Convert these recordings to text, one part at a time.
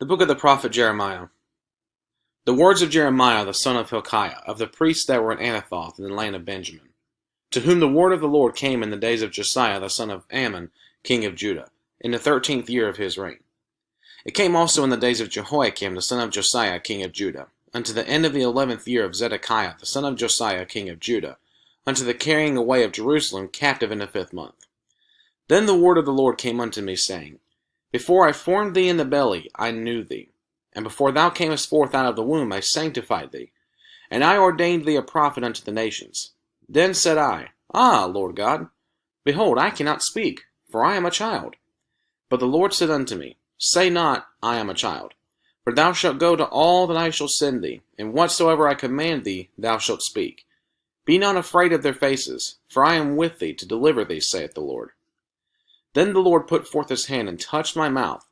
The book of the prophet Jeremiah. The words of Jeremiah the son of Hilkiah, of the priests that were in Anathoth in the land of Benjamin, to whom the word of the Lord came in the days of Josiah the son of Ammon, king of Judah, in the 13th year of his reign. It came also in the days of Jehoiakim the son of Josiah, king of Judah, unto the end of the 11th year of Zedekiah the son of Josiah, king of Judah, unto the carrying away of Jerusalem captive in the 5th month. Then the word of the Lord came unto me, saying, Before I formed thee in the belly, I knew thee. And before thou camest forth out of the womb, I sanctified thee. And I ordained thee a prophet unto the nations. Then said I, Ah, Lord God, behold, I cannot speak, for I am a child. But the Lord said unto me, Say not, I am a child. For thou shalt go to all that I shall send thee, and whatsoever I command thee, thou shalt speak. Be not afraid of their faces, for I am with thee to deliver thee, saith the Lord. Then the Lord put forth his hand and touched my mouth.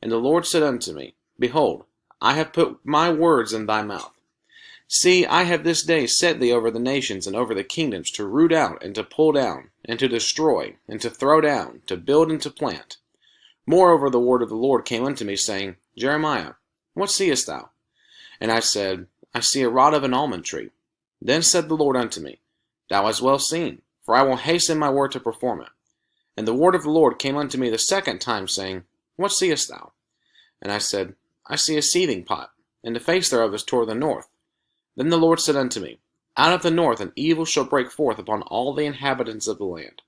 And the Lord said unto me, Behold, I have put my words in thy mouth. See, I have this day set thee over the nations and over the kingdoms, to root out, and to pull down, and to destroy, and to throw down, to build and to plant. Moreover the word of the Lord came unto me, saying, Jeremiah, what seest thou? And I said, I see a rod of an almond tree. Then said the Lord unto me, Thou hast well seen, for I will hasten my word to perform it. And the word of the Lord came unto me the second time, saying, What seest thou? And I said, I see a seething pot, and the face thereof is toward the north. Then the Lord said unto me, Out of the north an evil shall break forth upon all the inhabitants of the land.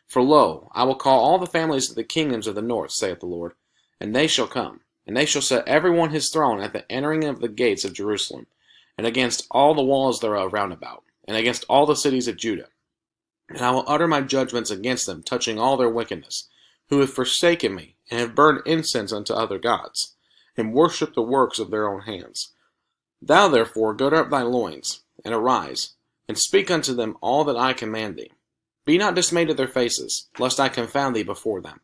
For lo, I will call all the families of the kingdoms of the north, saith the Lord, and they shall come, and they shall set every one his throne at the entering of the gates of Jerusalem, and against all the walls thereof round about, and against all the cities of Judah. And I will utter my judgments against them, touching all their wickedness, who have forsaken me, and have burned incense unto other gods, and worshipped the works of their own hands. Thou therefore gird up thy loins, and arise, and speak unto them all that I command thee. Be not dismayed at their faces, lest I confound thee before them.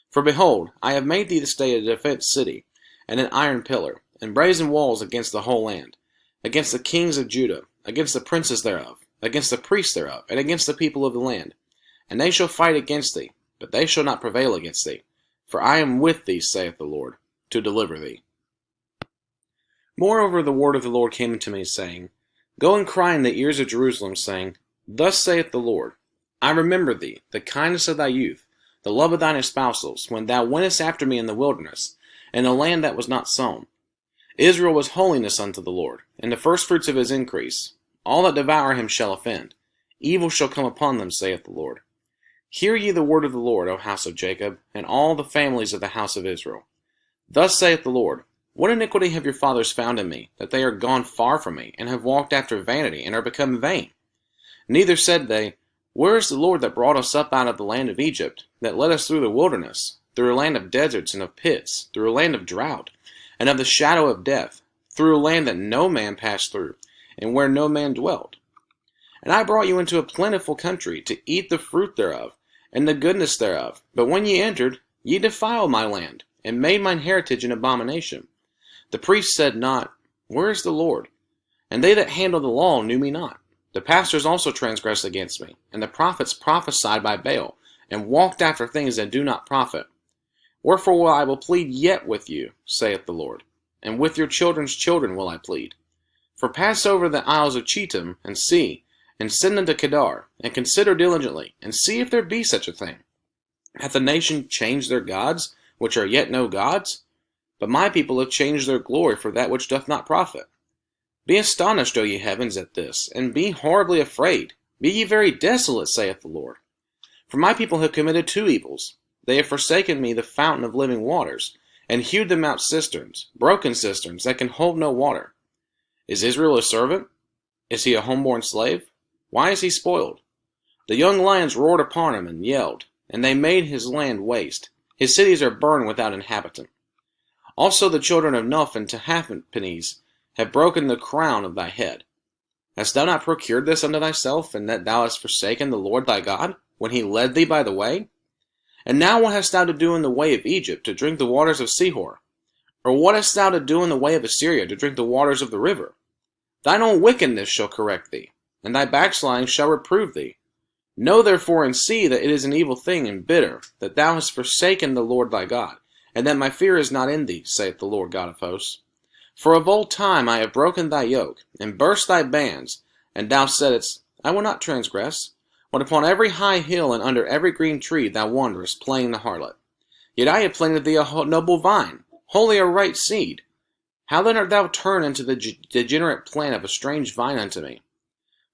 For behold, I have made thee this day a defenced city, and an iron pillar, and brazen walls against the whole land, against the kings of Judah, against the princes thereof, against the priests thereof, and against the people of the land. And they shall fight against thee, but they shall not prevail against thee. For I am with thee, saith the Lord, to deliver thee. Moreover the word of the Lord came unto me, saying, Go and cry in the ears of Jerusalem, saying, Thus saith the Lord, I remember thee, the kindness of thy youth, the love of thine espousals, when thou wentest after me in the wilderness, in a land that was not sown. Israel was holiness unto the Lord, and the firstfruits of his increase. All that devour him shall offend. Evil shall come upon them, saith the Lord. Hear ye the word of the Lord, O house of Jacob, and all the families of the house of Israel. Thus saith the Lord, What iniquity have your fathers found in me, that they are gone far from me, and have walked after vanity, and are become vain? Neither said they, Where is the Lord that brought us up out of the land of Egypt, that led us through the wilderness, through a land of deserts and of pits, through a land of drought, and of the shadow of death, through a land that no man passed through, and where no man dwelt? And I brought you into a plentiful country, to eat the fruit thereof, and the goodness thereof. But when ye entered, ye defiled my land, and made mine heritage an abomination. The priests said not, Where is the Lord? And they that handled the law knew me not. The pastors also transgressed against me, and the prophets prophesied by Baal, and walked after things that do not profit. Wherefore I will plead yet with you, saith the Lord, and with your children's children will I plead. For pass over the isles of Chetam, and see, and send unto Kedar, and consider diligently, and see if there be such a thing. Hath the nation changed their gods, which are yet no gods? But my people have changed their glory for that which doth not profit. Be astonished, O ye heavens, at this, and be horribly afraid. Be ye very desolate, saith the Lord. For my people have committed two evils. They have forsaken me, the fountain of living waters, and hewed them out cisterns, broken cisterns that can hold no water. Is Israel a servant? Is he a homeborn slave? Why is he spoiled? The young lions roared upon him and yelled, and they made his land waste. His cities are burned without inhabitant. Also the children of Noph and Tahaphanes have broken the crown of thy head. Hast thou not procured this unto thyself, and that thou hast forsaken the Lord thy God, when he led thee by the way? And now what hast thou to do in the way of Egypt, to drink the waters of Sihor? Or what hast thou to do in the way of Assyria, to drink the waters of the river? Thine own wickedness shall correct thee, and thy backsliding shall reprove thee. Know therefore and see that it is an evil thing and bitter, that thou hast forsaken the Lord thy God, and that my fear is not in thee, saith the Lord God of hosts. For of old time I have broken thy yoke, and burst thy bands, and thou saidst, I will not transgress. When upon every high hill and under every green tree thou wanderest, playing the harlot. Yet I have planted thee a noble vine, wholly a right seed. How then art thou turned into the degenerate plant of a strange vine unto me?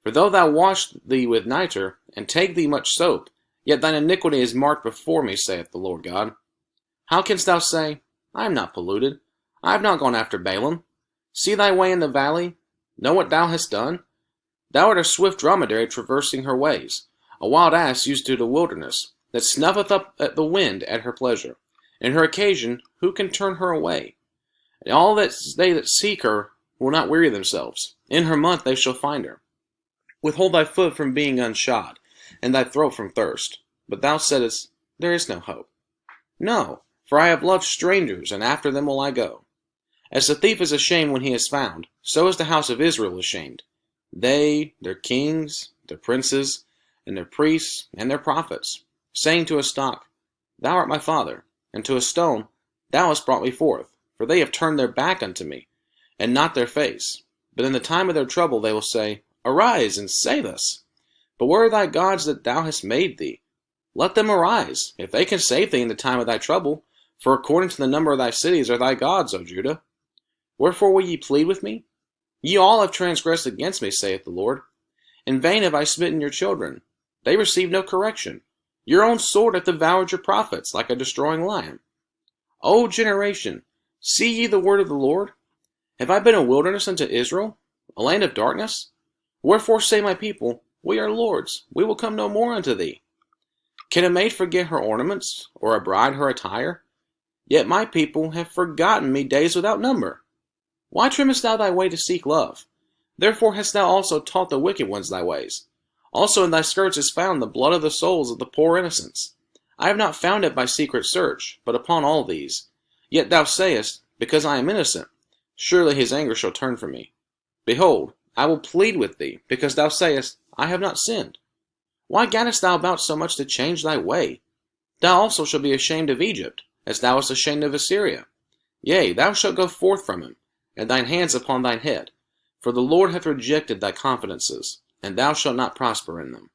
For though thou wash thee with nitre, and take thee much soap, yet thine iniquity is marked before me, saith the Lord God. How canst thou say, I am not polluted, I have not gone after Balaam? See thy way in the valley, know what thou hast done? Thou art a swift dromedary traversing her ways, a wild ass used to the wilderness, that snuffeth up at the wind at her pleasure. In her occasion, who can turn her away? And all that they that seek her will not weary themselves. In her month they shall find her. Withhold thy foot from being unshod, and thy throat from thirst. But thou saidst, there is no hope. No, for I have loved strangers, and after them will I go. As the thief is ashamed when he is found, so is the house of Israel ashamed. They, their kings, their princes, and their priests, and their prophets, saying to a stock, Thou art my father, and to a stone, Thou hast brought me forth. For they have turned their back unto me, and not their face. But in the time of their trouble they will say, Arise, and save us. But where are thy gods that thou hast made thee? Let them arise, if they can save thee in the time of thy trouble. For according to the number of thy cities are thy gods, O Judah. Wherefore will ye plead with me? Ye all have transgressed against me, saith the Lord. In vain have I smitten your children. They receive no correction. Your own sword hath devoured your prophets, like a destroying lion. O generation, see ye the word of the Lord? Have I been a wilderness unto Israel, a land of darkness? Wherefore say my people, We are lords, we will come no more unto thee. Can a maid forget her ornaments, or a bride her attire? Yet my people have forgotten me days without number. Why trimmest thou thy way to seek love? Therefore hast thou also taught the wicked ones thy ways. Also in thy skirts is found the blood of the souls of the poor innocents. I have not found it by secret search, but upon all these. Yet thou sayest, Because I am innocent, surely his anger shall turn from me. Behold, I will plead with thee, because thou sayest, I have not sinned. Why gaddest thou about so much to change thy way? Thou also shalt be ashamed of Egypt, as thou wast ashamed of Assyria. Yea, thou shalt go forth from him, and thine hands upon thine head. For the Lord hath rejected thy confidences, and thou shalt not prosper in them.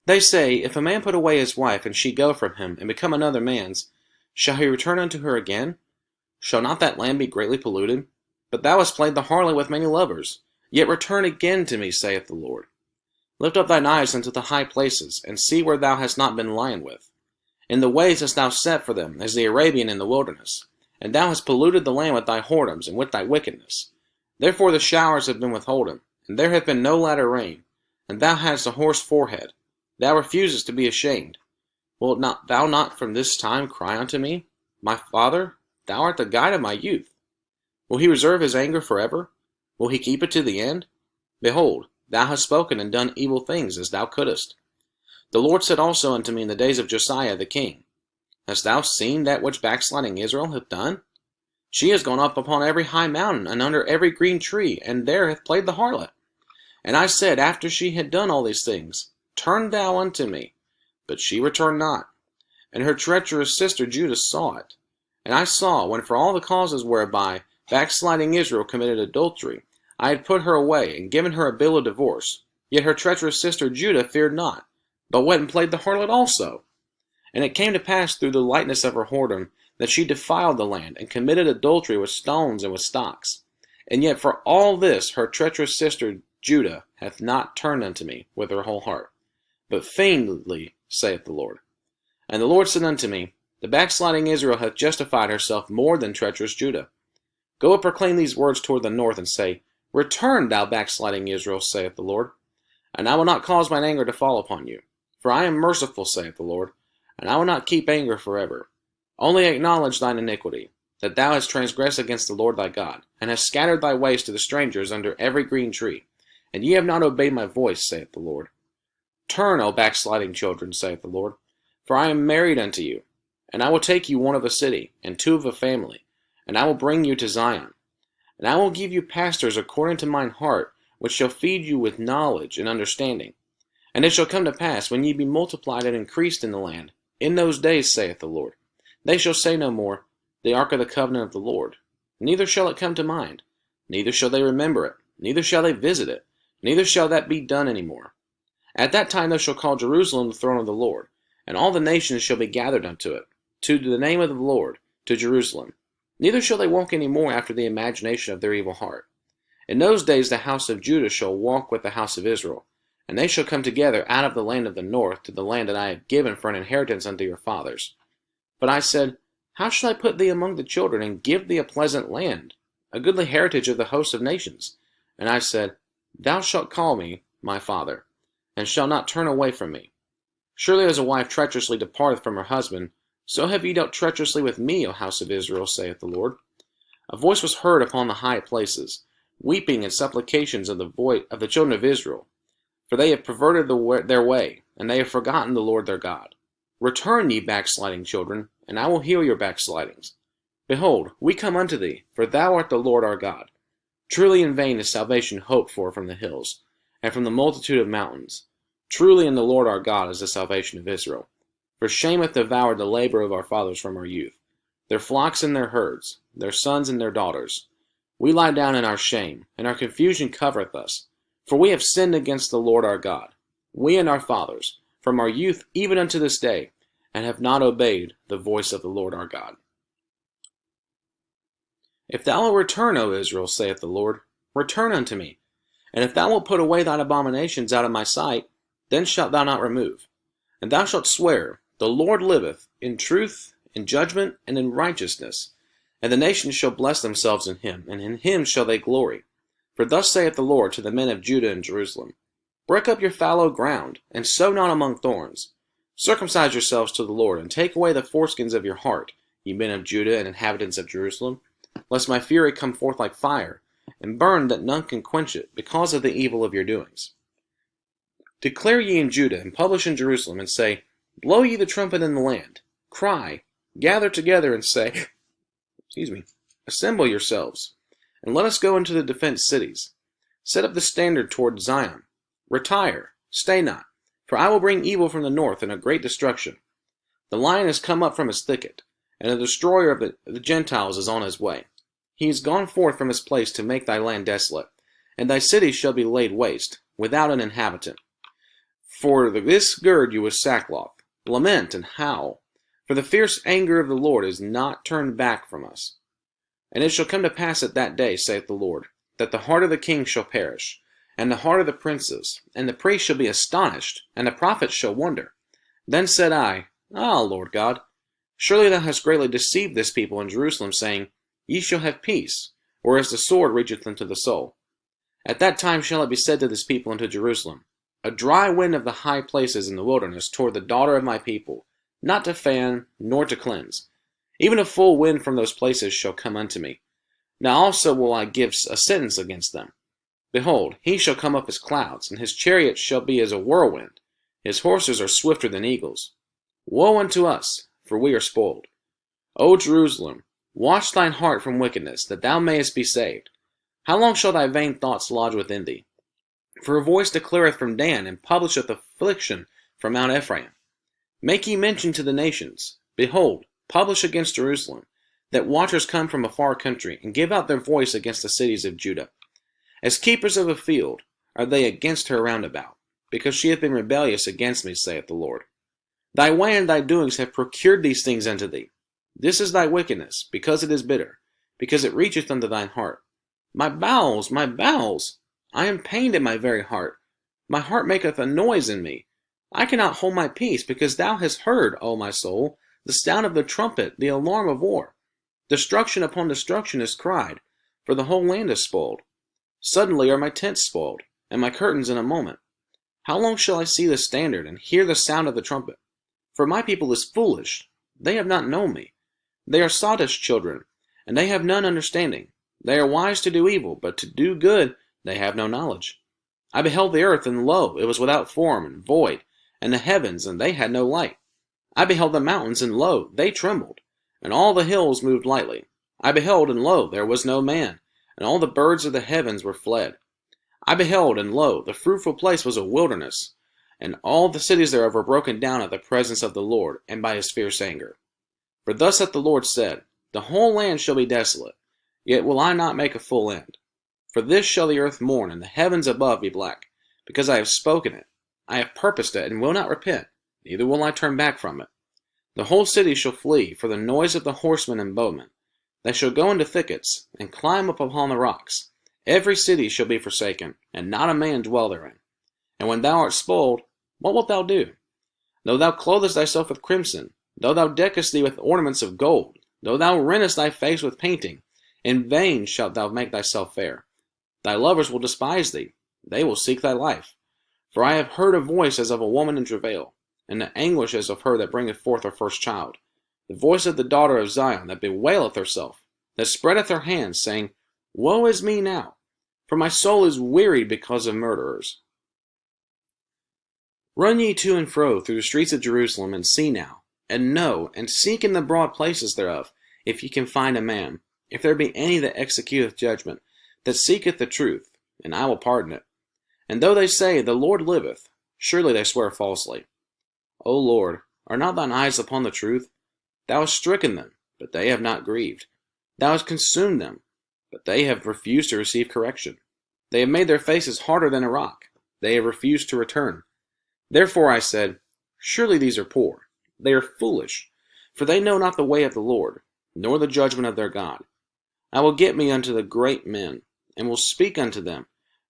They say, If a man put away his wife, and she go from him, and become another man's, shall he return unto her again? Shall not that land be greatly polluted? But thou hast played the harlot with many lovers. Yet return again to me, saith the Lord. Lift up thine eyes unto the high places, and see where thou hast not been lion with. In the ways hast thou set for them, as the Arabian in the wilderness. And thou hast polluted the land with thy whoredoms, and with thy wickedness. Therefore the showers have been withholden, and there hath been no latter rain. And thou hast a hoarse forehead. Thou refusest to be ashamed. Wilt not thou not from this time cry unto me, My Father, thou art the guide of my youth? Will he reserve his anger forever? Will he keep it to the end? Behold, thou hast spoken and done evil things as thou couldest. The Lord said also unto me in the days of Josiah the king, Hast thou seen that which backsliding Israel hath done? She has gone up upon every high mountain, and under every green tree, and there hath played the harlot. And I said, after she had done all these things, Turn thou unto me. But she returned not. And her treacherous sister Judah saw it. And I saw, when for all the causes whereby backsliding Israel committed adultery, I had put her away, and given her a bill of divorce. Yet her treacherous sister Judah feared not, but went and played the harlot also. And it came to pass through the lightness of her whoredom, that she defiled the land, and committed adultery with stones and with stocks. And yet for all this her treacherous sister Judah hath not turned unto me with her whole heart, but feignedly, saith the Lord. And the Lord said unto me, The backsliding Israel hath justified herself more than treacherous Judah. Go and proclaim these words toward the north, and say, Return, thou backsliding Israel, saith the Lord. And I will not cause mine anger to fall upon you. For I am merciful, saith the Lord, and I will not keep anger forever. Only acknowledge thine iniquity, that thou hast transgressed against the Lord thy God, and hast scattered thy ways to the strangers under every green tree. And ye have not obeyed my voice, saith the Lord. Turn, O backsliding children, saith the Lord, for I am married unto you. And I will take you one of a city, and two of a family, and I will bring you to Zion. And I will give you pastors according to mine heart, which shall feed you with knowledge and understanding. And it shall come to pass, when ye be multiplied and increased in the land, in those days, saith the Lord, They shall say no more, the ark of the covenant of the Lord. Neither shall it come to mind, neither shall they remember it, neither shall they visit it, neither shall that be done any more. At that time they shall call Jerusalem the throne of the Lord, and all the nations shall be gathered unto it, to the name of the Lord, to Jerusalem. Neither shall they walk any more after the imagination of their evil heart. In those days the house of Judah shall walk with the house of Israel, and they shall come together out of the land of the north to the land that I have given for an inheritance unto your fathers. But I said, How shall I put thee among the children, and give thee a pleasant land, a goodly heritage of the host of nations? And I said, Thou shalt call me my father, and shalt not turn away from me. Surely as a wife treacherously departeth from her husband, so have ye dealt treacherously with me, O house of Israel, saith the Lord. A voice was heard upon the high places, weeping and supplications of the children of Israel, for they have perverted their way, and they have forgotten the Lord their God. Return, ye backsliding children, and I will heal your backslidings. Behold, we come unto thee, for thou art the Lord our God. Truly in vain is salvation hoped for from the hills, and from the multitude of mountains. Truly in the Lord our God is the salvation of Israel. For shame hath devoured the labor of our fathers from our youth, their flocks and their herds, their sons and their daughters. We lie down in our shame, and our confusion covereth us. For we have sinned against the Lord our God, we and our fathers, from our youth even unto this day, and have not obeyed the voice of the Lord our God. If thou wilt return, O Israel, saith the Lord, return unto me. And if thou wilt put away thine abominations out of my sight, then shalt thou not remove. And thou shalt swear, The Lord liveth, in truth, in judgment, and in righteousness. And the nations shall bless themselves in him, and in him shall they glory. For thus saith the Lord to the men of Judah and Jerusalem, Break up your fallow ground, and sow not among thorns. Circumcise yourselves to the Lord, and take away the foreskins of your heart, ye men of Judah and inhabitants of Jerusalem, lest my fury come forth like fire, and burn that none can quench it, because of the evil of your doings. Declare ye in Judah, and publish in Jerusalem, and say, Blow ye the trumpet in the land. Cry, gather together, and say, Assemble yourselves, and let us go into the defenced cities. Set up the standard toward Zion. Retire, stay not, for I will bring evil from the north and a great destruction. The lion is come up from his thicket, and the destroyer of the Gentiles is on his way. He is gone forth from his place to make thy land desolate, and thy cities shall be laid waste, without an inhabitant. For this gird you with sackcloth, lament and howl, for the fierce anger of the Lord is not turned back from us. And it shall come to pass at that day, saith the Lord, that the heart of the king shall perish, and the heart of the princes, and the priests shall be astonished, and the prophets shall wonder. Then said I, Ah, Lord God, surely thou hast greatly deceived this people in Jerusalem, saying, Ye shall have peace, whereas the sword reacheth unto the soul. At that time shall it be said to this people and to Jerusalem, A dry wind of the high places in the wilderness toward the daughter of my people, not to fan, nor to cleanse. Even a full wind from those places shall come unto me. Now also will I give a sentence against them. Behold, he shall come up as clouds, and his chariots shall be as a whirlwind. His horses are swifter than eagles. Woe unto us, for we are spoiled. O Jerusalem, wash thine heart from wickedness, that thou mayest be saved. How long shall thy vain thoughts lodge within thee? For a voice declareth from Dan, and publisheth affliction from Mount Ephraim. Make ye mention to the nations. Behold, publish against Jerusalem, that watchers come from a far country, and give out their voice against the cities of Judah. As keepers of a field are they against her round about, because she hath been rebellious against me, saith the Lord. Thy way and thy doings have procured these things unto thee. This is thy wickedness, because it is bitter, because it reacheth unto thine heart. My bowels, I am pained in my very heart. My heart maketh a noise in me. I cannot hold my peace, because thou hast heard, O my soul, the sound of the trumpet, the alarm of war. Destruction upon destruction is cried, for the whole land is spoiled. Suddenly are my tents spoiled, and my curtains in a moment. How long shall I see the standard, and hear the sound of the trumpet? For my people is foolish, they have not known me. They are sottish children, and they have none understanding. They are wise to do evil, but to do good they have no knowledge. I beheld the earth, and lo, it was without form and void, and the heavens, and they had no light. I beheld the mountains, and lo, they trembled, and all the hills moved lightly. I beheld, and lo, there was no man, and all the birds of the heavens were fled. I beheld, and lo, the fruitful place was a wilderness, and all the cities thereof were broken down at the presence of the Lord, and by his fierce anger. For thus hath the Lord said, The whole land shall be desolate, yet will I not make a full end. For this shall the earth mourn, and the heavens above be black, because I have spoken it. I have purposed it, and will not repent, neither will I turn back from it. The whole city shall flee for the noise of the horsemen and bowmen. They shall go into thickets, and climb up upon the rocks. Every city shall be forsaken, and not a man dwell therein. And when thou art spoiled, what wilt thou do? Though thou clothest thyself with crimson, though thou deckest thee with ornaments of gold, though thou rentest thy face with painting, in vain shalt thou make thyself fair. Thy lovers will despise thee, they will seek thy life. For I have heard a voice as of a woman in travail, and the anguish as of her that bringeth forth her first child. The voice of the daughter of Zion that bewaileth herself, that spreadeth her hands, saying, Woe is me now, for my soul is wearied because of murderers. Run ye to and fro through the streets of Jerusalem, and see now, and know, and seek in the broad places thereof, if ye can find a man, if there be any that executeth judgment, that seeketh the truth, and I will pardon it. And though they say, The Lord liveth, surely they swear falsely. O Lord, are not thine eyes upon the truth? Thou hast stricken them, but they have not grieved. Thou hast consumed them, but they have refused to receive correction. They have made their faces harder than a rock. They have refused to return. Therefore I said, Surely these are poor. They are foolish, for they know not the way of the Lord, nor the judgment of their God. I will get me unto the great men, and will speak unto them,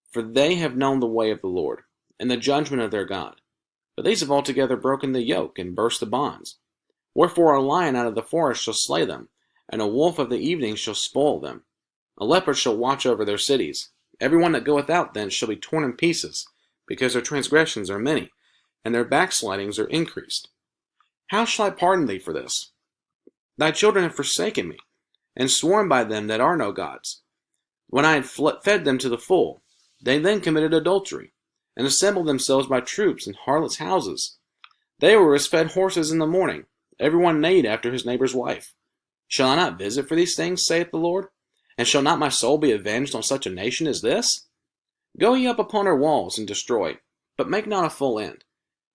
for they have known the way of the Lord, and the judgment of their God. But these have altogether broken the yoke, and burst the bonds. Wherefore a lion out of the forest shall slay them, and a wolf of the evening shall spoil them. A leopard shall watch over their cities. Every one that goeth out thence shall be torn in pieces, because their transgressions are many, and their backslidings are increased. How shall I pardon thee for this? Thy children have forsaken me, and sworn by them that are no gods. When I had fed them to the full, they then committed adultery, and assembled themselves by troops in harlots' houses. They were as fed horses in the morning, every one neighed after his neighbor's wife. Shall I not visit for these things, saith the Lord? And shall not my soul be avenged on such a nation as this? Go ye up upon her walls, and destroy, but make not a full end.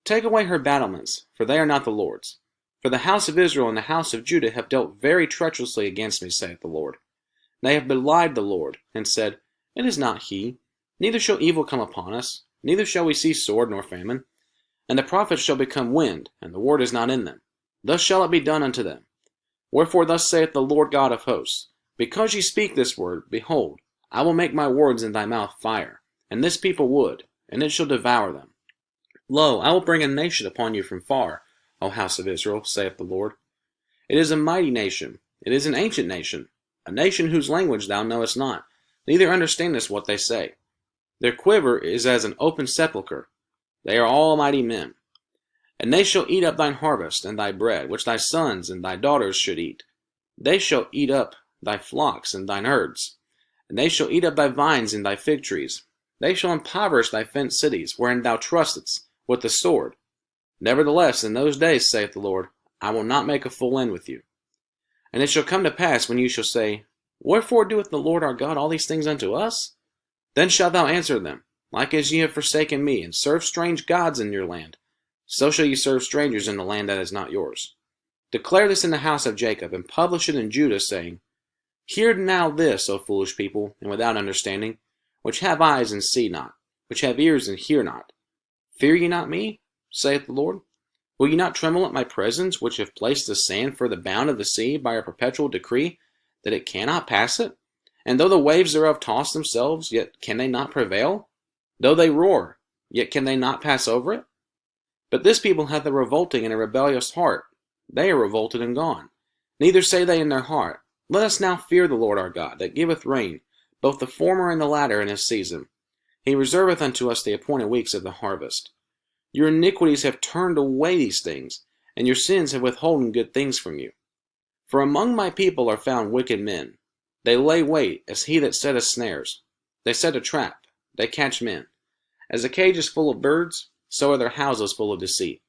Take away her battlements, for they are not the Lord's. For the house of Israel and the house of Judah have dealt very treacherously against me, saith the Lord. They have belied the Lord, and said, It is not he, neither shall evil come upon us, neither shall we see sword nor famine. And the prophets shall become wind, and the word is not in them. Thus shall it be done unto them. Wherefore thus saith the Lord God of hosts, Because ye speak this word, behold, I will make my words in thy mouth fire, and this people wood, and it shall devour them. Lo, I will bring a nation upon you from far, O house of Israel, saith the Lord. It is a mighty nation, it is an ancient nation, a nation whose language thou knowest not, neither understandest what they say. Their quiver is as an open sepulchre. They are all mighty men. And they shall eat up thine harvest, and thy bread, which thy sons and thy daughters should eat. They shall eat up thy flocks and thine herds, and they shall eat up thy vines and thy fig trees. They shall impoverish thy fenced cities, wherein thou trustedst, with the sword. Nevertheless, in those days, saith the Lord, I will not make a full end with you. And it shall come to pass, when you shall say, Wherefore doeth the Lord our God all these things unto us? Then shalt thou answer them, Like as ye have forsaken me, and served strange gods in your land, so shall ye serve strangers in the land that is not yours. Declare this in the house of Jacob, and publish it in Judah, saying, Hear now this, O foolish people, and without understanding, which have eyes and see not, which have ears and hear not. Fear ye not me, saith the Lord? Will ye not tremble at my presence, which have placed the sand for the bound of the sea by a perpetual decree, that it cannot pass it? And though the waves thereof toss themselves, yet can they not prevail? Though they roar, yet can they not pass over it? But this people hath a revolting and a rebellious heart. They are revolted and gone. Neither say they in their heart, Let us now fear the Lord our God, that giveth rain, both the former and the latter in his season. He reserveth unto us the appointed weeks of the harvest. Your iniquities have turned away these things, and your sins have withholden good things from you. For among my people are found wicked men. They lay wait as he that setteth snares. They set a trap, they catch men. As a cage is full of birds, so are their houses full of deceit.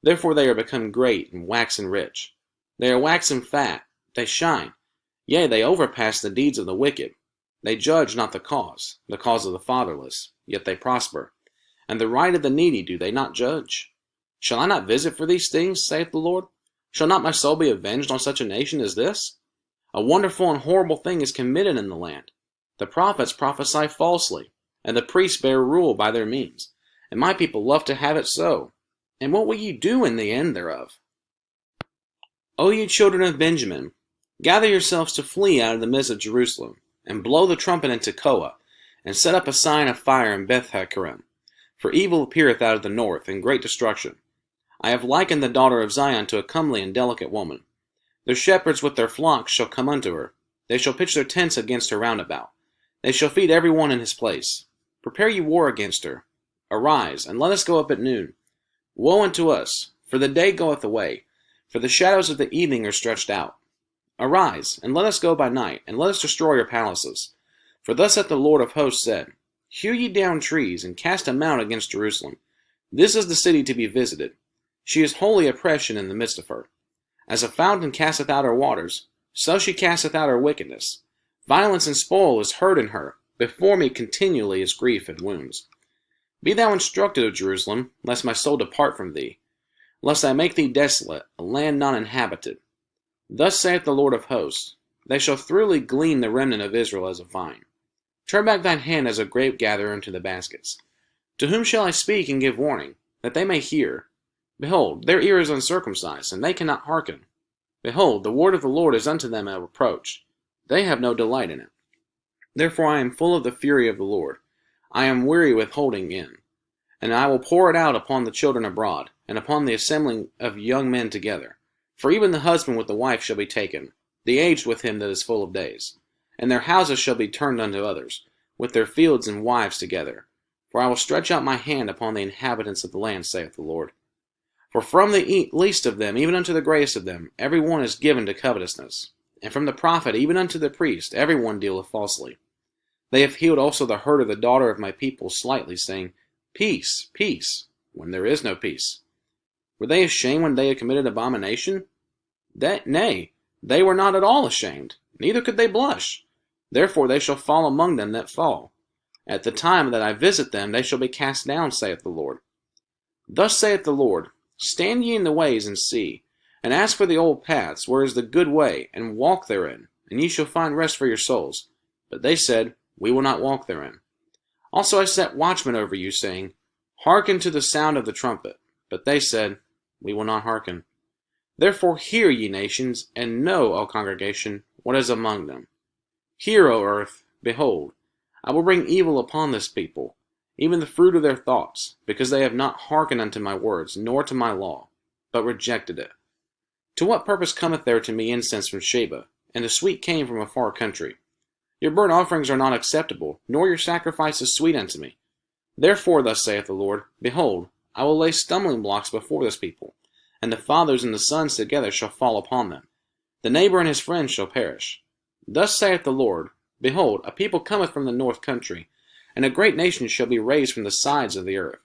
Therefore they are become great and waxen rich. They are waxen fat, they shine. Yea, they overpass the deeds of the wicked. They judge not the cause of the fatherless, yet they prosper. And the right of the needy do they not judge? Shall I not visit for these things, saith the Lord? Shall not my soul be avenged on such a nation as this? A wonderful and horrible thing is committed in the land. The prophets prophesy falsely, and the priests bear rule by their means, and my people love to have it so. And what will ye do in the end thereof? O ye children of Benjamin, gather yourselves to flee out of the midst of Jerusalem, and blow the trumpet in Tekoa, and set up a sign of fire in Beth-hakkerem. For evil appeareth out of the north, and great destruction. I have likened the daughter of Zion to a comely and delicate woman. Their shepherds with their flocks shall come unto her. They shall pitch their tents against her round about. They shall feed every one in his place. Prepare ye war against her. Arise, and let us go up at noon. Woe unto us, for the day goeth away, for the shadows of the evening are stretched out. Arise, and let us go by night, and let us destroy your palaces. For thus hath the Lord of hosts said, Hew ye down trees, and cast a mount against Jerusalem. This is the city to be visited. She is wholly oppression in the midst of her. As a fountain casteth out her waters, so she casteth out her wickedness. Violence and spoil is heard in her. Before me continually is grief and wounds. Be thou instructed, O Jerusalem, lest my soul depart from thee, lest I make thee desolate, a land not inhabited. Thus saith the Lord of hosts, They shall thoroughly glean the remnant of Israel as a vine. Turn back thine hand as a grape gatherer into the baskets. To whom shall I speak and give warning, that they may hear? Behold, their ear is uncircumcised, and they cannot hearken. Behold, the word of the Lord is unto them a reproach. They have no delight in it. Therefore I am full of the fury of the Lord. I am weary with holding in. And I will pour it out upon the children abroad, and upon the assembling of young men together. For even the husband with the wife shall be taken, the aged with him that is full of days. And their houses shall be turned unto others, with their fields and wives together. For I will stretch out my hand upon the inhabitants of the land, saith the Lord. For from the least of them, even unto the greatest of them, every one is given to covetousness. And from the prophet, even unto the priest, every one dealeth falsely. They have healed also the hurt of the daughter of my people slightly, saying, Peace, peace, when there is no peace. Were they ashamed when they had committed abomination? Nay, they were not at all ashamed, neither could they blush. Therefore they shall fall among them that fall. At the time that I visit them, they shall be cast down, saith the Lord. Thus saith the Lord, Stand ye in the ways and see, and ask for the old paths, where is the good way, and walk therein, and ye shall find rest for your souls. But they said, We will not walk therein. Also I set watchmen over you, saying, Hearken to the sound of the trumpet. But they said, We will not hearken. Therefore hear, ye nations, and know, O congregation, what is among them. Hear, O earth, behold, I will bring evil upon this people, even the fruit of their thoughts, because they have not hearkened unto my words, nor to my law, but rejected it. To what purpose cometh there to me incense from Sheba, and the sweet cane from a far country? Your burnt offerings are not acceptable, nor your sacrifices sweet unto me. Therefore thus saith the Lord, Behold, I will lay stumbling blocks before this people, and the fathers and the sons together shall fall upon them. The neighbor and his friend shall perish. Thus saith the Lord, Behold, a people cometh from the north country, and a great nation shall be raised from the sides of the earth.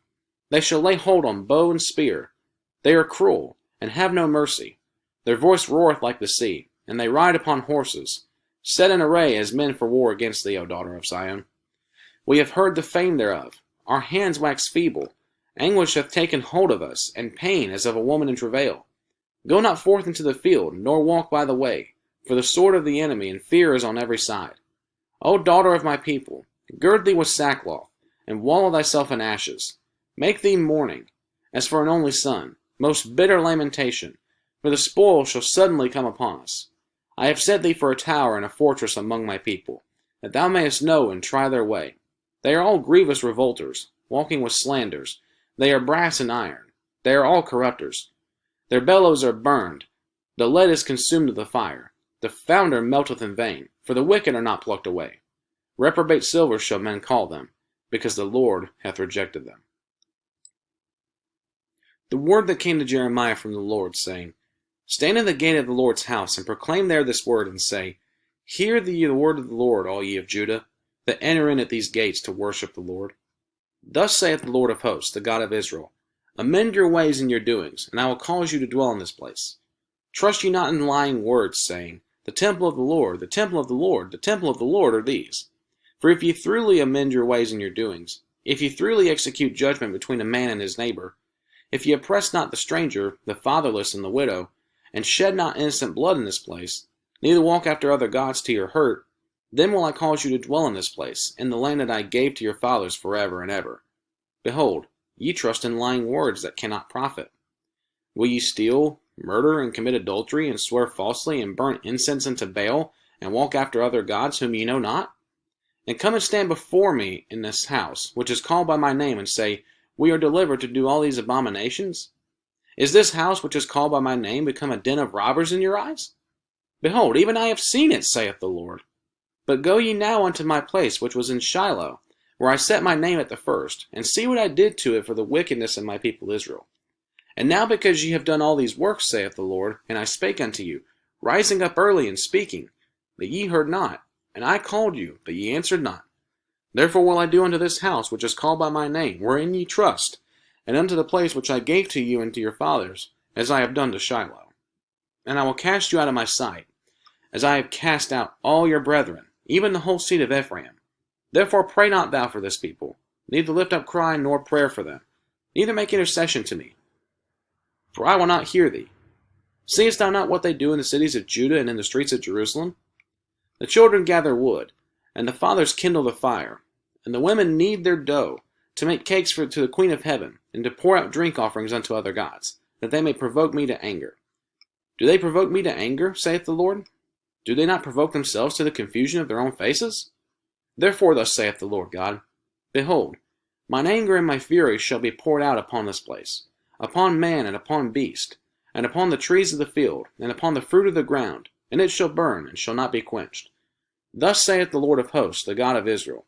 They shall lay hold on bow and spear. They are cruel, and have no mercy. Their voice roareth like the sea, and they ride upon horses, set in array as men for war against thee, O daughter of Zion. We have heard the fame thereof. Our hands wax feeble. Anguish hath taken hold of us, and pain as of a woman in travail. Go not forth into the field, nor walk by the way, for the sword of the enemy and fear is on every side. O daughter of my people, gird thee with sackcloth, and wallow thyself in ashes. Make thee mourning, as for an only son, most bitter lamentation, for the spoil shall suddenly come upon us. I have set thee for a tower and a fortress among my people, that thou mayest know and try their way. They are all grievous revolters, walking with slanders. They are brass and iron. They are all corrupters. Their bellows are burned. The lead is consumed with the fire. The founder melteth in vain, for the wicked are not plucked away. Reprobate silver shall men call them, because the Lord hath rejected them. The word that came to Jeremiah from the Lord, saying, Stand in the gate of the Lord's house, and proclaim there this word, and say, Hear the word of the Lord, all ye of Judah, that enter in at these gates to worship the Lord. Thus saith the Lord of hosts, the God of Israel, Amend your ways and your doings, and I will cause you to dwell in this place. Trust ye not in lying words, saying, The temple of the Lord, the temple of the Lord, the temple of the Lord are these. For if ye thoroughly amend your ways and your doings, if ye thoroughly execute judgment between a man and his neighbor, if ye oppress not the stranger, the fatherless, and the widow, and shed not innocent blood in this place, neither walk after other gods to your hurt, then will I cause you to dwell in this place, in the land that I gave to your fathers forever and ever. Behold, ye trust in lying words that cannot profit. Will ye steal, murder, and commit adultery, and swear falsely, and burn incense unto Baal, and walk after other gods whom ye know not? And come and stand before me in this house, which is called by my name, and say, We are delivered to do all these abominations? Is this house which is called by my name become a den of robbers in your eyes? Behold, even I have seen it, saith the Lord. But go ye now unto my place which was in Shiloh, where I set my name at the first, and see what I did to it for the wickedness of my people Israel. And now because ye have done all these works, saith the Lord, and I spake unto you, rising up early and speaking, but ye heard not, and I called you, but ye answered not. Therefore will I do unto this house which is called by my name, wherein ye trust, and unto the place which I gave to you and to your fathers, as I have done to Shiloh. And I will cast you out of my sight, as I have cast out all your brethren, even the whole seed of Ephraim. Therefore pray not thou for this people, neither lift up cry nor prayer for them, neither make intercession to me, for I will not hear thee. Seest thou not what they do in the cities of Judah and in the streets of Jerusalem? The children gather wood, and the fathers kindle the fire, and the women knead their dough, to make cakes to the Queen of Heaven, and to pour out drink offerings unto other gods, that they may provoke me to anger. Do they provoke me to anger, saith the Lord? Do they not provoke themselves to the confusion of their own faces? Therefore thus saith the Lord God, Behold, mine anger and my fury shall be poured out upon this place, upon man and upon beast, and upon the trees of the field, and upon the fruit of the ground, and it shall burn, and shall not be quenched. Thus saith the Lord of hosts, the God of Israel,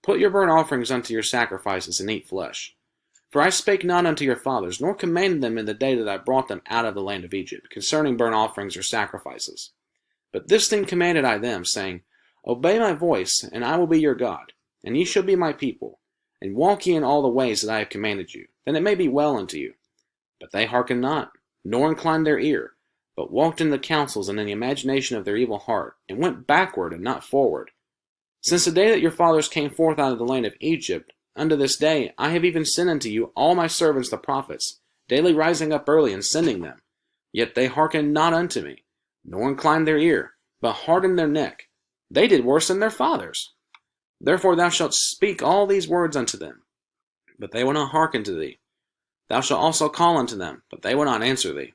Put your burnt offerings unto your sacrifices, and eat flesh. For I spake not unto your fathers, nor commanded them in the day that I brought them out of the land of Egypt, concerning burnt offerings or sacrifices. But this thing commanded I them, saying, Obey my voice, and I will be your God, and ye shall be my people, and walk ye in all the ways that I have commanded you, that it may be well unto you. But they hearkened not, nor inclined their ear, but walked in the counsels and in the imagination of their evil heart, and went backward and not forward. Since the day that your fathers came forth out of the land of Egypt, unto this day I have even sent unto you all my servants the prophets, daily rising up early and sending them. Yet they hearkened not unto me, nor inclined their ear, but hardened their neck. They did worse than their fathers. Therefore thou shalt speak all these words unto them, but they will not hearken to thee. Thou shalt also call unto them, but they will not answer thee.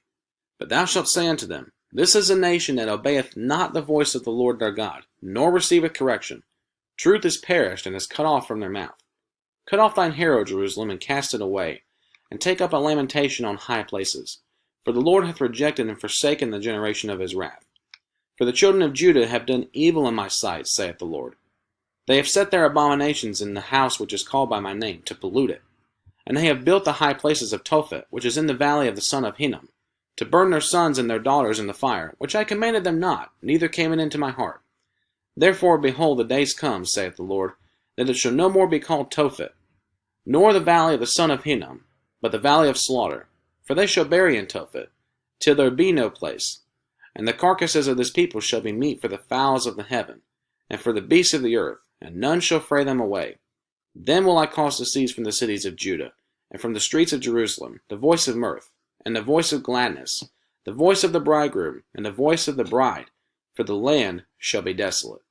But thou shalt say unto them, This is a nation that obeyeth not the voice of the Lord their God, nor receiveth correction. Truth is perished, and is cut off from their mouth. Cut off thine hair, O Jerusalem, and cast it away, and take up a lamentation on high places. For the Lord hath rejected and forsaken the generation of his wrath. For the children of Judah have done evil in my sight, saith the Lord. They have set their abominations in the house which is called by my name, to pollute it. And they have built the high places of Tophet, which is in the valley of the son of Hinnom, to burn their sons and their daughters in the fire, which I commanded them not, neither came it into my heart. Therefore, behold, the days come, saith the Lord, that it shall no more be called Tophet, nor the valley of the son of Hinnom, but the valley of slaughter. For they shall bury in Tophet, till there be no place. And the carcasses of this people shall be meat for the fowls of the heaven, and for the beasts of the earth, and none shall fray them away. Then will I cause to cease from the cities of Judah, and from the streets of Jerusalem, the voice of mirth, and the voice of gladness, the voice of the bridegroom, and the voice of the bride, for the land shall be desolate.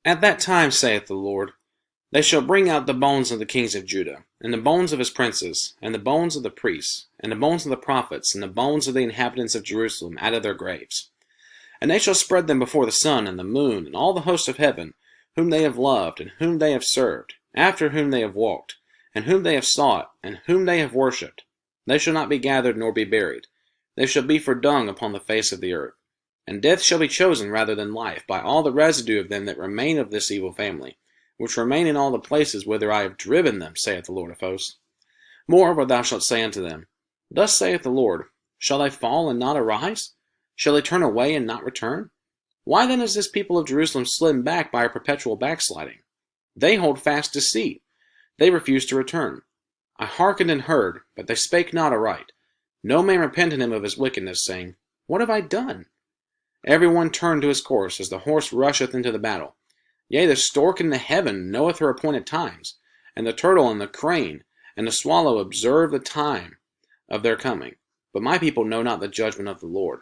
At that time, saith the Lord, they shall bring out the bones of the kings of Judah, and the bones of his princes, and the bones of the priests, and the bones of the prophets, and the bones of the inhabitants of Jerusalem out of their graves. And they shall spread them before the sun and the moon, and all the hosts of heaven, whom they have loved, and whom they have served, after whom they have walked, and whom they have sought, and whom they have worshipped. They shall not be gathered nor be buried. They shall be for dung upon the face of the earth. And death shall be chosen rather than life by all the residue of them that remain of this evil family, which remain in all the places whither I have driven them, saith the Lord of hosts. Moreover thou shalt say unto them, Thus saith the Lord, Shall they fall and not arise? Shall they turn away and not return? Why then is this people of Jerusalem slidden back by a perpetual backsliding? They hold fast deceit. They refuse to return. I hearkened and heard, but they spake not aright. No man repented him of his wickedness, saying, What have I done? Every one turned to his course, as the horse rusheth into the battle. Yea, the stork in the heaven knoweth her appointed times, and the turtle and the crane and the swallow observe the time of their coming. but my people know not the judgment of the Lord.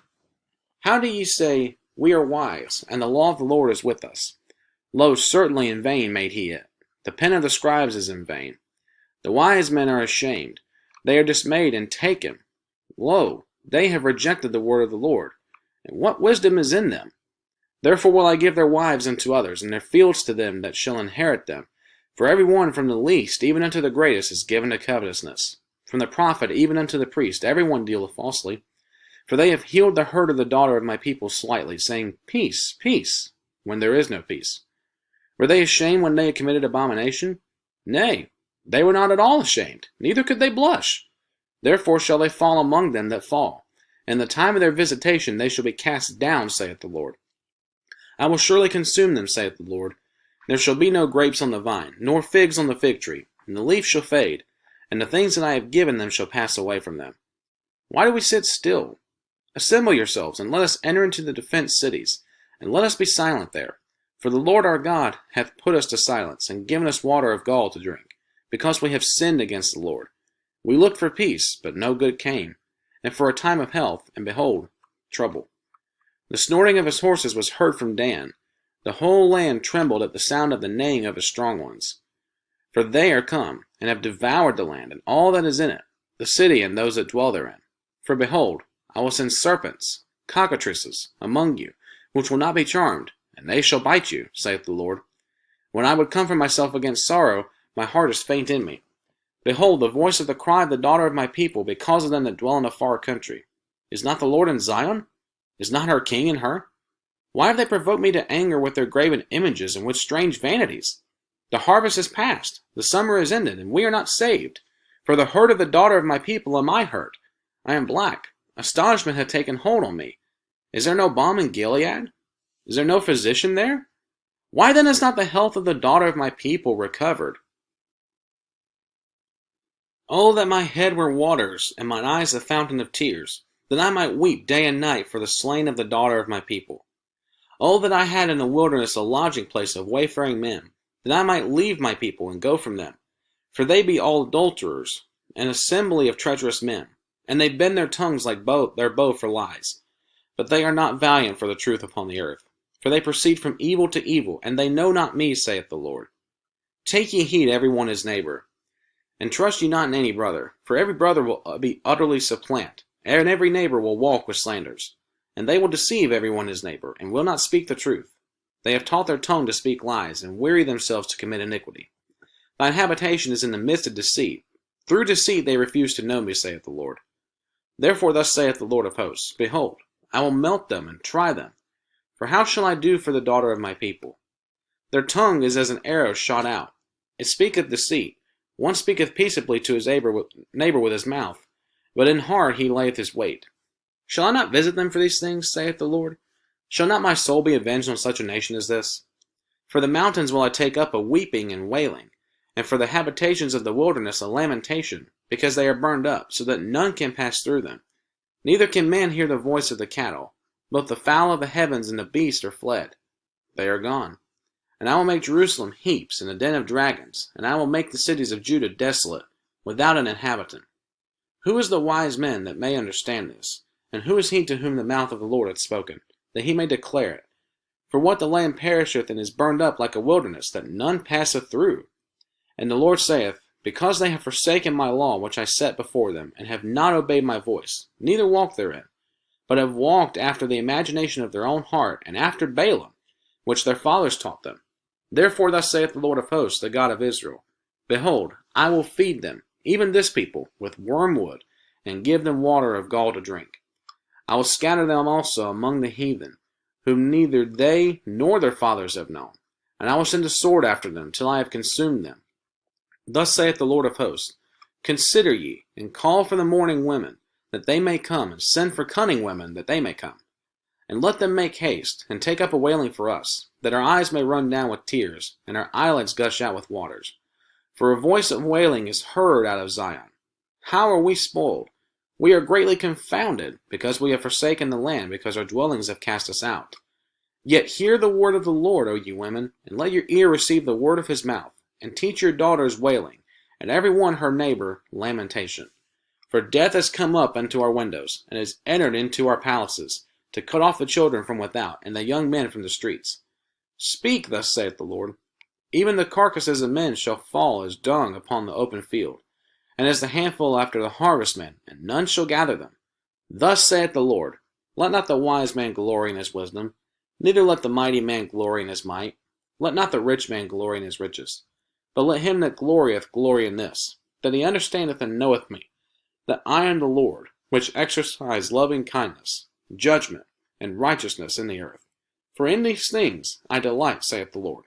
How do ye say, We are wise, and the law of the Lord is with us? Lo, certainly in vain made he it. The pen of the scribes is in vain. The wise men are ashamed. They are dismayed and taken. Lo, they have rejected the word of the Lord. And what wisdom is in them? Therefore will I give their wives unto others, and their fields to them that shall inherit them. For every one from the least even unto the greatest is given to covetousness. From the prophet even unto the priest every one dealeth falsely. For they have healed the hurt of the daughter of my people slightly, saying, Peace, peace, when there is no peace. Were they ashamed when they had committed abomination? Nay, they were not at all ashamed, neither could they blush. Therefore shall they fall among them that fall. In the time of their visitation they shall be cast down, saith the Lord. I will surely consume them, saith the Lord. There shall be no grapes on the vine, nor figs on the fig tree, and the leaf shall fade, and the things that I have given them shall pass away from them. Why do we sit still? Assemble yourselves, and let us enter into the defenced cities, and let us be silent there. For the Lord our God hath put us to silence, and given us water of gall to drink, because we have sinned against the Lord. We looked for peace, but no good came, and for a time of health, and behold, trouble. The snorting of his horses was heard from Dan. The whole land trembled at the sound of the neighing of his strong ones. For they are come, and have devoured the land, and all that is in it, the city and those that dwell therein. For behold, I will send serpents, cockatrices, among you, which will not be charmed, and they shall bite you, saith the Lord. When I would comfort myself against sorrow, my heart is faint in me. Behold, the voice of the cry of the daughter of my people, because of them that dwell in a far country. Is not the Lord in Zion? Is not her king in her? Why have they provoked me to anger with their graven images and with strange vanities? The harvest is past, the summer is ended, and we are not saved. For the hurt of the daughter of my people am I hurt. I am black. Astonishment hath taken hold on me. Is there no balm in Gilead? Is there no physician there? Why then is not the health of the daughter of my people recovered? Oh, that my head were waters, and mine eyes a fountain of tears, that I might weep day and night for the slain of the daughter of my people. Oh, that I had in the wilderness a lodging place of wayfaring men, that I might leave my people and go from them. For they be all adulterers, an assembly of treacherous men, and they bend their tongues like their bow for lies. But they are not valiant for the truth upon the earth. For they proceed from evil to evil, and they know not me, saith the Lord. Take ye heed every one his neighbor, and trust ye not in any brother, for every brother will be utterly supplant, and every neighbor will walk with slanders. And they will deceive every one his neighbor, and will not speak the truth. They have taught their tongue to speak lies, and weary themselves to commit iniquity. Thine habitation is in the midst of deceit. Through deceit they refuse to know me, saith the Lord. Therefore thus saith the Lord of hosts, Behold, I will melt them and try them. For how shall I do for the daughter of my people? Their tongue is as an arrow shot out. It speaketh deceit. One speaketh peaceably to his neighbor with his mouth, but in heart he layeth his wait. Shall I not visit them for these things, saith the Lord? Shall not my soul be avenged on such a nation as this? For the mountains will I take up a weeping and wailing, and for the habitations of the wilderness a lamentation, because they are burned up, so that none can pass through them. Neither can man hear the voice of the cattle. Both the fowl of the heavens and the beast are fled. They are gone. And I will make Jerusalem heaps and a den of dragons, and I will make the cities of Judah desolate, without an inhabitant. Who is the wise man that may understand this? And who is he to whom the mouth of the Lord hath spoken, that he may declare it? For what the land perisheth and is burned up like a wilderness, that none passeth through. And the Lord saith, Because they have forsaken my law which I set before them, and have not obeyed my voice, neither walked therein, but have walked after the imagination of their own heart, and after Balaam, which their fathers taught them. Therefore thus saith the Lord of hosts, the God of Israel, Behold, I will feed them, even this people, with wormwood, and give them water of gall to drink. I will scatter them also among the heathen, whom neither they nor their fathers have known, and I will send a sword after them, till I have consumed them. Thus saith the Lord of hosts, Consider ye, and call for the mourning women, that they may come, and send for cunning women, that they may come. And let them make haste, and take up a wailing for us, that our eyes may run down with tears, and our eyelids gush out with waters. For a voice of wailing is heard out of Zion. How are we spoiled? We are greatly confounded, because we have forsaken the land, because our dwellings have cast us out. Yet hear the word of the Lord, O ye women, and let your ear receive the word of his mouth, and teach your daughters wailing, and every one her neighbor lamentation. For death has come up unto our windows, and has entered into our palaces, to cut off the children from without, and the young men from the streets. Speak, thus saith the Lord. Even the carcasses of men shall fall as dung upon the open field, and as the handful after the harvestmen, and none shall gather them. Thus saith the Lord, let not the wise man glory in his wisdom, neither let the mighty man glory in his might, let not the rich man glory in his riches, but let him that glorieth glory in this, that he understandeth and knoweth me, that I am the Lord, which exercise loving kindness, judgment, and righteousness in the earth. For in these things I delight, saith the Lord.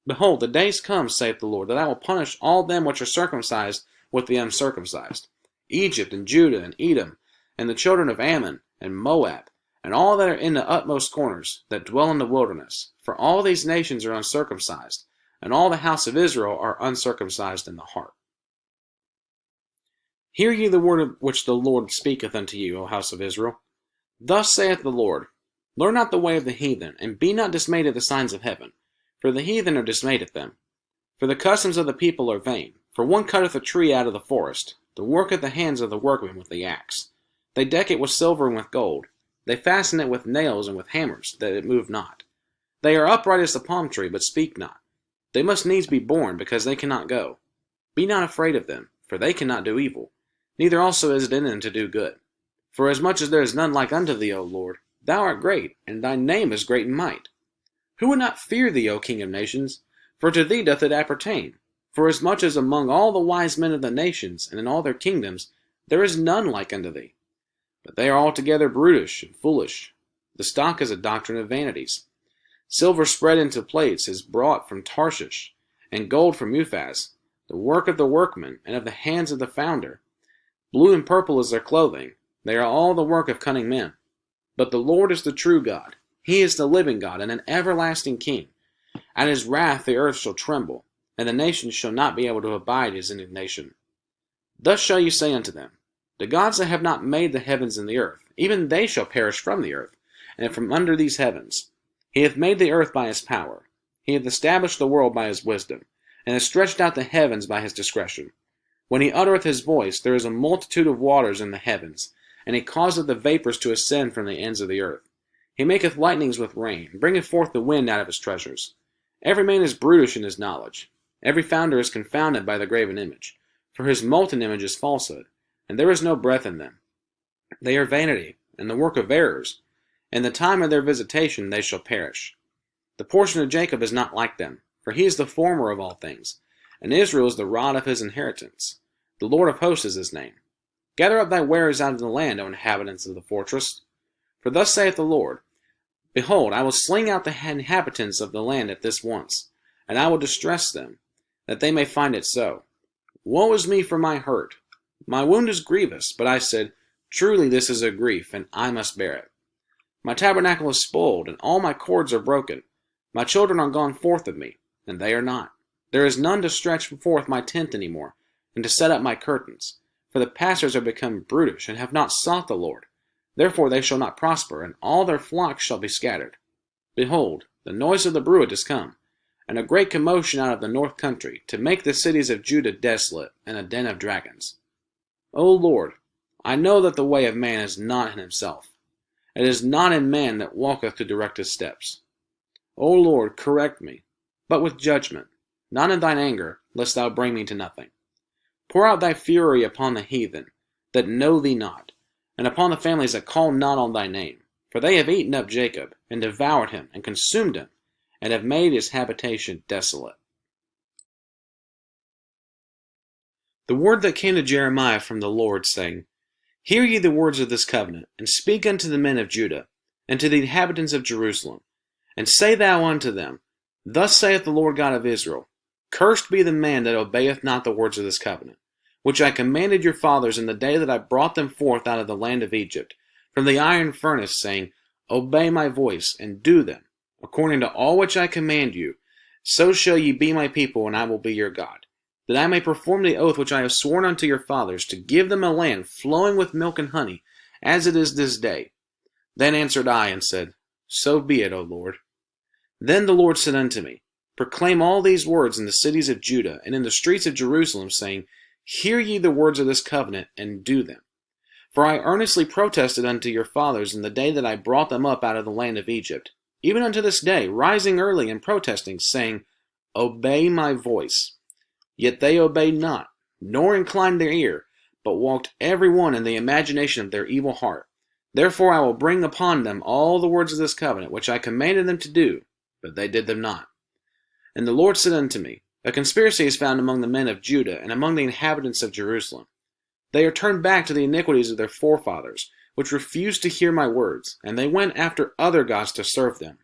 Behold, the days come, saith the Lord, that I will punish all them which are circumcised with the uncircumcised, Egypt and Judah and Edom, and the children of Ammon and Moab, and all that are in the utmost corners, that dwell in the wilderness. For all these nations are uncircumcised, and all the house of Israel are uncircumcised in the heart. Hear ye the word which the Lord speaketh unto you, O house of Israel. Thus saith the Lord, learn not the way of the heathen, and be not dismayed at the signs of heaven, for the heathen are dismayed at them. For the customs of the people are vain, for one cutteth a tree out of the forest, the work of the hands of the workman with the axe. They deck it with silver and with gold, they fasten it with nails and with hammers, that it move not. They are upright as the palm tree, but speak not. They must needs be born, because they cannot go. Be not afraid of them, for they cannot do evil, neither also is it in them to do good. For as much as there is none like unto thee, O Lord, thou art great, and thy name is great in might. Who would not fear thee, O King of nations? For to thee doth it appertain. For as much as among all the wise men of the nations, and in all their kingdoms, there is none like unto thee. But they are altogether brutish and foolish. The stock is a doctrine of vanities. Silver spread into plates is brought from Tarshish, and gold from Uphaz, the work of the workman, and of the hands of the founder. Blue and purple is their clothing. They are all the work of cunning men. But the Lord is the true God. He is the living God, and an everlasting King. At his wrath the earth shall tremble, and the nations shall not be able to abide his indignation. Thus shall you say unto them, the gods that have not made the heavens and the earth, even they shall perish from the earth, and from under these heavens. He hath made the earth by his power. He hath established the world by his wisdom, and hath stretched out the heavens by his discretion. When he uttereth his voice, there is a multitude of waters in the heavens, and he causeth the vapors to ascend from the ends of the earth. He maketh lightnings with rain, and bringeth forth the wind out of his treasures. Every man is brutish in his knowledge. Every founder is confounded by the graven image. For his molten image is falsehood, and there is no breath in them. They are vanity, and the work of errors. In the time of their visitation they shall perish. The portion of Jacob is not like them, for he is the former of all things, and Israel is the rod of his inheritance. The Lord of hosts is his name. Gather up thy wares out of the land, O inhabitants of the fortress. For thus saith the Lord, behold, I will sling out the inhabitants of the land at this once, and I will distress them, that they may find it so. Woe is me for my hurt! My wound is grievous, but I said, truly this is a grief, and I must bear it. My tabernacle is spoiled, and all my cords are broken. My children are gone forth of me, and they are not. There is none to stretch forth my tent any more, and to set up my curtains. For the pastors are become brutish, and have not sought the Lord. Therefore they shall not prosper, and all their flocks shall be scattered. Behold, the noise of the bruit is come, and a great commotion out of the north country, to make the cities of Judah desolate, and a den of dragons. O Lord, I know that the way of man is not in himself. It is not in man that walketh to direct his steps. O Lord, correct me, but with judgment, not in thine anger, lest thou bring me to nothing. Pour out thy fury upon the heathen, that know thee not, and upon the families that call not on thy name. For they have eaten up Jacob, and devoured him, and consumed him, and have made his habitation desolate. The word that came to Jeremiah from the Lord, saying, Hear ye the words of this covenant, and speak unto the men of Judah, and to the inhabitants of Jerusalem, and say thou unto them, Thus saith the Lord God of Israel, Cursed be the man that obeyeth not the words of this covenant, which I commanded your fathers in the day that I brought them forth out of the land of Egypt, from the iron furnace, saying, Obey my voice, and do them, according to all which I command you. So shall ye be my people, and I will be your God, that I may perform the oath which I have sworn unto your fathers, to give them a land flowing with milk and honey, as it is this day. Then answered I, and said, So be it, O Lord. Then the Lord said unto me, Proclaim all these words in the cities of Judah, and in the streets of Jerusalem, saying, Hear ye the words of this covenant, and do them. For I earnestly protested unto your fathers in the day that I brought them up out of the land of Egypt, even unto this day, rising early and protesting, saying, Obey my voice. Yet they obeyed not, nor inclined their ear, but walked every one in the imagination of their evil heart. Therefore I will bring upon them all the words of this covenant, which I commanded them to do, but they did them not. And the Lord said unto me, A conspiracy is found among the men of Judah, and among the inhabitants of Jerusalem. They are turned back to the iniquities of their forefathers, which refused to hear my words, and they went after other gods to serve them.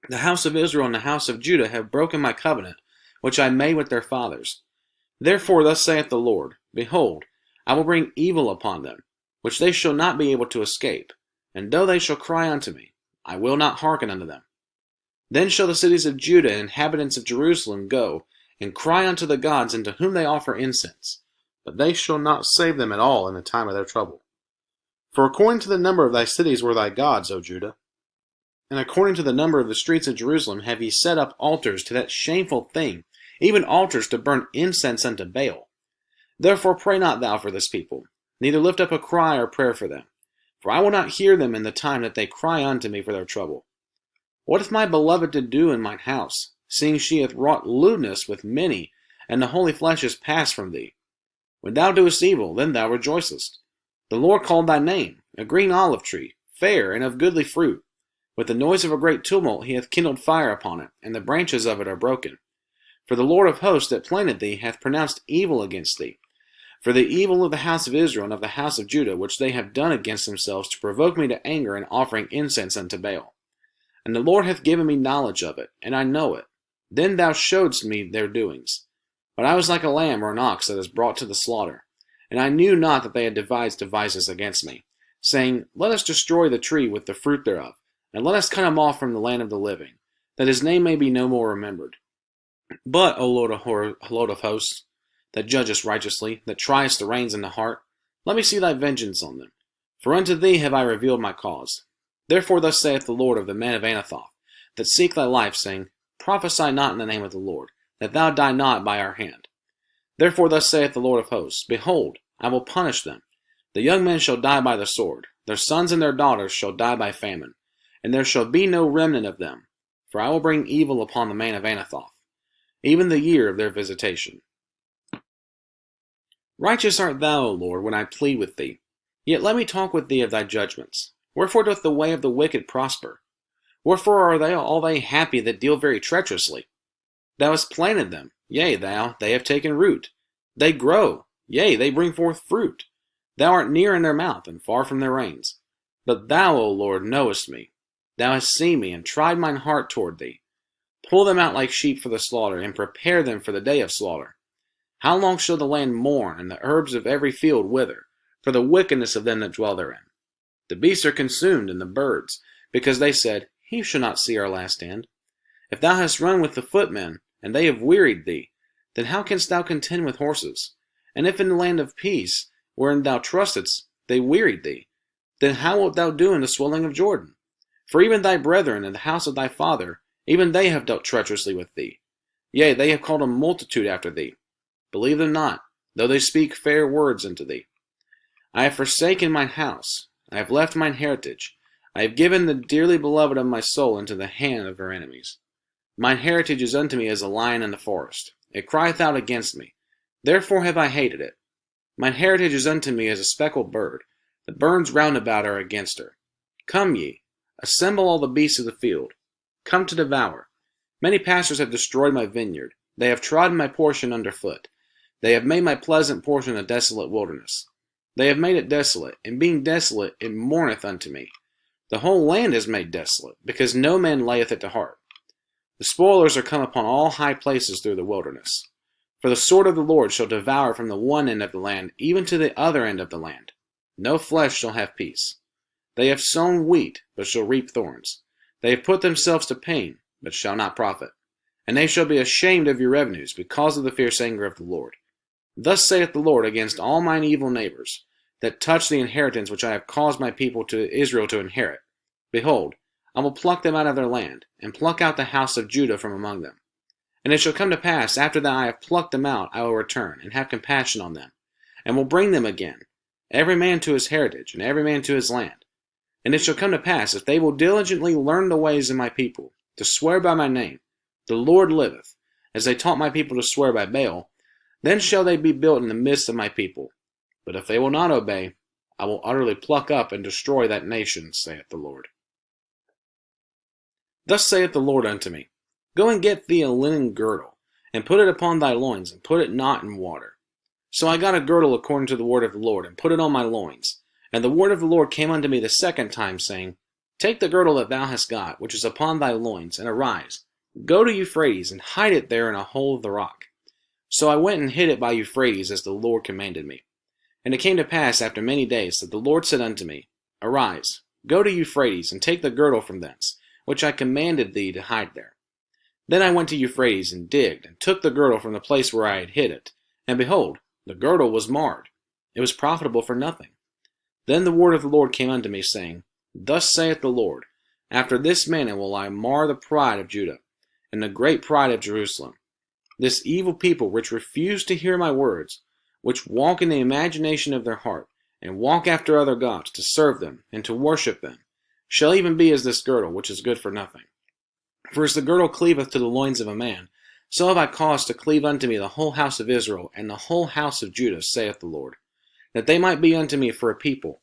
The house of Israel and the house of Judah have broken my covenant, which I made with their fathers. Therefore thus saith the Lord, Behold, I will bring evil upon them, which they shall not be able to escape, and though they shall cry unto me, I will not hearken unto them. Then shall the cities of Judah and inhabitants of Jerusalem go, and cry unto the gods unto whom they offer incense, but they shall not save them at all in the time of their trouble. For according to the number of thy cities were thy gods, O Judah, and according to the number of the streets of Jerusalem have ye set up altars to that shameful thing, even altars to burn incense unto Baal. Therefore pray not thou for this people, neither lift up a cry or prayer for them. For I will not hear them in the time that they cry unto me for their trouble. What hath my beloved to do in mine house, seeing she hath wrought lewdness with many, and the holy flesh is passed from thee? When thou doest evil, then thou rejoicest. The Lord called thy name, a green olive tree, fair and of goodly fruit. With the noise of a great tumult he hath kindled fire upon it, and the branches of it are broken. For the Lord of hosts that planted thee hath pronounced evil against thee, for the evil of the house of Israel and of the house of Judah, which they have done against themselves, to provoke me to anger in offering incense unto Baal. And the Lord hath given me knowledge of it, and I know it. Then thou showedst me their doings. But I was like a lamb or an ox that is brought to the slaughter, and I knew not that they had devised devices against me, saying, Let us destroy the tree with the fruit thereof, and let us cut him off from the land of the living, that his name may be no more remembered. But, O Lord of hosts, that judgest righteously, that triest the reins in the heart, let me see thy vengeance on them. For unto thee have I revealed my cause. Therefore thus saith the Lord of the men of Anathoth, that seek thy life, saying, Prophesy not in the name of the Lord, that thou die not by our hand. Therefore thus saith the Lord of hosts, Behold, I will punish them. The young men shall die by the sword, their sons and their daughters shall die by famine, and there shall be no remnant of them. For I will bring evil upon the man of Anathoth, even the year of their visitation. Righteous art thou, O Lord, when I plead with thee. Yet let me talk with thee of thy judgments. Wherefore doth the way of the wicked prosper? Wherefore are they happy that deal very treacherously? Thou hast planted them, yea, they have taken root. They grow, yea, they bring forth fruit. Thou art near in their mouth, and far from their reins. But thou, O Lord, knowest me. Thou hast seen me, and tried mine heart toward thee. Pull them out like sheep for the slaughter, and prepare them for the day of slaughter. How long shall the land mourn, and the herbs of every field wither, for the wickedness of them that dwell therein? The beasts are consumed, and the birds, because they said, He shall not see our last end. If thou hast run with the footmen, and they have wearied thee, then how canst thou contend with horses? And if in the land of peace, wherein thou trustedst, they wearied thee, then how wilt thou do in the swelling of Jordan? For even thy brethren in the house of thy father, even they have dealt treacherously with thee. Yea, they have called a multitude after thee. Believe them not, though they speak fair words unto thee. I have forsaken mine house, I have left mine heritage, I have given the dearly beloved of my soul into the hand of her enemies. Mine heritage is unto me as a lion in the forest, it crieth out against me, therefore have I hated it. Mine heritage is unto me as a speckled bird, the birds round about are against her. Come ye, assemble all the beasts of the field, come to devour. Many pastors have destroyed my vineyard, they have trodden my portion under foot. They have made my pleasant portion a desolate wilderness. They have made it desolate, and being desolate, it mourneth unto me. The whole land is made desolate, because no man layeth it to heart. The spoilers are come upon all high places through the wilderness. For the sword of the Lord shall devour from the one end of the land, even to the other end of the land. No flesh shall have peace. They have sown wheat, but shall reap thorns. They have put themselves to pain, but shall not profit. And they shall be ashamed of your revenues, because of the fierce anger of the Lord. Thus saith the Lord against all mine evil neighbors, that touch the inheritance which I have caused my people to Israel to inherit. Behold, I will pluck them out of their land, and pluck out the house of Judah from among them. And it shall come to pass, after that I have plucked them out, I will return, and have compassion on them, and will bring them again, every man to his heritage, and every man to his land. And it shall come to pass, if they will diligently learn the ways of my people, to swear by my name, the Lord liveth, as they taught my people to swear by Baal, then shall they be built in the midst of my people. But if they will not obey, I will utterly pluck up and destroy that nation, saith the Lord. Thus saith the Lord unto me, Go and get thee a linen girdle, and put it upon thy loins, and put it not in water. So I got a girdle according to the word of the Lord, and put it on my loins. And the word of the Lord came unto me the second time, saying, Take the girdle that thou hast got, which is upon thy loins, and arise, go to Euphrates, and hide it there in a hole of the rock. So I went and hid it by Euphrates, as the Lord commanded me. And it came to pass after many days that the Lord said unto me, Arise, go to Euphrates, and take the girdle from thence, which I commanded thee to hide there. Then I went to Euphrates, and digged, and took the girdle from the place where I had hid it. And behold, the girdle was marred. It was profitable for nothing. Then the word of the Lord came unto me, saying, Thus saith the Lord, After this manner will I mar the pride of Judah, and the great pride of Jerusalem. This evil people which refuse to hear my words, which walk in the imagination of their heart, and walk after other gods, to serve them, and to worship them, shall even be as this girdle, which is good for nothing. For as the girdle cleaveth to the loins of a man, so have I caused to cleave unto me the whole house of Israel, and the whole house of Judah, saith the Lord, that they might be unto me for a people,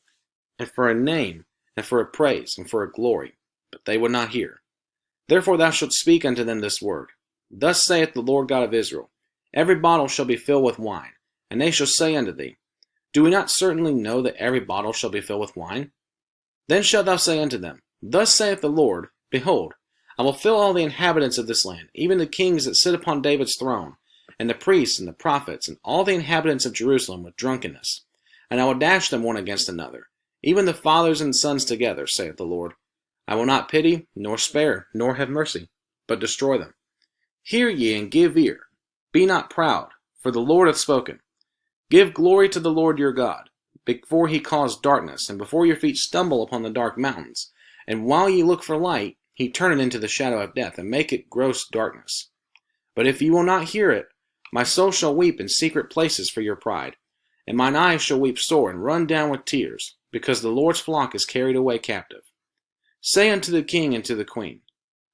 and for a name, and for a praise, and for a glory. But they would not hear. Therefore thou shalt speak unto them this word. Thus saith the Lord God of Israel, Every bottle shall be filled with wine, and they shall say unto thee, Do we not certainly know that every bottle shall be filled with wine? Then shalt thou say unto them, Thus saith the Lord, Behold, I will fill all the inhabitants of this land, even the kings that sit upon David's throne, and the priests and the prophets, and all the inhabitants of Jerusalem with drunkenness. And I will dash them one against another, even the fathers and sons together, saith the Lord. I will not pity, nor spare, nor have mercy, but destroy them. Hear ye and give ear. Be not proud, for the Lord hath spoken. Give glory to the Lord your God, before he cause darkness, and before your feet stumble upon the dark mountains. And while ye look for light, he turn it into the shadow of death, and make it gross darkness. But if ye will not hear it, my soul shall weep in secret places for your pride, and mine eyes shall weep sore and run down with tears, because the Lord's flock is carried away captive. Say unto the king and to the queen,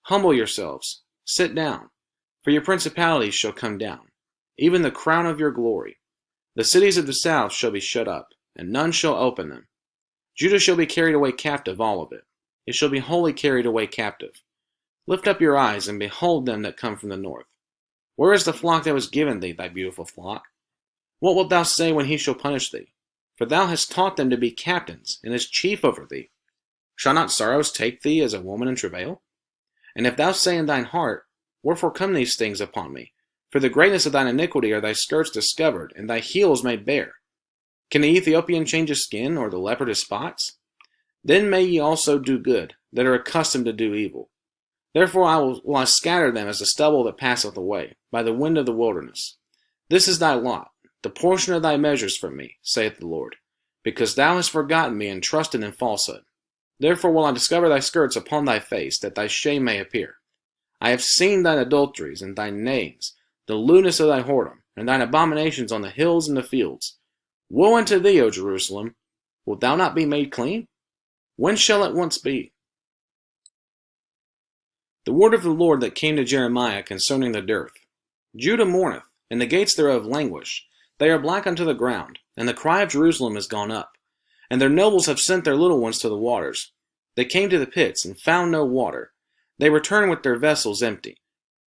Humble yourselves, sit down, for your principalities shall come down, even the crown of your glory. The cities of the south shall be shut up, and none shall open them. Judah shall be carried away captive, all of it. It shall be wholly carried away captive. Lift up your eyes, and behold them that come from the north. Where is the flock that was given thee, thy beautiful flock? What wilt thou say when he shall punish thee? For thou hast taught them to be captains, and as chief over thee. Shall not sorrows take thee as a woman in travail? And if thou say in thine heart, Wherefore come these things upon me? For the greatness of thine iniquity are thy skirts discovered, and thy heels made bare. Can the Ethiopian change his skin, or the leopard his spots? Then may ye also do good, that are accustomed to do evil. Therefore will I scatter them as the stubble that passeth away, by the wind of the wilderness. This is thy lot, the portion of thy measures from me, saith the Lord, because thou hast forgotten me and trusted in falsehood. Therefore will I discover thy skirts upon thy face, that thy shame may appear. I have seen thine adulteries and thine nayings, the lewdness of thy whoredom, and thine abominations on the hills and the fields. Woe unto thee, O Jerusalem! Wilt thou not be made clean? When shall it once be? The word of the Lord that came to Jeremiah concerning the dearth. Judah mourneth, and the gates thereof languish. They are black unto the ground, and the cry of Jerusalem is gone up. And their nobles have sent their little ones to the waters. They came to the pits, and found no water. They returned with their vessels empty.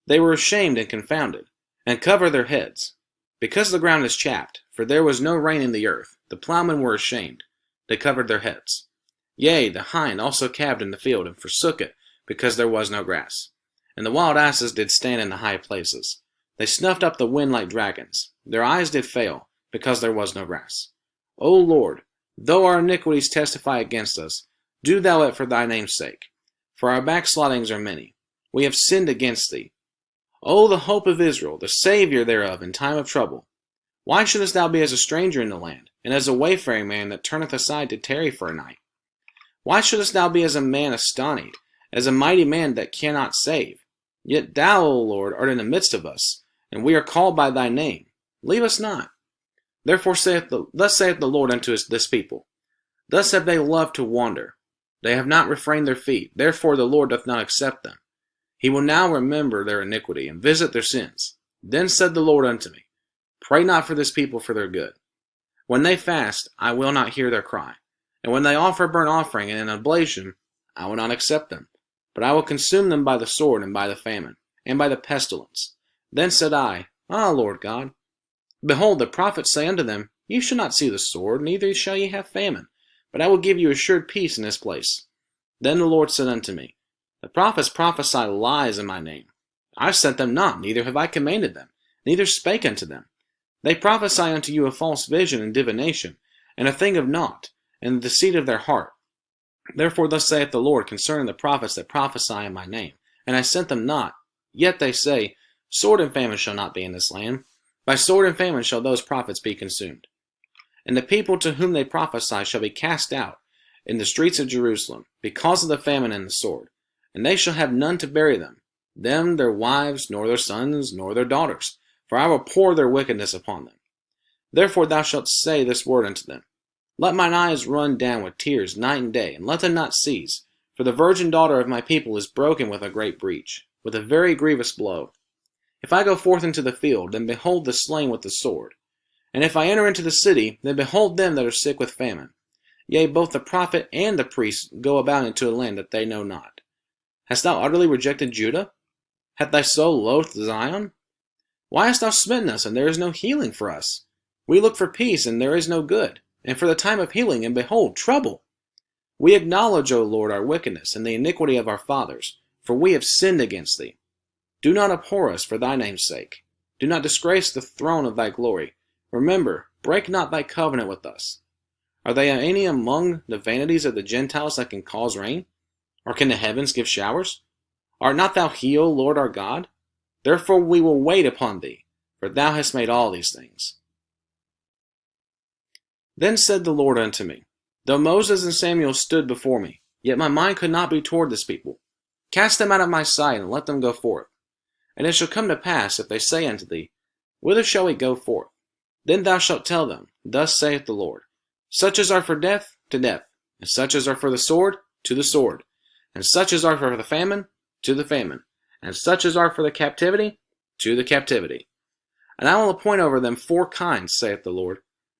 They were ashamed and confounded, and cover their heads. Because the ground is chapped, for there was no rain in the earth, the plowmen were ashamed. They covered their heads. Yea, the hind also calved in the field, and forsook it, because there was no grass. And the wild asses did stand in the high places. They snuffed up the wind like dragons. Their eyes did fail, because there was no grass. O Lord, though our iniquities testify against us, do thou it for thy name's sake. For our backslidings are many. We have sinned against thee. O the hope of Israel, the Saviour thereof in time of trouble. Why shouldest thou be as a stranger in the land, and as a wayfaring man that turneth aside to tarry for a night? Why shouldest thou be as a man astonied, as a mighty man that cannot save? Yet thou, O Lord, art in the midst of us, and we are called by thy name. Leave us not. Therefore thus saith the Lord unto this people, Thus have they loved to wander. They have not refrained their feet, therefore the Lord doth not accept them. He will now remember their iniquity, and visit their sins. Then said the Lord unto me, Pray not for this people for their good. When they fast, I will not hear their cry. And when they offer burnt offering and an oblation, I will not accept them. But I will consume them by the sword, and by the famine, and by the pestilence. Then said I, Ah, Lord God, behold, the prophets say unto them, Ye shall not see the sword, neither shall ye have famine, but I will give you assured peace in this place. Then the Lord said unto me, The prophets prophesy lies in my name. I sent them not, neither have I commanded them, neither spake unto them. They prophesy unto you a false vision and divination, and a thing of naught, and the deceit of their heart. Therefore thus saith the Lord concerning the prophets that prophesy in my name, and I sent them not. Yet they say, Sword and famine shall not be in this land. By sword and famine shall those prophets be consumed. And the people to whom they prophesy shall be cast out in the streets of Jerusalem, because of the famine and the sword. And they shall have none to bury them, their wives, nor their sons, nor their daughters, for I will pour their wickedness upon them. Therefore thou shalt say this word unto them, Let mine eyes run down with tears night and day, and let them not cease. For the virgin daughter of my people is broken with a great breach, with a very grievous blow. If I go forth into the field, then behold the slain with the sword. And if I enter into the city, then behold them that are sick with famine. Yea, both the prophet and the priest go about into a land that they know not. Hast thou utterly rejected Judah? Hath thy soul loathed Zion? Why hast thou smitten us, and there is no healing for us? We look for peace, and there is no good, and for the time of healing, and behold, trouble. We acknowledge, O Lord, our wickedness, and the iniquity of our fathers, for we have sinned against thee. Do not abhor us for thy name's sake. Do not disgrace the throne of thy glory. Remember, break not thy covenant with us. Are there any among the vanities of the Gentiles that can cause rain? Or can the heavens give showers? Art not thou he, O Lord our God? Therefore we will wait upon thee, for thou hast made all these things. Then said the Lord unto me, Though Moses and Samuel stood before me, yet my mind could not be toward this people. Cast them out of my sight, and let them go forth. And it shall come to pass, if they say unto thee, Whither shall we go forth? Then thou shalt tell them, Thus saith the Lord, Such as are for death, to death, and such as are for the sword, to the sword, and such as are for the famine, to the famine, and such as are for the captivity, to the captivity. And I will appoint over them 4 kinds, saith the Lord,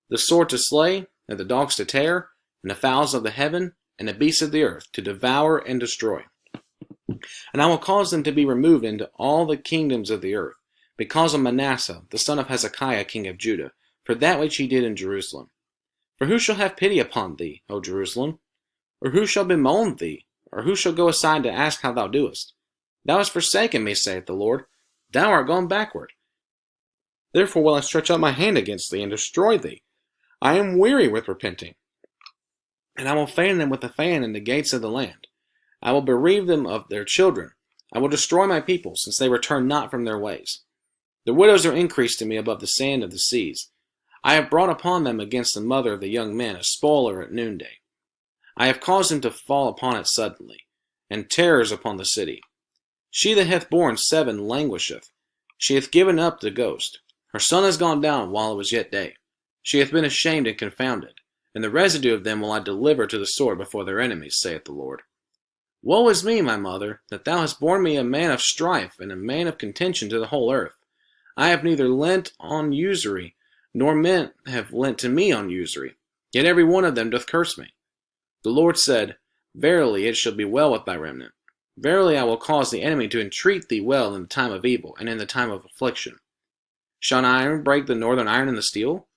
the sword to slay, and the dogs to tear, and the fowls of the heaven, and the beasts of the earth, to devour and destroy. And I will cause them to be removed into all the kingdoms of the earth, because of Manasseh, the son of Hezekiah, king of Judah, for that which he did in Jerusalem. For who shall have pity upon thee, O Jerusalem? Or who shall bemoan thee? Or who shall go aside to ask how thou doest? Thou hast forsaken me, saith the Lord. Thou art gone backward. Therefore will I stretch out my hand against thee, and destroy thee. I am weary with repenting. And I will fan them with a fan in the gates of the land. I will bereave them of their children. I will destroy my people, since they return not from their ways. The widows are increased to me above the sand of the seas. I have brought upon them against the mother of the young men a spoiler at noonday. I have caused them to fall upon it suddenly, and terrors upon the city. She that hath borne 7 languisheth. She hath given up the ghost. Her son is gone down while it was yet day. She hath been ashamed and confounded, and the residue of them will I deliver to the sword before their enemies, saith the Lord. Woe is me, my mother, that thou hast borne me a man of strife, and a man of contention to the whole earth. I have neither lent on usury, nor men have lent to me on usury, yet every one of them doth curse me. The Lord said, Verily it shall be well with thy remnant. Verily I will cause the enemy to entreat thee well in the time of evil, and in the time of affliction. Shall an iron break the northern iron and the steel?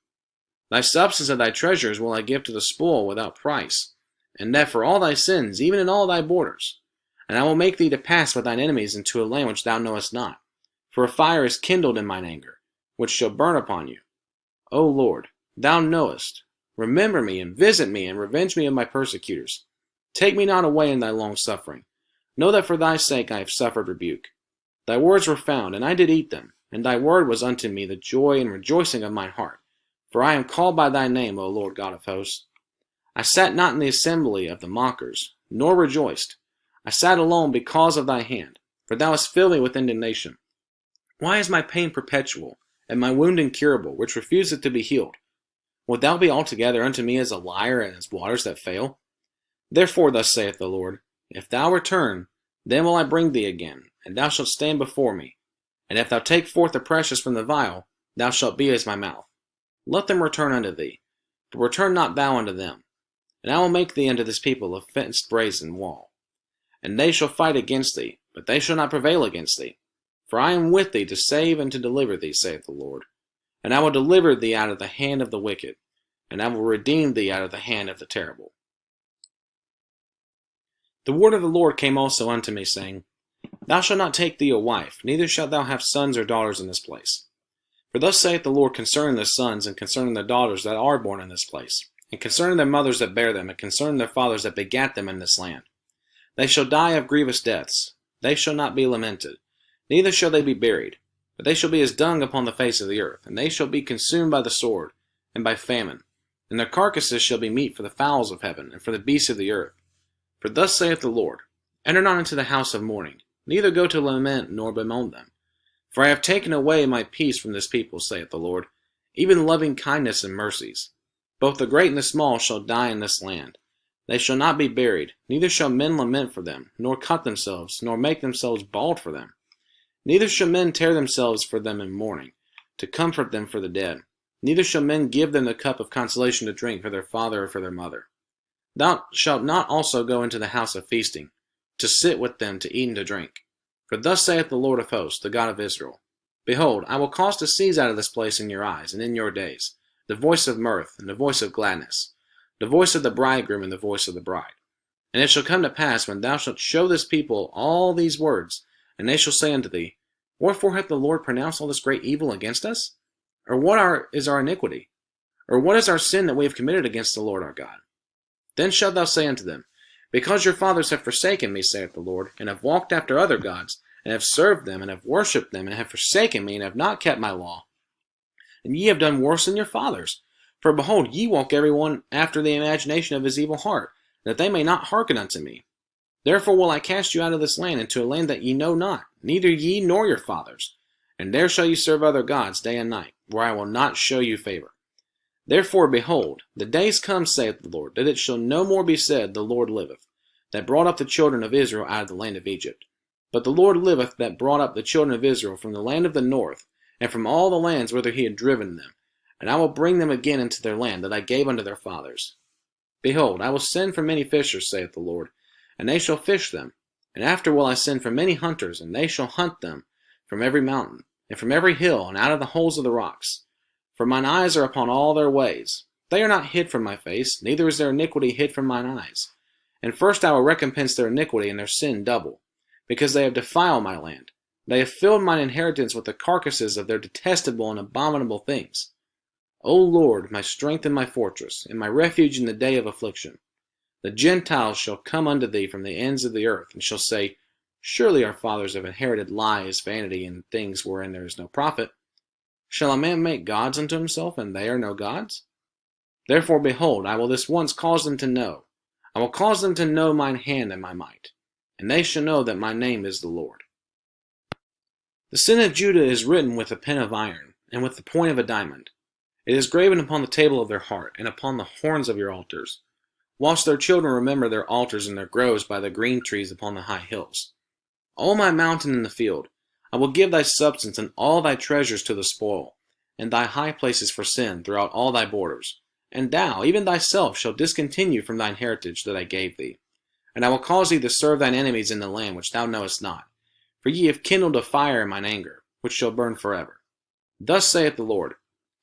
Thy substance of thy treasures will I give to the spoil without price, and that for all thy sins, even in all thy borders. And I will make thee to pass with thine enemies into a land which thou knowest not. For a fire is kindled in mine anger, which shall burn upon you. O Lord, thou knowest. Remember me, and visit me, and revenge me of my persecutors. Take me not away in thy long suffering. Know that for thy sake I have suffered rebuke. Thy words were found, and I did eat them, and thy word was unto me the joy and rejoicing of mine heart. For I am called by thy name, O Lord God of hosts. I sat not in the assembly of the mockers, nor rejoiced. I sat alone because of thy hand. for thou hast filled me with indignation. Why is my pain perpetual, and my wound incurable, which refuseth to be healed? Wilt thou be altogether unto me as a liar and as waters that fail? Therefore thus saith the Lord, if thou return, then will I bring thee again, and thou shalt stand before me. And if thou take forth the precious from the vial, thou shalt be as my mouth. Let them return unto thee, but return not thou unto them. And I will make thee unto this people a fenced brazen wall. And they shall fight against thee, but they shall not prevail against thee. For I am with thee to save and to deliver thee, saith the Lord. And I will deliver thee out of the hand of the wicked, and I will redeem thee out of the hand of the terrible. The word of the Lord came also unto me, saying, Thou shalt not take thee a wife, neither shalt thou have sons or daughters in this place. For thus saith the Lord concerning the sons and concerning the daughters that are born in this place, and concerning their mothers that bear them, and concerning their fathers that begat them in this land. They shall die of grievous deaths. They shall not be lamented, neither shall they be buried, but they shall be as dung upon the face of the earth, and they shall be consumed by the sword, and by famine. And their carcasses shall be meat for the fowls of heaven, and for the beasts of the earth. For thus saith the Lord, Enter not into the house of mourning, neither go to lament nor bemoan them. For I have taken away my peace from this people, saith the Lord, even loving kindness and mercies. Both the great and the small shall die in this land. They shall not be buried, neither shall men lament for them, nor cut themselves, nor make themselves bald for them. Neither shall men tear themselves for them in mourning, to comfort them for the dead. Neither shall men give them the cup of consolation to drink for their father or for their mother. Thou shalt not also go into the house of feasting, to sit with them to eat and to drink. For thus saith the Lord of hosts, the God of Israel, Behold, I will cause to cease out of this place in your eyes, and in your days, the voice of mirth, and the voice of gladness, the voice of the bridegroom, and the voice of the bride. And it shall come to pass, when thou shalt show this people all these words, and they shall say unto thee, Wherefore hath the Lord pronounced all this great evil against us? Or what is our iniquity? Or what is our sin that we have committed against the Lord our God? Then shalt thou say unto them, Because your fathers have forsaken me, saith the Lord, and have walked after other gods, and have served them, and have worshipped them, and have forsaken me, and have not kept my law. And ye have done worse than your fathers. For behold, ye walk every one after the imagination of his evil heart, that they may not hearken unto me. Therefore will I cast you out of this land into a land that ye know not, neither ye nor your fathers. And there shall ye serve other gods day and night, where I will not show you favor. Therefore, behold, the days come, saith the Lord, that it shall no more be said, The Lord liveth, that brought up the children of Israel out of the land of Egypt. But the Lord liveth, that brought up the children of Israel from the land of the north, and from all the lands whither he had driven them. And I will bring them again into their land that I gave unto their fathers. Behold, I will send for many fishers, saith the Lord, and they shall fish them. And after will I send for many hunters, and they shall hunt them from every mountain, and from every hill, and out of the holes of the rocks. For mine eyes are upon all their ways. They are not hid from my face, neither is their iniquity hid from mine eyes. And first I will recompense their iniquity and their sin double, because they have defiled my land. They have filled mine inheritance with the carcasses of their detestable and abominable things. O Lord, my strength and my fortress, and my refuge in the day of affliction. The Gentiles shall come unto thee from the ends of the earth, and shall say, Surely our fathers have inherited lies, vanity, and things wherein there is no profit. Shall a man make gods unto himself, and they are no gods? Therefore, behold, I will this once cause them to know. I will cause them to know mine hand and my might, and they shall know that my name is the Lord. The sin of Judah is written with a pen of iron, and with the point of a diamond. It is graven upon the table of their heart, and upon the horns of your altars, whilst their children remember their altars and their groves by the green trees upon the high hills. O my mountain in the field, I will give thy substance and all thy treasures to the spoil, and thy high places for sin throughout all thy borders. And thou, even thyself, shalt discontinue from thine heritage that I gave thee. And I will cause thee to serve thine enemies in the land which thou knowest not. For ye have kindled a fire in mine anger, which shall burn forever. Thus saith the Lord,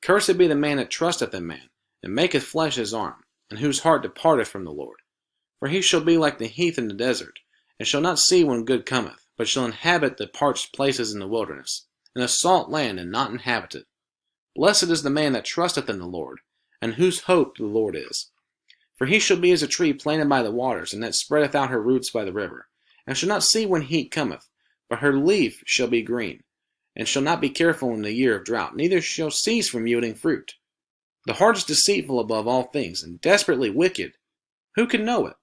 Cursed be the man that trusteth in man, and maketh flesh his arm, and whose heart departeth from the Lord. For he shall be like the heath in the desert, and shall not see when good cometh, but shall inhabit the parched places in the wilderness, in a salt land and not inhabited. Blessed is the man that trusteth in the Lord, and whose hope the Lord is. For he shall be as a tree planted by the waters, and that spreadeth out her roots by the river, and shall not see when heat cometh, but her leaf shall be green, and shall not be careful in the year of drought, neither shall cease from yielding fruit. The heart is deceitful above all things, and desperately wicked. Who can know it?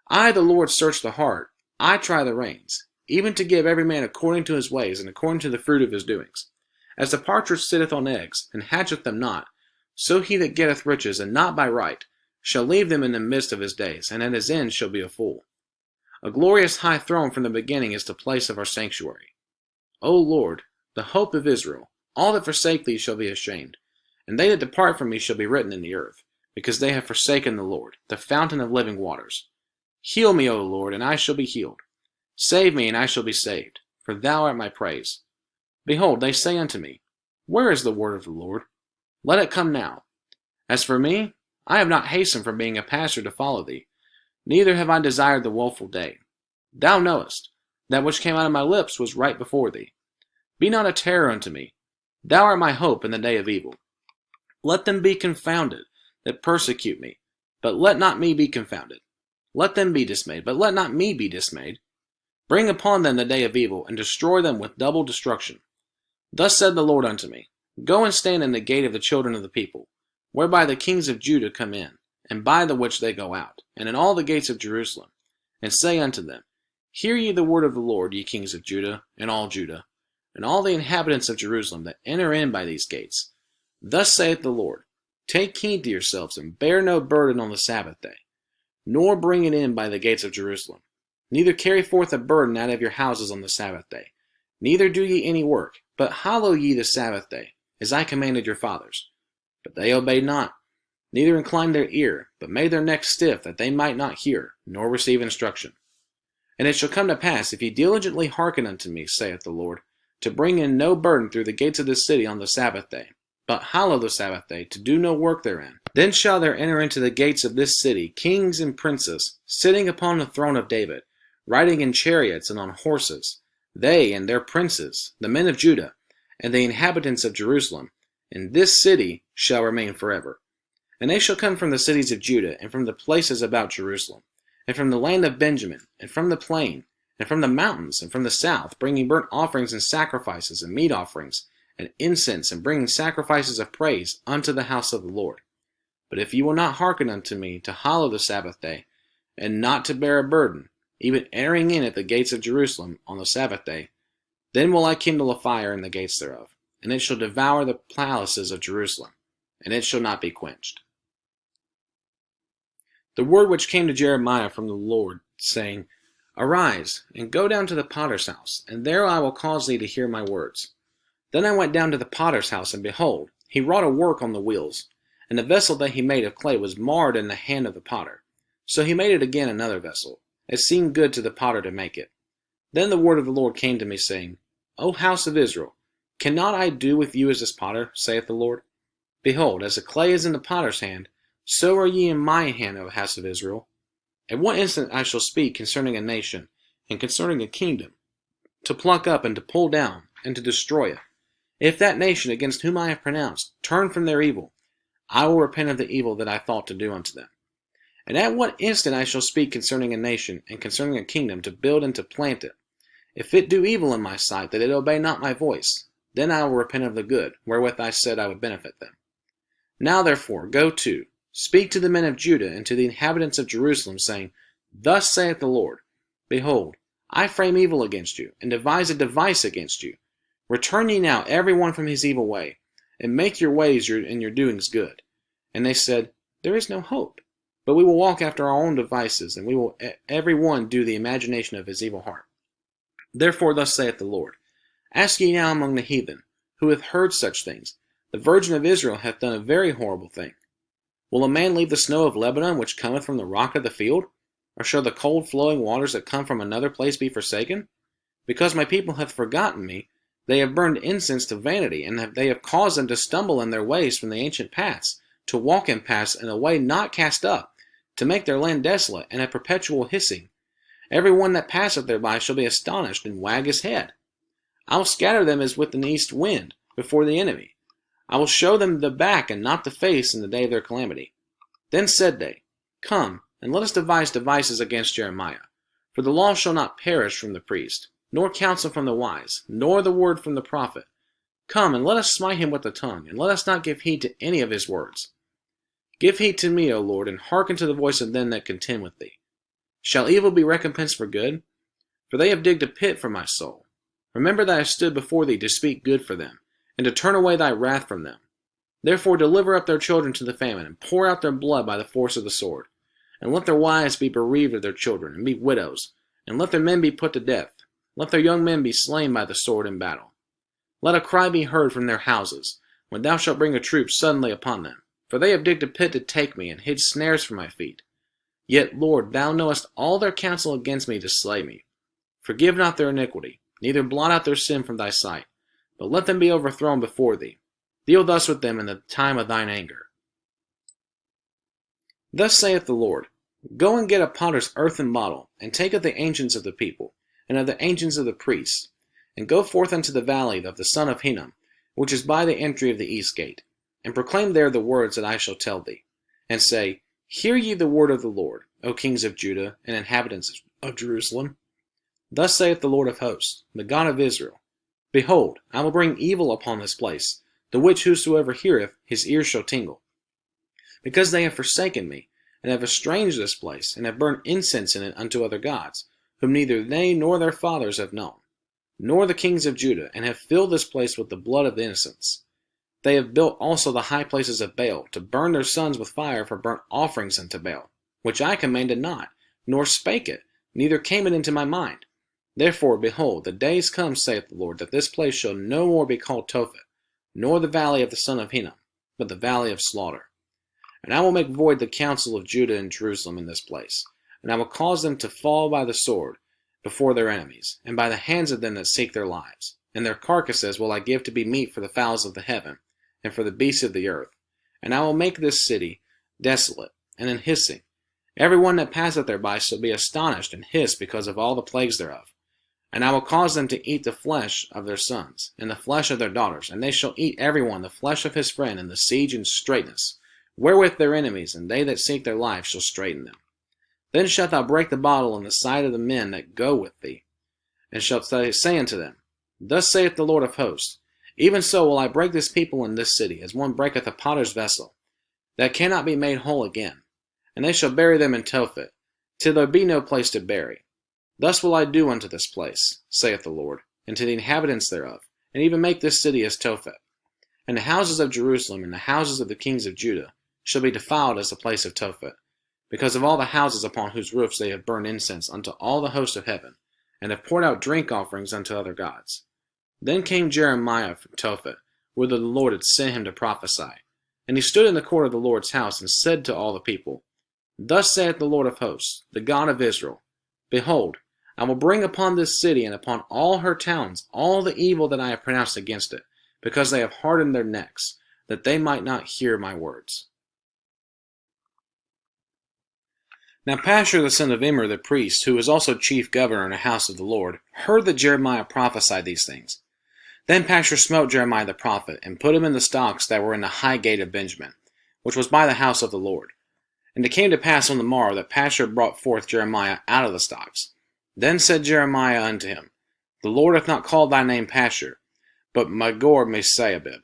I, the Lord, search the heart. I try the reins. even to give every man according to his ways, and according to the fruit of his doings. As the partridge sitteth on eggs, and hatcheth them not, so he that getteth riches, and not by right, shall leave them in the midst of his days, and at his end shall be a fool. A glorious high throne from the beginning is the place of our sanctuary. O Lord, the hope of Israel, all that forsake thee shall be ashamed, and they that depart from me shall be written in the earth, because they have forsaken the Lord, the fountain of living waters. Heal me, O Lord, and I shall be healed. Save me, and I shall be saved, for thou art my praise. Behold, they say unto me, Where is the word of the Lord? Let it come now. As for me, I have not hastened from being a pastor to follow thee, neither have I desired the woeful day. Thou knowest, that which came out of my lips was right before thee. Be not a terror unto me. Thou art my hope in the day of evil. Let them be confounded that persecute me, but let not me be confounded. Let them be dismayed, but let not me be dismayed. Bring upon them the day of evil, and destroy them with double destruction. Thus said the Lord unto me, Go and stand in the gate of the children of the people, whereby the kings of Judah come in, and by the which they go out, and in all the gates of Jerusalem, and say unto them, Hear ye the word of the Lord, ye kings of Judah, and all the inhabitants of Jerusalem that enter in by these gates. Thus saith the Lord, Take heed to yourselves, and bear no burden on the Sabbath day, nor bring it in by the gates of Jerusalem. Neither carry forth a burden out of your houses on the Sabbath day. Neither do ye any work, but hallow ye the Sabbath day, as I commanded your fathers. But they obeyed not, neither inclined their ear, but made their necks stiff, that they might not hear, nor receive instruction. And it shall come to pass, if ye diligently hearken unto me, saith the Lord, to bring in no burden through the gates of this city on the Sabbath day, but hallow the Sabbath day, to do no work therein. Then shall there enter into the gates of this city kings and princes, sitting upon the throne of David, riding in chariots and on horses, they and their princes, the men of Judah, and the inhabitants of Jerusalem, and this city shall remain forever. And they shall come from the cities of Judah, and from the places about Jerusalem, and from the land of Benjamin, and from the plain, and from the mountains, and from the south, bringing burnt offerings and sacrifices, and meat offerings, and incense, and bringing sacrifices of praise unto the house of the Lord. But if ye will not hearken unto me to hallow the Sabbath day, and not to bear a burden, even entering in at the gates of Jerusalem on the Sabbath day, then will I kindle a fire in the gates thereof, and it shall devour the palaces of Jerusalem, and it shall not be quenched. The word which came to Jeremiah from the Lord, saying, Arise, and go down to the potter's house, and there I will cause thee to hear my words. Then I went down to the potter's house, and behold, he wrought a work on the wheels, and the vessel that he made of clay was marred in the hand of the potter. So he made it again another vessel, as seemed good to the potter to make it. Then the word of the Lord came to me, saying, O house of Israel, cannot I do with you as this potter, saith the Lord? Behold, as the clay is in the potter's hand, so are ye in my hand, O house of Israel. At what instant I shall speak concerning a nation, and concerning a kingdom, to pluck up and to pull down, and to destroy it. If that nation against whom I have pronounced turn from their evil, I will repent of the evil that I thought to do unto them. And at what instant I shall speak concerning a nation, and concerning a kingdom, to build and to plant it. If it do evil in my sight, that it obey not my voice, then I will repent of the good, wherewith I said I would benefit them. Now therefore, go to, speak to the men of Judah, and to the inhabitants of Jerusalem, saying, Thus saith the Lord, Behold, I frame evil against you, and devise a device against you. Return ye now every one from his evil way, and make your ways and your doings good. And they said, There is no hope, but we will walk after our own devices, and we will every one do the imagination of his evil heart. Therefore thus saith the Lord, Ask ye now among the heathen, who hath heard such things. The Virgin of Israel hath done a very horrible thing. Will a man leave the snow of Lebanon, which cometh from the rock of the field? Or shall the cold flowing waters that come from another place be forsaken? Because my people hath forgotten me, they have burned incense to vanity, and they have caused them to stumble in their ways from the ancient paths, to walk in paths in a way not cast up, to make their land desolate, and a perpetual hissing. Every one that passeth thereby shall be astonished, and wag his head. I will scatter them as with an east wind before the enemy. I will show them the back and not the face in the day of their calamity. Then said they, Come, and let us devise devices against Jeremiah. For the law shall not perish from the priest, nor counsel from the wise, nor the word from the prophet. Come, and let us smite him with the tongue, and let us not give heed to any of his words. Give heed to me, O Lord, and hearken to the voice of them that contend with thee. Shall evil be recompensed for good? For they have digged a pit for my soul. Remember that I stood before thee to speak good for them, and to turn away thy wrath from them. Therefore deliver up their children to the famine, and pour out their blood by the force of the sword. And let their wives be bereaved of their children, and be widows, and let their men be put to death. Let their young men be slain by the sword in battle. Let a cry be heard from their houses, when thou shalt bring a troop suddenly upon them. For they have digged a pit to take me, and hid snares for my feet. Yet, Lord, thou knowest all their counsel against me to slay me. Forgive not their iniquity, neither blot out their sin from thy sight, but let them be overthrown before thee. Deal thus with them in the time of thine anger. Thus saith the Lord, Go and get a potter's earthen bottle, and take of the ancients of the people, and of the ancients of the priests, and go forth unto the valley of the son of Hinnom, which is by the entry of the east gate, and proclaim there the words that I shall tell thee, and say, Hear ye the word of the Lord, O kings of Judah, and inhabitants of Jerusalem. Thus saith the Lord of hosts, the God of Israel, Behold, I will bring evil upon this place, the which whosoever heareth, his ears shall tingle. Because they have forsaken me, and have estranged this place, and have burnt incense in it unto other gods, whom neither they nor their fathers have known, nor the kings of Judah, and have filled this place with the blood of the innocents. They have built also the high places of Baal, to burn their sons with fire for burnt offerings unto Baal, which I commanded not, nor spake it, neither came it into my mind. Therefore, behold, the days come, saith the Lord, that this place shall no more be called Tophet, nor the valley of the son of Hinnom, but the valley of slaughter. And I will make void the counsel of Judah and Jerusalem in this place, and I will cause them to fall by the sword before their enemies, and by the hands of them that seek their lives. And their carcasses will I give to be meat for the fowls of the heaven, and for the beasts of the earth. And I will make this city desolate, and an hissing. Every one that passeth thereby shall be astonished and hiss because of all the plagues thereof. And I will cause them to eat the flesh of their sons, and the flesh of their daughters, and they shall eat every one the flesh of his friend in the siege and straitness, wherewith their enemies and they that seek their life shall straiten them. Then shalt thou break the bottle in the sight of the men that go with thee, and shalt say unto them, Thus saith the Lord of hosts, Even so will I break this people in this city, as one breaketh a potter's vessel, that cannot be made whole again. And they shall bury them in Tophet, till there be no place to bury. Thus will I do unto this place, saith the Lord, and to the inhabitants thereof, and even make this city as Tophet. And the houses of Jerusalem and the houses of the kings of Judah shall be defiled as the place of Tophet, because of all the houses upon whose roofs they have burned incense unto all the host of heaven, and have poured out drink offerings unto other gods. Then came Jeremiah from Tophet, whither the Lord had sent him to prophesy. And he stood in the court of the Lord's house, and said to all the people, Thus saith the Lord of hosts, the God of Israel, Behold, I will bring upon this city and upon all her towns all the evil that I have pronounced against it, because they have hardened their necks, that they might not hear my words. Now Pashur the son of Immer the priest, who was also chief governor in the house of the Lord, heard that Jeremiah prophesied these things. Then Pashur smote Jeremiah the prophet, and put him in the stocks that were in the high gate of Benjamin, which was by the house of the Lord. And it came to pass on the morrow that Pashur brought forth Jeremiah out of the stocks. Then said Jeremiah unto him, The Lord hath not called thy name Pashur, but Magor-Missabib.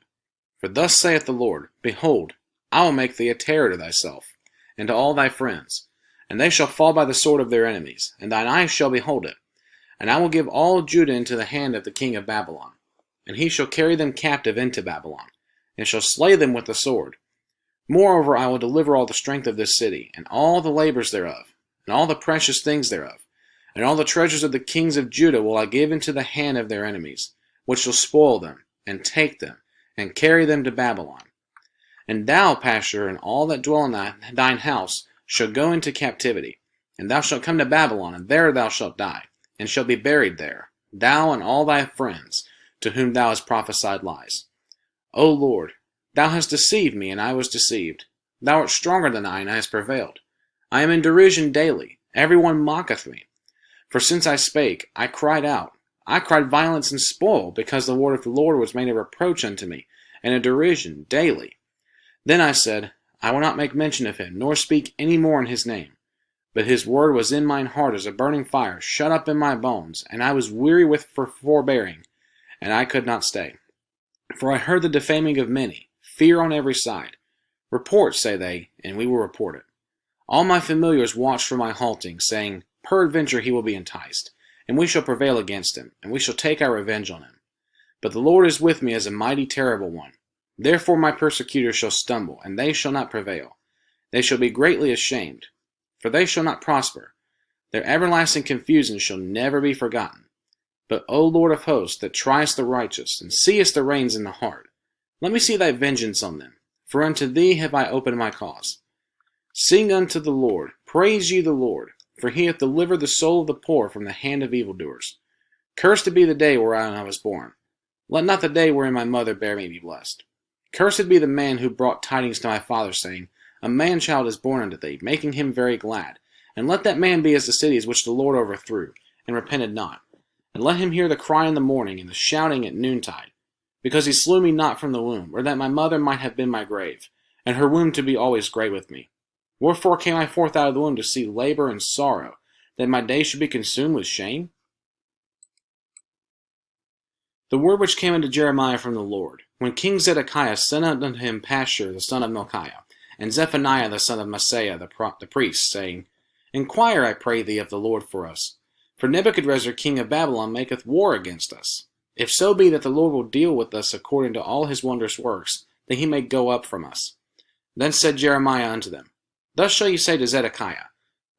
For thus saith the Lord, Behold, I will make thee a terror to thyself, and to all thy friends, and they shall fall by the sword of their enemies, and thine eyes shall behold it. And I will give all Judah into the hand of the king of Babylon, and he shall carry them captive into Babylon, and shall slay them with the sword. Moreover, I will deliver all the strength of this city, and all the labors thereof, and all the precious things thereof, and all the treasures of the kings of Judah will I give into the hand of their enemies, which shall spoil them, and take them, and carry them to Babylon. And thou, Pashur, and all that dwell in thine house, shall go into captivity, and thou shalt come to Babylon, and there thou shalt die, and shalt be buried there, thou and all thy friends, to whom thou hast prophesied lies. O Lord, thou hast deceived me, and I was deceived. Thou art stronger than I, and I hast prevailed. I am in derision daily, every one mocketh me. For since I spake, I cried out. I cried violence and spoil, because the word of the Lord was made a reproach unto me, and a derision daily. Then I said, I will not make mention of him, nor speak any more in his name. But his word was in mine heart as a burning fire, shut up in my bones, and I was weary with forbearing, and I could not stay. For I heard the defaming of many, fear on every side. Report, say they, and we will report it. All my familiars watched for my halting, saying, Peradventure he will be enticed, and we shall prevail against him, and we shall take our revenge on him. But the Lord is with me as a mighty terrible one. Therefore my persecutors shall stumble, and they shall not prevail. They shall be greatly ashamed, for they shall not prosper. Their everlasting confusion shall never be forgotten. But, O Lord of hosts, that triest the righteous, and seest the reins in the heart, let me see thy vengeance on them, for unto thee have I opened my cause. Sing unto the Lord, praise ye the Lord, for he hath delivered the soul of the poor from the hand of evildoers. Cursed be the day whereon I was born. Let not the day wherein my mother bare me be blessed. Cursed be the man who brought tidings to my father, saying, A man-child is born unto thee, making him very glad. And let that man be as the cities which the Lord overthrew, and repented not. And let him hear the cry in the morning, and the shouting at noontide. Because he slew me not from the womb, or that my mother might have been my grave, and her womb to be always great with me. Wherefore came I forth out of the womb to see labor and sorrow, that my days should be consumed with shame? The word which came unto Jeremiah from the Lord, when King Zedekiah sent unto him Pashur the son of Malchiah, and Zephaniah the son of Maaseiah the priest, saying, Inquire, I pray thee, of the Lord for us. For Nebuchadrezzar king of Babylon maketh war against us. If so be that the Lord will deal with us according to all his wondrous works, that he may go up from us. Then said Jeremiah unto them, Thus shall ye say to Zedekiah,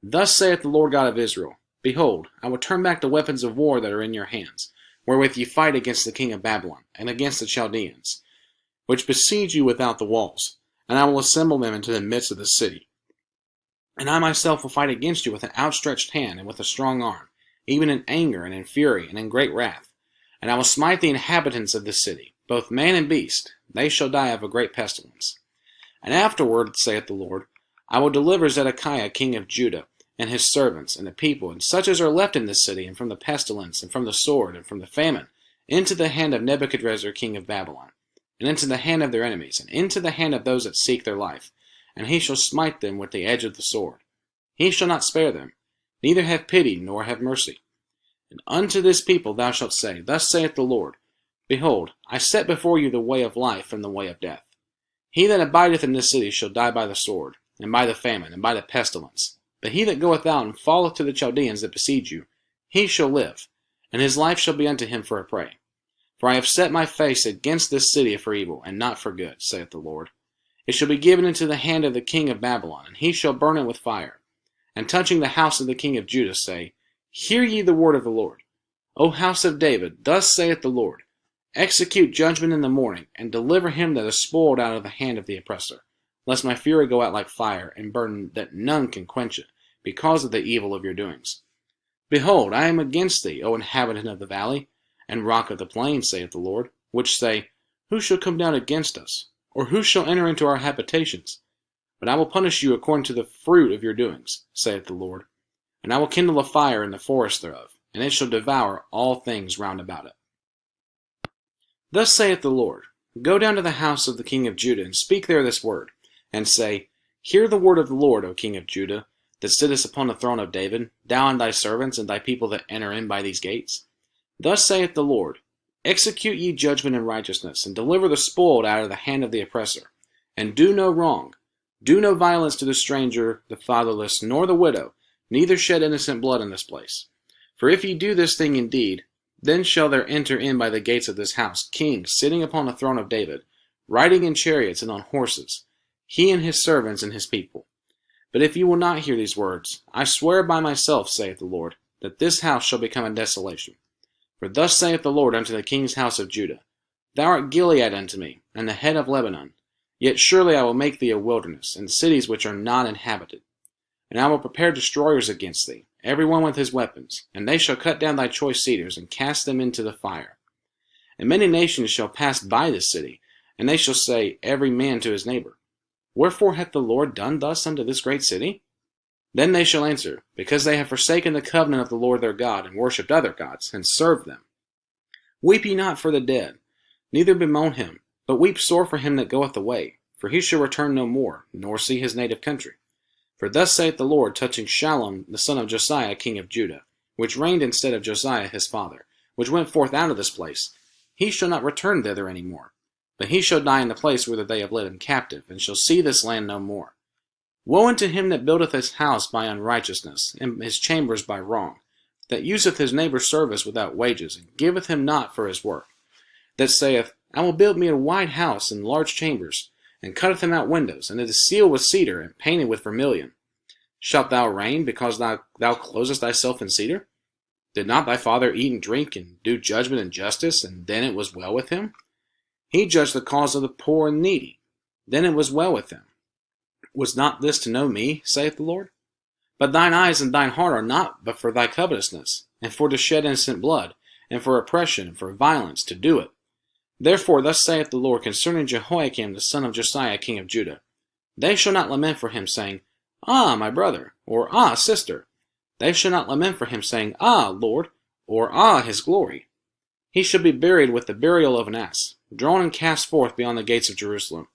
Thus saith the Lord God of Israel, Behold, I will turn back the weapons of war that are in your hands, wherewith ye fight against the king of Babylon, and against the Chaldeans, which besiege you without the walls, and I will assemble them into the midst of the city. And I myself will fight against you with an outstretched hand and with a strong arm, even in anger and in fury and in great wrath. And I will smite the inhabitants of this city, both man and beast, they shall die of a great pestilence. And afterward, saith the Lord, I will deliver Zedekiah king of Judah, and his servants, and the people, and such as are left in this city, and from the pestilence, and from the sword, and from the famine, into the hand of Nebuchadrezzar king of Babylon, and into the hand of their enemies, and into the hand of those that seek their life. And he shall smite them with the edge of the sword. He shall not spare them, neither have pity, nor have mercy. And unto this people thou shalt say, Thus saith the Lord, Behold, I set before you the way of life and the way of death. He that abideth in this city shall die by the sword, and by the famine, and by the pestilence. But he that goeth out and falleth to the Chaldeans that besiege you, he shall live, and his life shall be unto him for a prey. For I have set my face against this city for evil, and not for good, saith the Lord. It shall be given into the hand of the king of Babylon, and he shall burn it with fire. And touching the house of the king of Judah, say, Hear ye the word of the Lord. O house of David, thus saith the Lord, Execute judgment in the morning, and deliver him that is spoiled out of the hand of the oppressor, lest my fury go out like fire, and burn that none can quench it, because of the evil of your doings. Behold, I am against thee, O inhabitant of the valley, and rock of the plain, saith the Lord, which say, Who shall come down against us? Or who shall enter into our habitations? But I will punish you according to the fruit of your doings, saith the Lord. And I will kindle a fire in the forest thereof, and it shall devour all things round about it. Thus saith the Lord, Go down to the house of the king of Judah, and speak there this word, and say, Hear the word of the Lord, O king of Judah, that sittest upon the throne of David, thou and thy servants, and thy people that enter in by these gates. Thus saith the Lord, Execute ye judgment and righteousness, and deliver the spoiled out of the hand of the oppressor. And do no wrong. Do no violence to the stranger, the fatherless, nor the widow, neither shed innocent blood in this place. For if ye do this thing indeed, then shall there enter in by the gates of this house kings sitting upon the throne of David, riding in chariots and on horses, he and his servants and his people. But if ye will not hear these words, I swear by myself, saith the Lord, that this house shall become a desolation. For thus saith the Lord unto the king's house of Judah, Thou art Gilead unto me, and the head of Lebanon. Yet surely I will make thee a wilderness, and cities which are not inhabited. And I will prepare destroyers against thee, every one with his weapons, and they shall cut down thy choice cedars, and cast them into the fire. And many nations shall pass by this city, and they shall say, every man to his neighbor, Wherefore hath the Lord done thus unto this great city? Then they shall answer, Because they have forsaken the covenant of the Lord their God, and worshipped other gods, and served them. Weep ye not for the dead, neither bemoan him, but weep sore for him that goeth away, for he shall return no more, nor see his native country. For thus saith the Lord touching Shallum the son of Josiah king of Judah, which reigned instead of Josiah his father, which went forth out of this place, he shall not return thither any more, but he shall die in the place whither they have led him captive, and shall see this land no more. Woe unto him that buildeth his house by unrighteousness, and his chambers by wrong. that useth his neighbour's service without wages, and giveth him not for his work, that saith, I will build me a wide house and large chambers, and cutteth him out windows, and it is sealed with cedar, and painted with vermilion. Shalt thou reign, because thou closest thyself in cedar? Did not thy father eat and drink, and do judgment and justice, and then it was well with him? He judged the cause of the poor and needy, then it was well with him. Was not this to know me, saith the Lord? But thine eyes and thine heart are not but for thy covetousness, and for to shed innocent blood, and for oppression, and for violence, to do it. Therefore thus saith the Lord concerning Jehoiakim the son of Josiah king of Judah, They shall not lament for him, saying, Ah, my brother, or Ah, sister. They shall not lament for him, saying, Ah, Lord, or Ah, his glory. He shall be buried with the burial of an ass, drawn and cast forth beyond the gates of Jerusalem.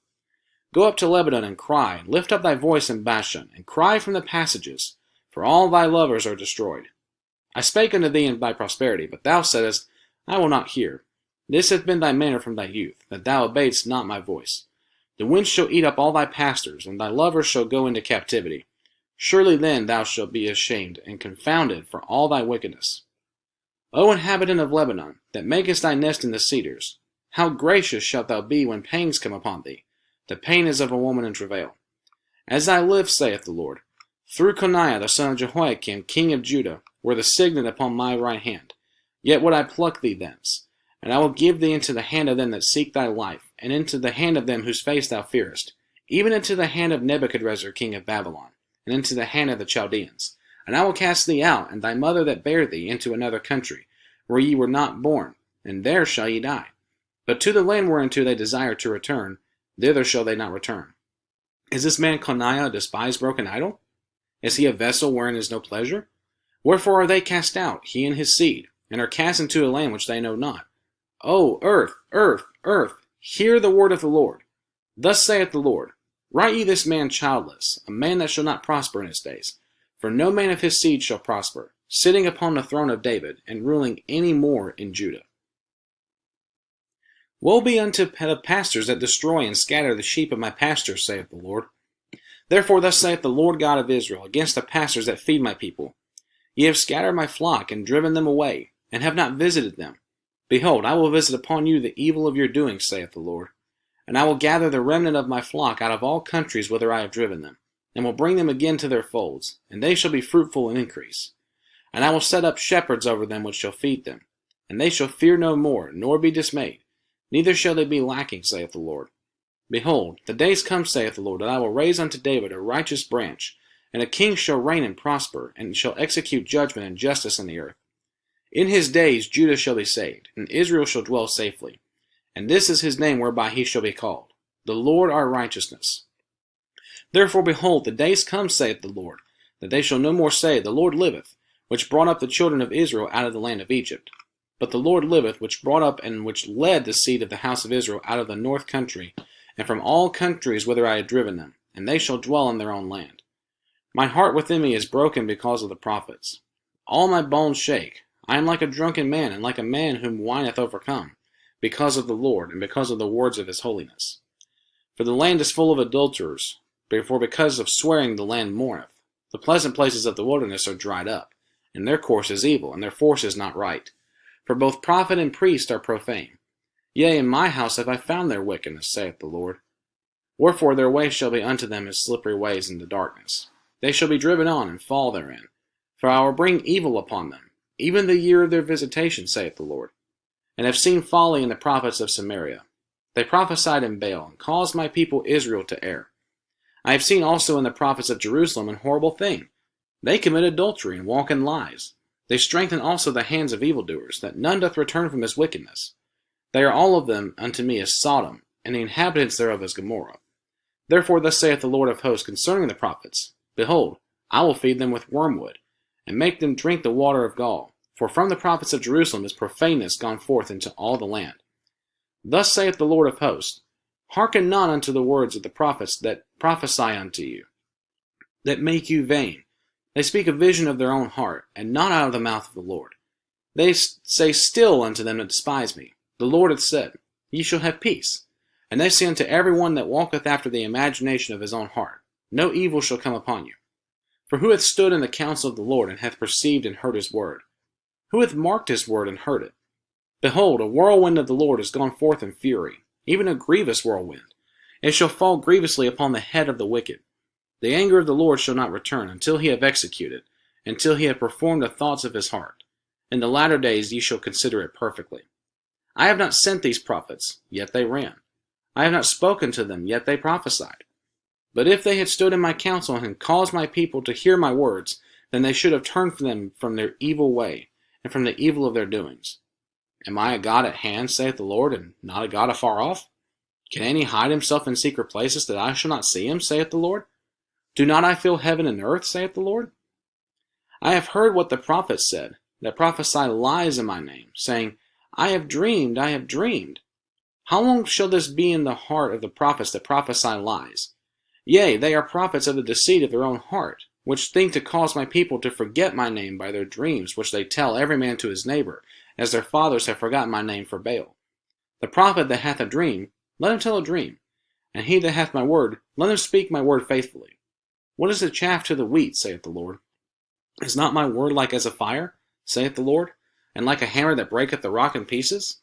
Go up to Lebanon and cry, and lift up thy voice in Bashan, and cry from the passages, for all thy lovers are destroyed. I spake unto thee in thy prosperity, but thou saidst, I will not hear. This hath been thy manner from thy youth, that thou obeyedst not my voice. The wind shall eat up all thy pastors, and thy lovers shall go into captivity. Surely then thou shalt be ashamed and confounded for all thy wickedness. O inhabitant of Lebanon, that makest thy nest in the cedars, how gracious shalt thou be when pangs come upon thee! The pain is of a woman in travail. As I live, saith the Lord, through Coniah the son of Jehoiakim, king of Judah, were the signet upon my right hand. Yet would I pluck thee thence, and I will give thee into the hand of them that seek thy life, and into the hand of them whose face thou fearest, even into the hand of Nebuchadrezzar king of Babylon, and into the hand of the Chaldeans. And I will cast thee out, and thy mother that bare thee, into another country, where ye were not born, and there shall ye die. But to the land whereunto they desire to return, thither shall they not return. Is this man Coniah a despised broken idol? Is he a vessel wherein is no pleasure? Wherefore are they cast out, he and his seed, and are cast into a land which they know not? O earth, earth, earth, hear the word of the Lord. Thus saith the Lord, Write ye this man childless, a man that shall not prosper in his days. For no man of his seed shall prosper, sitting upon the throne of David, and ruling any more in Judah. Woe be unto the pastors that destroy and scatter the sheep of my pastures, saith the Lord. Therefore thus saith the Lord God of Israel against the pastors that feed my people, Ye have scattered my flock, and driven them away, and have not visited them. Behold, I will visit upon you the evil of your doings, saith the Lord. And I will gather the remnant of my flock out of all countries whither I have driven them, and will bring them again to their folds, and they shall be fruitful and increase. And I will set up shepherds over them which shall feed them, and they shall fear no more, nor be dismayed, neither shall they be lacking, saith the Lord. Behold, the days come, saith the Lord, that I will raise unto David a righteous branch, and a king shall reign and prosper, and shall execute judgment and justice in the earth. In his days Judah shall be saved, and Israel shall dwell safely. And this is his name whereby he shall be called, the Lord our righteousness. Therefore, behold, the days come, saith the Lord, that they shall no more say, The Lord liveth, which brought up the children of Israel out of the land of Egypt. But the Lord liveth, which brought up and which led the seed of the house of Israel out of the north country, and from all countries whither I had driven them, and they shall dwell in their own land. My heart within me is broken because of the prophets. All my bones shake. I am like a drunken man, and like a man whom wine hath overcome, because of the Lord, and because of the words of his holiness. For the land is full of adulterers, for because of swearing the land mourneth. The pleasant places of the wilderness are dried up, and their course is evil, and their force is not right. For both prophet and priest are profane. Yea, in my house have I found their wickedness, saith the Lord. Wherefore their way shall be unto them as slippery ways into darkness. They shall be driven on, and fall therein. For I will bring evil upon them, even the year of their visitation, saith the Lord. And have seen folly in the prophets of Samaria. They prophesied in Baal, and caused my people Israel to err. I have seen also in the prophets of Jerusalem an horrible thing. They commit adultery, and walk in lies. They strengthen also the hands of evildoers, that none doth return from his wickedness. They are all of them unto me as Sodom, and the inhabitants thereof as Gomorrah. Therefore thus saith the Lord of hosts concerning the prophets, Behold, I will feed them with wormwood, and make them drink the water of gall. For from the prophets of Jerusalem is profaneness gone forth into all the land. Thus saith the Lord of hosts, Hearken not unto the words of the prophets that prophesy unto you, that make you vain. They speak a vision of their own heart, and not out of the mouth of the Lord. They say still unto them that despise me, The Lord hath said, Ye shall have peace. And they say unto every one that walketh after the imagination of his own heart, No evil shall come upon you. For who hath stood in the counsel of the Lord, and hath perceived and heard his word? Who hath marked his word and heard it? Behold, a whirlwind of the Lord is gone forth in fury, even a grievous whirlwind. It shall fall grievously upon the head of the wicked. The anger of the Lord shall not return, until he have executed, until he have performed the thoughts of his heart. In the latter days ye shall consider it perfectly. I have not sent these prophets, yet they ran. I have not spoken to them, yet they prophesied. But if they had stood in my counsel and caused my people to hear my words, then they should have turned them from their evil way, and from the evil of their doings. Am I a God at hand, saith the Lord, and not a God afar off? Can any hide himself in secret places, that I shall not see him, saith the Lord? Do not I fill heaven and earth, saith the Lord? I have heard what the prophets said, that prophesy lies in my name, saying, I have dreamed, I have dreamed. How long shall this be in the heart of the prophets that prophesy lies? Yea, they are prophets of the deceit of their own heart, which think to cause my people to forget my name by their dreams, which they tell every man to his neighbor, as their fathers have forgotten my name for Baal. The prophet that hath a dream, let him tell a dream, and he that hath my word, let him speak my word faithfully. What is the chaff to the wheat, saith the Lord? Is not my word like as a fire, saith the Lord, and like a hammer that breaketh the rock in pieces?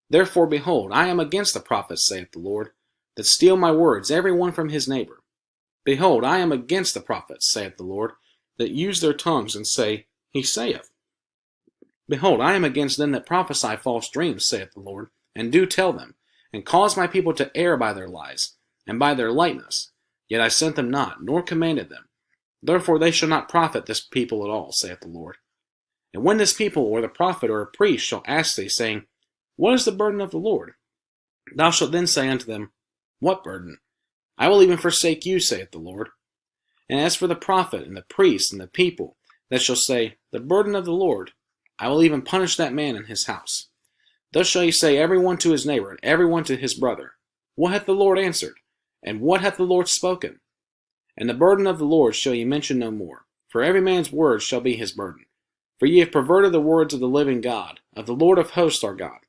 Therefore, behold, I am against the prophets, saith the Lord, that steal my words, every one from his neighbor. Behold, I am against the prophets, saith the Lord, that use their tongues and say, He saith. Behold, I am against them that prophesy false dreams, saith the Lord, and do tell them, and cause my people to err by their lies, and by their lightness. Yet I sent them not, nor commanded them. Therefore they shall not profit this people at all, saith the Lord. And when this people, or the prophet, or a priest, shall ask thee, saying, What is the burden of the Lord? Thou shalt then say unto them, What burden? I will even forsake you, saith the Lord. And as for the prophet, and the priest, and the people, that shall say, The burden of the Lord, I will even punish that man and his house. Thus shall ye say every one to his neighbor, and every one to his brother, What hath the Lord answered? And what hath the Lord spoken? And the burden of the Lord shall ye mention no more, for every man's word shall be his burden. For ye have perverted the words of the living God, of the Lord of hosts our God.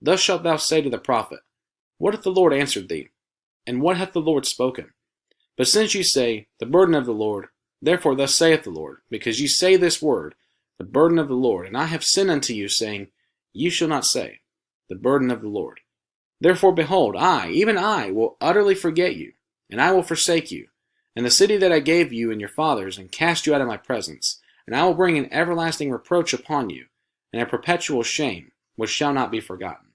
Thus shalt thou say to the prophet, What hath the Lord answered thee? And what hath the Lord spoken? But since ye say, The burden of the Lord, therefore thus saith the Lord, because ye say this word, The burden of the Lord, and I have sent unto you, saying, Ye shall not say, The burden of the Lord. Therefore, behold, I, even I, will utterly forget you, and I will forsake you, and the city that I gave you and your fathers, and cast you out of my presence, and I will bring an everlasting reproach upon you, and a perpetual shame, which shall not be forgotten.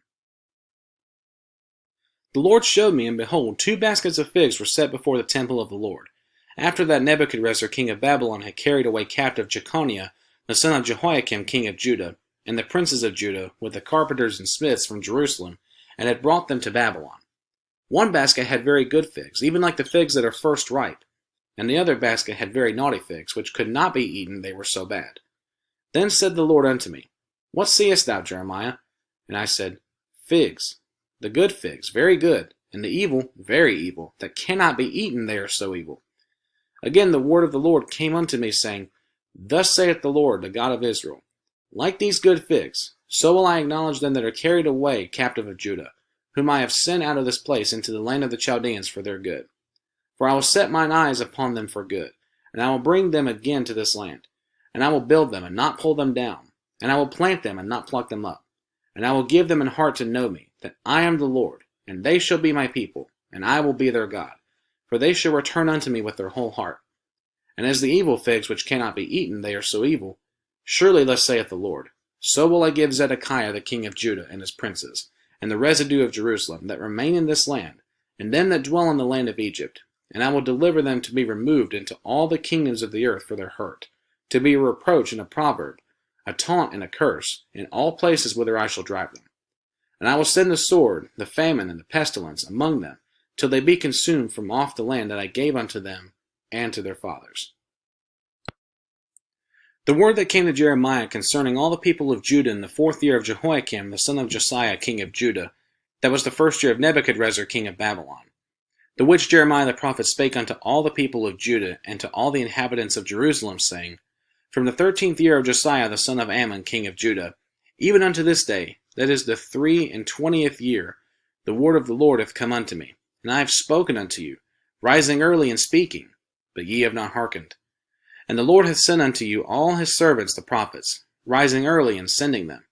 The Lord showed me, and behold, 2 baskets of figs were set before the temple of the Lord, after that Nebuchadrezzar king of Babylon had carried away captive Jeconiah, the son of Jehoiakim king of Judah, and the princes of Judah, with the carpenters and smiths from Jerusalem, and had brought them to Babylon. One basket had very good figs, even like the figs that are first ripe, and the other basket had very naughty figs, which could not be eaten, they were so bad. Then said the Lord unto me, What seest thou, Jeremiah? And I said, Figs, the good figs, very good, and the evil, very evil, that cannot be eaten, they are so evil. Again the word of the Lord came unto me, saying, Thus saith the Lord, the God of Israel, Like these good figs, so will I acknowledge them that are carried away captive of Judah, whom I have sent out of this place into the land of the Chaldeans for their good. For I will set mine eyes upon them for good, and I will bring them again to this land, and I will build them and not pull them down, and I will plant them and not pluck them up, and I will give them an heart to know me, that I am the Lord, and they shall be my people, and I will be their God, for they shall return unto me with their whole heart. And as the evil figs which cannot be eaten, they are so evil, surely thus saith the Lord, so will I give Zedekiah the king of Judah and his princes, and the residue of Jerusalem, that remain in this land, and them that dwell in the land of Egypt, and I will deliver them to be removed into all the kingdoms of the earth for their hurt, to be a reproach and a proverb, a taunt and a curse, in all places whither I shall drive them. And I will send the sword, the famine, and the pestilence among them, till they be consumed from off the land that I gave unto them and to their fathers. The word that came to Jeremiah concerning all the people of Judah in the 4th year of Jehoiakim the son of Josiah king of Judah, that was the 1st year of Nebuchadrezzar king of Babylon. The which Jeremiah the prophet spake unto all the people of Judah and to all the inhabitants of Jerusalem, saying, From the 13th year of Josiah the son of Ammon king of Judah, even unto this day, that is the 23rd year, the word of the Lord hath come unto me, and I have spoken unto you, rising early and speaking, but ye have not hearkened. And the Lord hath sent unto you all his servants the prophets, rising early and sending them.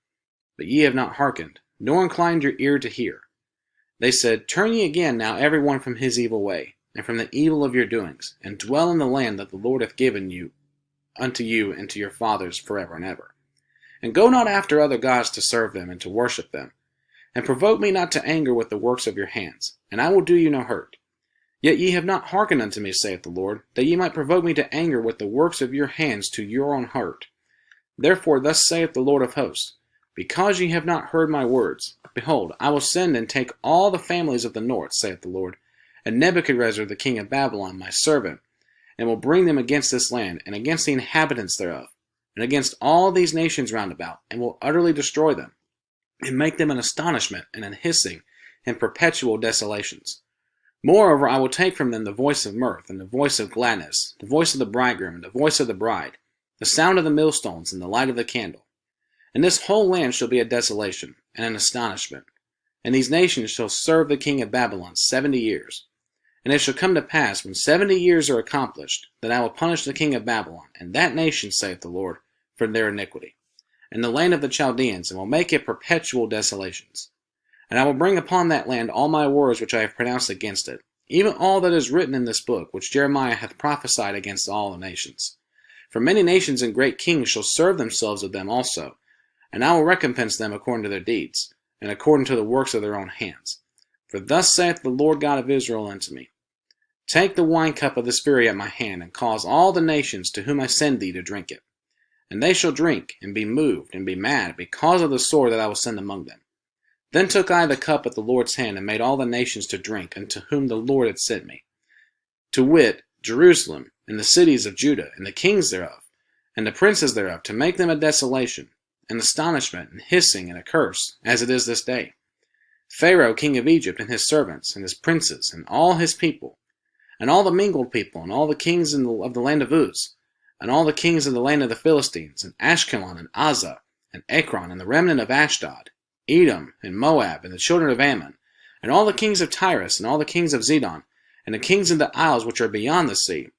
But ye have not hearkened, nor inclined your ear to hear. They said, Turn ye again now every one from his evil way, and from the evil of your doings, and dwell in the land that the Lord hath given you unto you and to your fathers forever and ever. And go not after other gods to serve them and to worship them. And provoke me not to anger with the works of your hands, and I will do you no hurt. Yet ye have not hearkened unto me, saith the Lord, that ye might provoke me to anger with the works of your hands to your own hurt. Therefore thus saith the Lord of hosts, Because ye have not heard my words, behold, I will send and take all the families of the north, saith the Lord, and Nebuchadrezzar the king of Babylon, my servant, and will bring them against this land, and against the inhabitants thereof, and against all these nations round about, and will utterly destroy them, and make them an astonishment, and an hissing, and perpetual desolations. Moreover, I will take from them the voice of mirth, and the voice of gladness, the voice of the bridegroom, and the voice of the bride, the sound of the millstones, and the light of the candle. And this whole land shall be a desolation, and an astonishment. And these nations shall serve the king of Babylon 70 years. And it shall come to pass, when 70 years are accomplished, that I will punish the king of Babylon, and that nation, saith the Lord, for their iniquity, and the land of the Chaldeans, and will make it perpetual desolations. And I will bring upon that land all my words which I have pronounced against it, even all that is written in this book, which Jeremiah hath prophesied against all the nations. For many nations and great kings shall serve themselves of them also, and I will recompense them according to their deeds, and according to the works of their own hands. For thus saith the Lord God of Israel unto me, Take the wine cup of this fury at my hand, and cause all the nations to whom I send thee to drink it. And they shall drink, and be moved, and be mad, because of the sword that I will send among them. Then took I the cup at the Lord's hand, and made all the nations to drink unto whom the Lord had sent me, to wit, Jerusalem, and the cities of Judah, and the kings thereof, and the princes thereof, to make them a desolation, an astonishment, and hissing, and a curse, as it is this day. Pharaoh king of Egypt, and his servants, and his princes, and all his people, and all the mingled people, and all the kings of the land of Uz, and all the kings of the land of the Philistines, and Ashkelon, and Azah, and Ekron, and the remnant of Ashdod, Edom, and Moab, and the children of Ammon, and all the kings of Tyrus, and all the kings of Zidon, and the kings of the isles which are beyond the sea,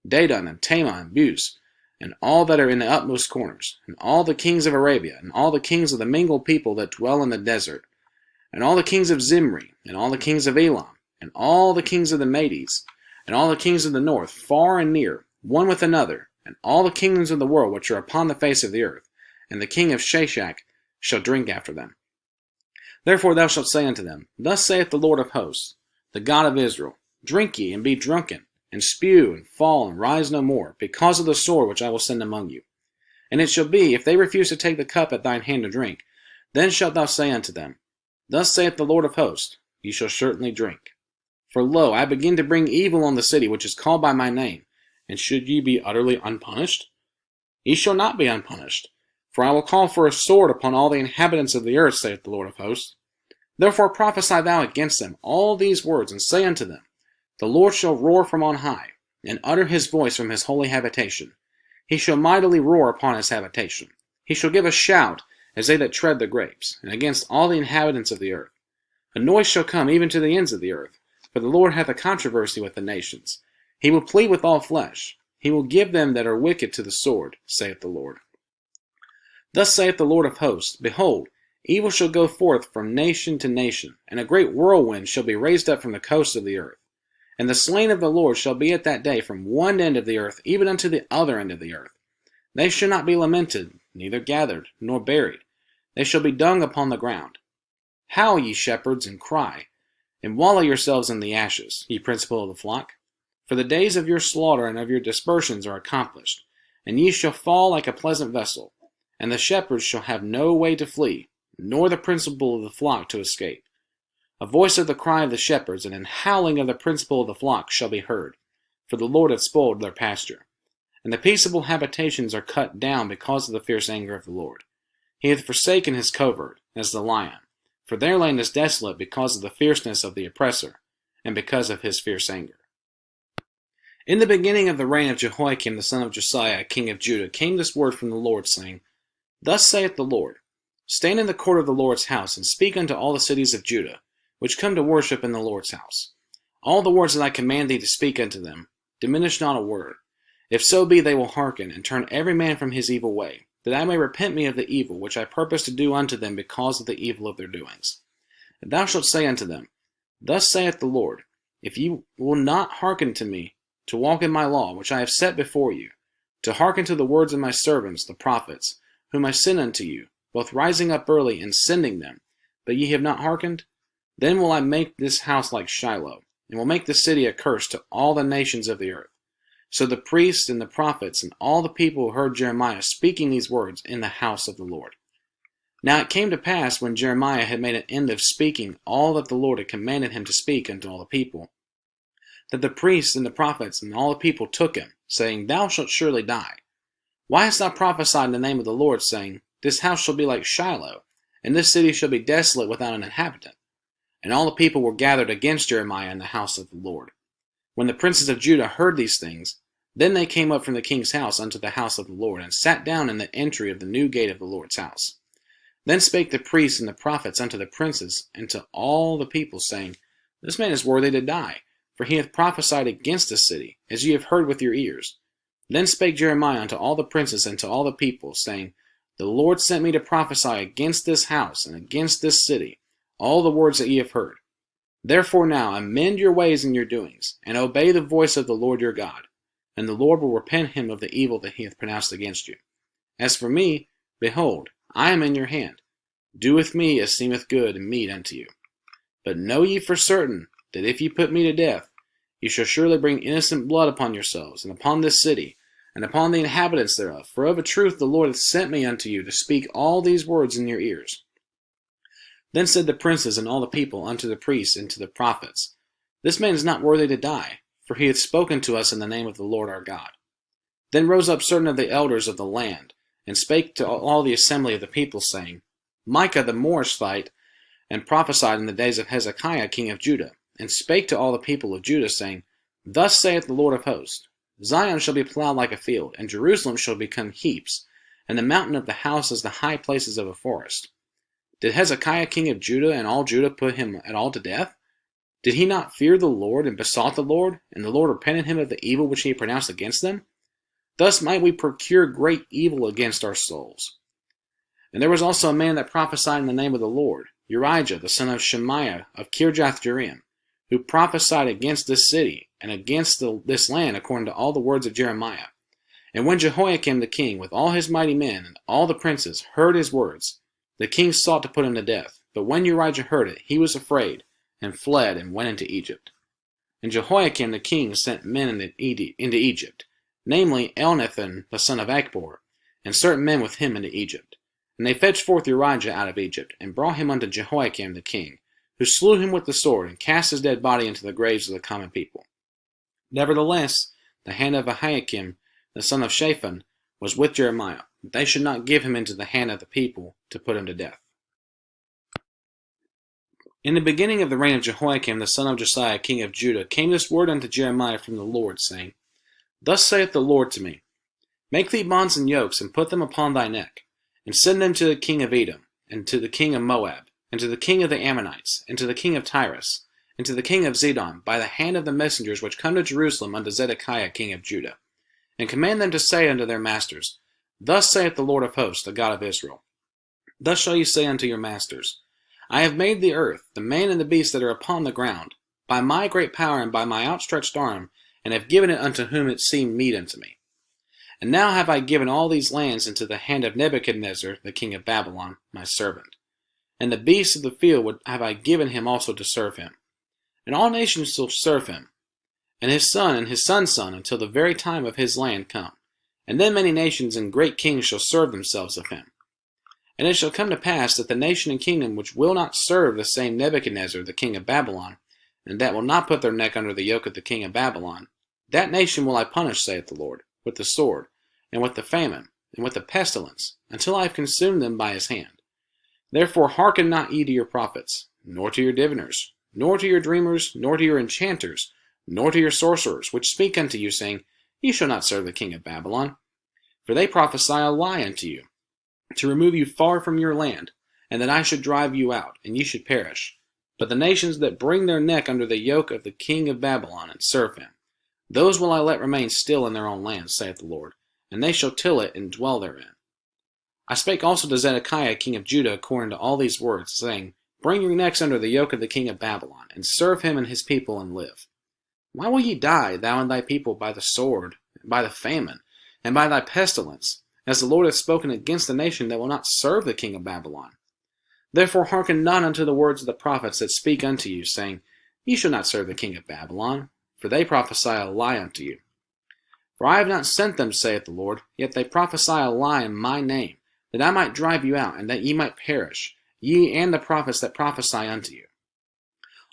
Dedan, and Tema, and Buz, and all that are in the utmost corners, and all the kings of Arabia, and all the kings of the mingled people that dwell in the desert, and all the kings of Zimri, and all the kings of Elam, and all the kings of the Medes, and all the kings of the north, far and near, one with another, and all the kingdoms of the world which are upon the face of the earth, and the king of Shashak shall drink after them. Therefore thou shalt say unto them, Thus saith the Lord of hosts, the God of Israel, Drink ye, and be drunken, and spew, and fall, and rise no more, because of the sword which I will send among you. And it shall be, if they refuse to take the cup at thine hand to drink, then shalt thou say unto them, Thus saith the Lord of hosts, Ye shall certainly drink. For lo, I begin to bring evil on the city which is called by my name, and should ye be utterly unpunished? Ye shall not be unpunished, for I will call for a sword upon all the inhabitants of the earth, saith the Lord of hosts. Therefore prophesy thou against them all these words, and say unto them, The Lord shall roar from on high, and utter his voice from his holy habitation. He shall mightily roar upon his habitation. He shall give a shout, as they that tread the grapes, and against all the inhabitants of the earth. A noise shall come even to the ends of the earth, for the Lord hath a controversy with the nations. He will plead with all flesh. He will give them that are wicked to the sword, saith the Lord. Thus saith the Lord of hosts, Behold, evil shall go forth from nation to nation, and a great whirlwind shall be raised up from the coasts of the earth. And the slain of the Lord shall be at that day from one end of the earth even unto the other end of the earth. They shall not be lamented, neither gathered, nor buried. They shall be dung upon the ground. Howl, ye shepherds, and cry, and wallow yourselves in the ashes, ye principal of the flock. For the days of your slaughter and of your dispersions are accomplished, and ye shall fall like a pleasant vessel, and the shepherds shall have no way to flee, nor the principal of the flock to escape. A voice of the cry of the shepherds, and an howling of the principal of the flock shall be heard, for the Lord hath spoiled their pasture. And the peaceable habitations are cut down because of the fierce anger of the Lord. He hath forsaken his covert, as the lion, for their land is desolate because of the fierceness of the oppressor, and because of his fierce anger. In the beginning of the reign of Jehoiakim the son of Josiah, king of Judah, came this word from the Lord, saying, Thus saith the Lord, Stand in the court of the Lord's house, and speak unto all the cities of Judah, which come to worship in the Lord's house. All the words that I command thee to speak unto them, diminish not a word. If so be they will hearken, and turn every man from his evil way, that I may repent me of the evil which I purpose to do unto them because of the evil of their doings. And thou shalt say unto them, Thus saith the Lord, if ye will not hearken to me, to walk in my law, which I have set before you, to hearken to the words of my servants, the prophets, whom I send unto you, both rising up early and sending them, but ye have not hearkened, then will I make this house like Shiloh, and will make the city a curse to all the nations of the earth. So the priests and the prophets and all the people heard Jeremiah speaking these words in the house of the Lord. Now it came to pass, when Jeremiah had made an end of speaking all that the Lord had commanded him to speak unto all the people, that the priests and the prophets and all the people took him, saying, Thou shalt surely die. Why hast thou prophesied in the name of the Lord, saying, This house shall be like Shiloh, and this city shall be desolate without an inhabitant? And all the people were gathered against Jeremiah in the house of the Lord. When the princes of Judah heard these things, then they came up from the king's house unto the house of the Lord, and sat down in the entry of the new gate of the Lord's house. Then spake the priests and the prophets unto the princes and to all the people, saying, This man is worthy to die, for he hath prophesied against this city, as ye have heard with your ears. Then spake Jeremiah unto all the princes and to all the people, saying, The Lord sent me to prophesy against this house and against this city, all the words that ye have heard. Therefore now amend your ways and your doings, and obey the voice of the Lord your God, and the Lord will repent him of the evil that he hath pronounced against you. As for me, behold, I am in your hand. Do with me as seemeth good and meet unto you. But know ye for certain, that if ye put me to death, ye shall surely bring innocent blood upon yourselves, and upon this city, and upon the inhabitants thereof. For of a truth the Lord hath sent me unto you to speak all these words in your ears. Then said the princes and all the people unto the priests and to the prophets, This man is not worthy to die, for he hath spoken to us in the name of the Lord our God. Then rose up certain of the elders of the land, and spake to all the assembly of the people, saying, Micah the Morashite, and prophesied in the days of Hezekiah king of Judah, and spake to all the people of Judah, saying, Thus saith the Lord of hosts, Zion shall be plowed like a field, and Jerusalem shall become heaps, and the mountain of the house as the high places of a forest. Did Hezekiah king of Judah and all Judah put him at all to death? Did he not fear the Lord, and besought the Lord, and the Lord repented him of the evil which he had pronounced against them? Thus might we procure great evil against our souls. And there was also a man that prophesied in the name of the Lord, Urijah the son of Shemaiah of Kirjath-jearim, who prophesied against this city, and against this land, according to all the words of Jeremiah. And when Jehoiakim the king, with all his mighty men, and all the princes, heard his words, the king sought to put him to death. But when Urijah heard it, he was afraid, and fled, and went into Egypt. And Jehoiakim the king sent men into Egypt, namely Elnathan the son of Achbor, and certain men with him into Egypt. And they fetched forth Urijah out of Egypt, and brought him unto Jehoiakim the king, who slew him with the sword, and cast his dead body into the graves of the common people. Nevertheless, the hand of Ahikam the son of Shaphan was with Jeremiah, that they should not give him into the hand of the people to put him to death. In the beginning of the reign of Jehoiakim the son of Josiah king of Judah came this word unto Jeremiah from the Lord, saying, Thus saith the Lord to me, Make thee bonds and yokes, and put them upon thy neck, and send them to the king of Edom, and to the king of Moab, and to the king of the Ammonites, and to the king of Tyrus, and to the king of Zidon, by the hand of the messengers which come to Jerusalem unto Zedekiah king of Judah, and command them to say unto their masters, Thus saith the Lord of hosts, the God of Israel, Thus shall ye say unto your masters, I have made the earth, the man and the beast that are upon the ground, by my great power and by my outstretched arm, and have given it unto whom it seemed meet unto me. And now have I given all these lands into the hand of Nebuchadnezzar, the king of Babylon, my servant. And the beasts of the field have I given him also to serve him. And all nations shall serve him, and his son's son, until the very time of his land come. And then many nations and great kings shall serve themselves of him. And it shall come to pass that the nation and kingdom which will not serve the same Nebuchadnezzar, the king of Babylon, and that will not put their neck under the yoke of the king of Babylon, that nation will I punish, saith the Lord, with the sword, and with the famine, and with the pestilence, until I have consumed them by his hand. Therefore hearken not ye to your prophets, nor to your diviners, nor to your dreamers, nor to your enchanters, nor to your sorcerers, which speak unto you, saying, Ye shall not serve the king of Babylon. For they prophesy a lie unto you, to remove you far from your land, and that I should drive you out, and ye should perish. But the nations that bring their neck under the yoke of the king of Babylon, and serve him, those will I let remain still in their own land, saith the Lord, and they shall till it and dwell therein. I spake also to Zedekiah king of Judah according to all these words, saying, Bring your necks under the yoke of the king of Babylon, and serve him and his people, and live. Why will ye die, thou and thy people, by the sword, and by the famine, and by thy pestilence, as the Lord hath spoken against the nation that will not serve the king of Babylon? Therefore hearken not unto the words of the prophets that speak unto you, saying, Ye shall not serve the king of Babylon, for they prophesy a lie unto you. For I have not sent them, saith the Lord, yet they prophesy a lie in my name, that I might drive you out, and that ye might perish, ye and the prophets that prophesy unto you.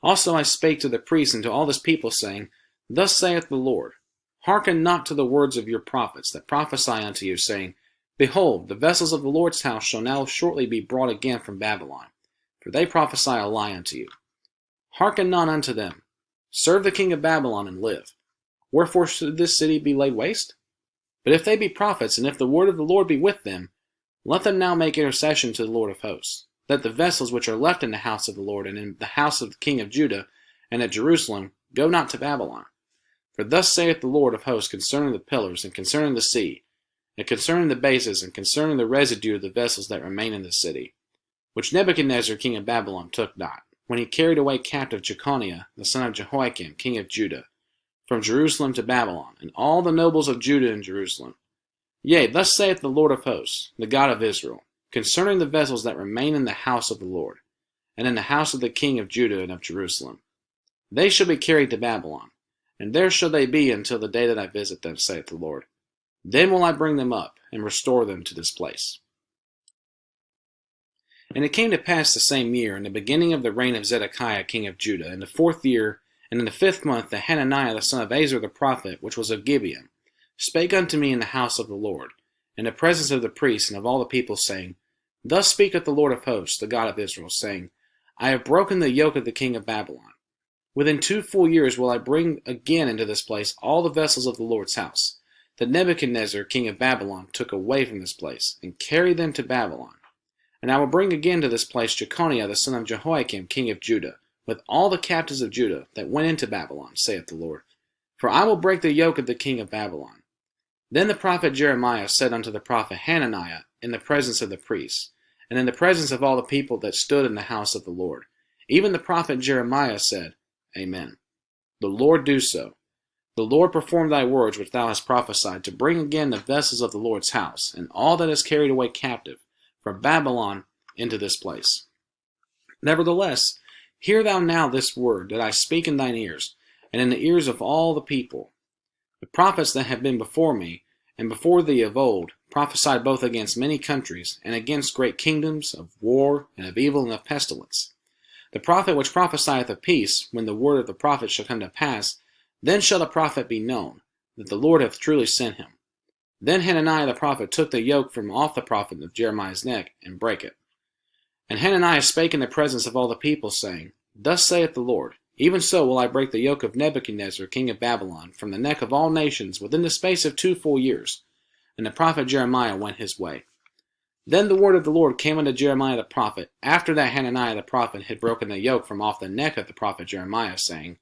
Also I spake to the priests and to all this people, saying, Thus saith the Lord, Hearken not to the words of your prophets that prophesy unto you, saying, Behold, the vessels of the Lord's house shall now shortly be brought again from Babylon, for they prophesy a lie unto you. Hearken not unto them. Serve the king of Babylon and live. Wherefore should this city be laid waste? But if they be prophets, and if the word of the Lord be with them, let them now make intercession to the Lord of hosts, that the vessels which are left in the house of the Lord and in the house of the king of Judah and at Jerusalem go not to Babylon. For thus saith the Lord of hosts concerning the pillars, and concerning the sea, and concerning the bases, and concerning the residue of the vessels that remain in the city, which Nebuchadnezzar king of Babylon took not, when he carried away captive Jeconiah the son of Jehoiakim king of Judah, from Jerusalem to Babylon, and all the nobles of Judah and Jerusalem. Yea, thus saith the Lord of hosts, the God of Israel, concerning the vessels that remain in the house of the Lord, and in the house of the king of Judah and of Jerusalem. They shall be carried to Babylon, and there shall they be until the day that I visit them, saith the Lord. Then will I bring them up, and restore them to this place. And it came to pass the same year, in the beginning of the reign of Zedekiah king of Judah, in the 4th year, and in the 5th month, that Hananiah the son of Azar the prophet, which was of Gibeon, spake unto me in the house of the Lord, in the presence of the priests and of all the people, saying, Thus speaketh the Lord of hosts, the God of Israel, saying, I have broken the yoke of the king of Babylon. Within 2 full years will I bring again into this place all the vessels of the Lord's house, that Nebuchadnezzar king of Babylon took away from this place, and carry them to Babylon. And I will bring again to this place Jeconiah the son of Jehoiakim king of Judah, with all the captives of Judah that went into Babylon, saith the Lord. For I will break the yoke of the king of Babylon. Then the prophet Jeremiah said unto the prophet Hananiah in the presence of the priests, and in the presence of all the people that stood in the house of the Lord, even the prophet Jeremiah said, Amen. The Lord do so. The Lord perform thy words which thou hast prophesied, to bring again the vessels of the Lord's house, and all that is carried away captive from Babylon into this place. Nevertheless, hear thou now this word that I speak in thine ears, and in the ears of all the people. The prophets that have been before me, and before thee of old, prophesied both against many countries, and against great kingdoms, of war, and of evil, and of pestilence. The prophet which prophesieth of peace, when the word of the prophet shall come to pass, then shall the prophet be known, that the Lord hath truly sent him. Then Hananiah the prophet took the yoke from off the prophet of Jeremiah's neck, and brake it. And Hananiah spake in the presence of all the people, saying, Thus saith the Lord, Even so will I break the yoke of Nebuchadnezzar king of Babylon from the neck of all nations within the space of 2 full years. And the prophet Jeremiah went his way. Then the word of the Lord came unto Jeremiah the prophet, after that Hananiah the prophet had broken the yoke from off the neck of the prophet Jeremiah, saying,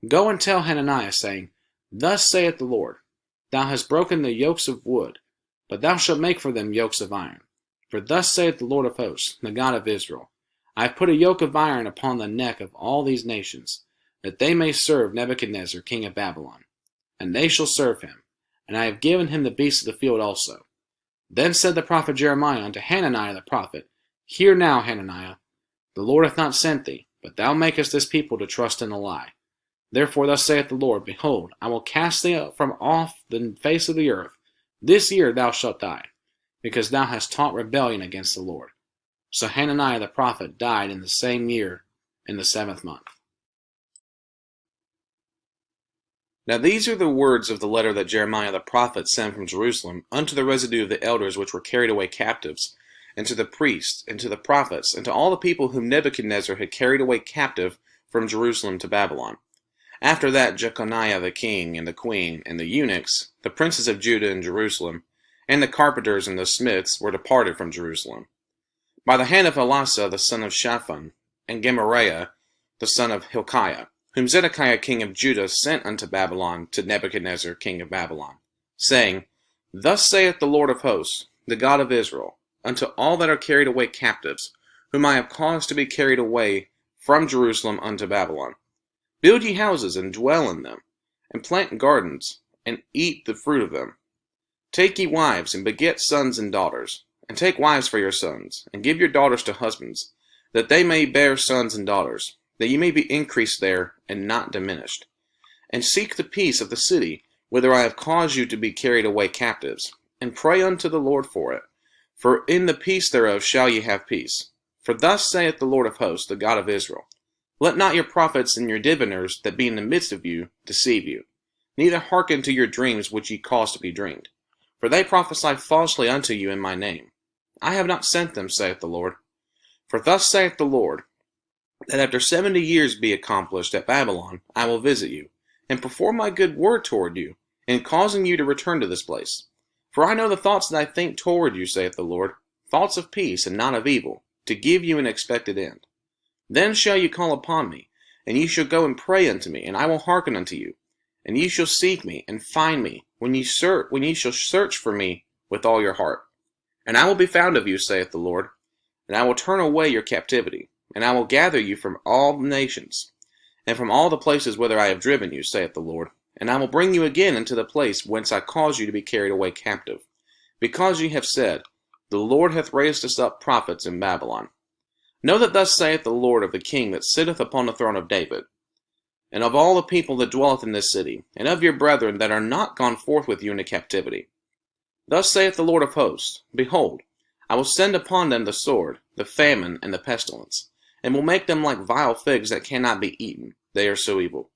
Go and tell Hananiah, saying, Thus saith the Lord, Thou hast broken the yokes of wood, but thou shalt make for them yokes of iron. For thus saith the Lord of hosts, the God of Israel, I have put a yoke of iron upon the neck of all these nations, that they may serve Nebuchadnezzar king of Babylon. And they shall serve him, and I have given him the beasts of the field also. Then said the prophet Jeremiah unto Hananiah the prophet, Hear now, Hananiah, the Lord hath not sent thee, but thou makest this people to trust in a lie. Therefore thus saith the Lord, Behold, I will cast thee from off the face of the earth. This year thou shalt die, because thou hast taught rebellion against the Lord. So Hananiah the prophet died in the same year, in the 7th month. Now these are the words of the letter that Jeremiah the prophet sent from Jerusalem unto the residue of the elders which were carried away captives, and to the priests, and to the prophets, and to all the people whom Nebuchadnezzar had carried away captive from Jerusalem to Babylon. After that Jeconiah the king, and the queen, and the eunuchs, the princes of Judah and Jerusalem, and the carpenters and the smiths were departed from Jerusalem, by the hand of Elasah the son of Shaphan, and Gemariah the son of Hilkiah, whom Zedekiah king of Judah sent unto Babylon to Nebuchadnezzar king of Babylon, saying, Thus saith the Lord of hosts, the God of Israel, unto all that are carried away captives, whom I have caused to be carried away from Jerusalem unto Babylon. Build ye houses, and dwell in them, and plant gardens, and eat the fruit of them. Take ye wives, and beget sons and daughters, and take wives for your sons, and give your daughters to husbands, that they may bear sons and daughters, that ye may be increased there, and not diminished. And seek the peace of the city, whither I have caused you to be carried away captives, and pray unto the Lord for it. For in the peace thereof shall ye have peace. For thus saith the Lord of hosts, the God of Israel, Let not your prophets and your diviners that be in the midst of you deceive you, neither hearken to your dreams which ye cause to be dreamed. For they prophesy falsely unto you in my name. I have not sent them, saith the Lord. For thus saith the Lord, that after 70 years be accomplished at Babylon, I will visit you, and perform my good word toward you, in causing you to return to this place. For I know the thoughts that I think toward you, saith the Lord, thoughts of peace and not of evil, to give you an expected end. Then shall you call upon me, and ye shall go and pray unto me, and I will hearken unto you. And ye shall seek me, and find me, when ye shall search for me with all your heart. And I will be found of you, saith the Lord, and I will turn away your captivity, and I will gather you from all nations, and from all the places whither I have driven you, saith the Lord, and I will bring you again into the place whence I caused you to be carried away captive, because ye have said, The Lord hath raised us up prophets in Babylon. Know that thus saith the Lord of the King that sitteth upon the throne of David, and of all the people that dwelleth in this city, and of your brethren that are not gone forth with you into captivity. Thus saith the Lord of hosts, Behold, I will send upon them the sword, the famine, and the pestilence, and will make them like vile figs that cannot be eaten, they are so evil.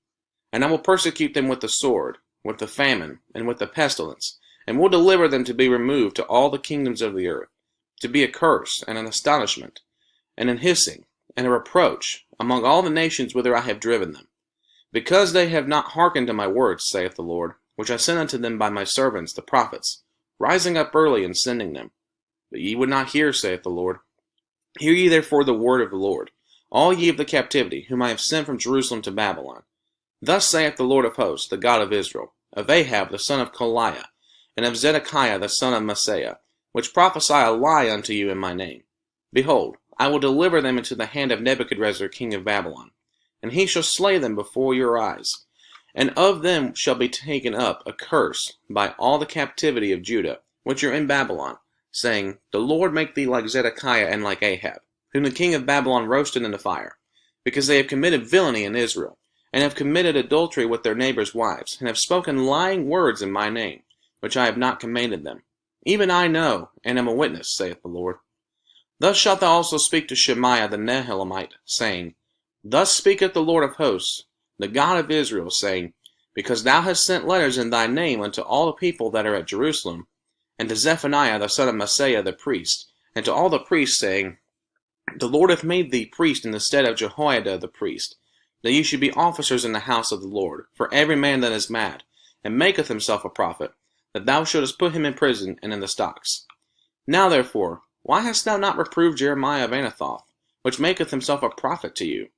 And I will persecute them with the sword, with the famine, and with the pestilence, and will deliver them to be removed to all the kingdoms of the earth, to be a curse, and an astonishment, and an hissing, and a reproach, among all the nations whither I have driven them. Because they have not hearkened to my words, saith the Lord, which I sent unto them by my servants the prophets, rising up early and sending them. But ye would not hear, saith the Lord. Hear ye therefore the word of the Lord, all ye of the captivity, whom I have sent from Jerusalem to Babylon. Thus saith the Lord of hosts, the God of Israel, of Ahab the son of Kolaiah, and of Zedekiah the son of Maaseiah, which prophesy a lie unto you in my name. Behold, I will deliver them into the hand of Nebuchadrezzar king of Babylon, and he shall slay them before your eyes. And of them shall be taken up a curse by all the captivity of Judah, which are in Babylon, saying, The Lord make thee like Zedekiah and like Ahab, whom the king of Babylon roasted in the fire, because they have committed villainy in Israel, and have committed adultery with their neighbors' wives, and have spoken lying words in my name, which I have not commanded them. Even I know, and am a witness, saith the Lord. Thus shalt thou also speak to Shemaiah the Nehelamite, saying, Thus speaketh the Lord of hosts, the God of Israel, saying, Because thou hast sent letters in thy name unto all the people that are at Jerusalem, and to Zephaniah the son of Maaseiah the priest, and to all the priests, saying, The Lord hath made thee priest in the stead of Jehoiada the priest, that ye should be officers in the house of the Lord, for every man that is mad, and maketh himself a prophet, that thou shouldest put him in prison and in the stocks. Now therefore, why hast thou not reproved Jeremiah of Anathoth, which maketh himself a prophet to you?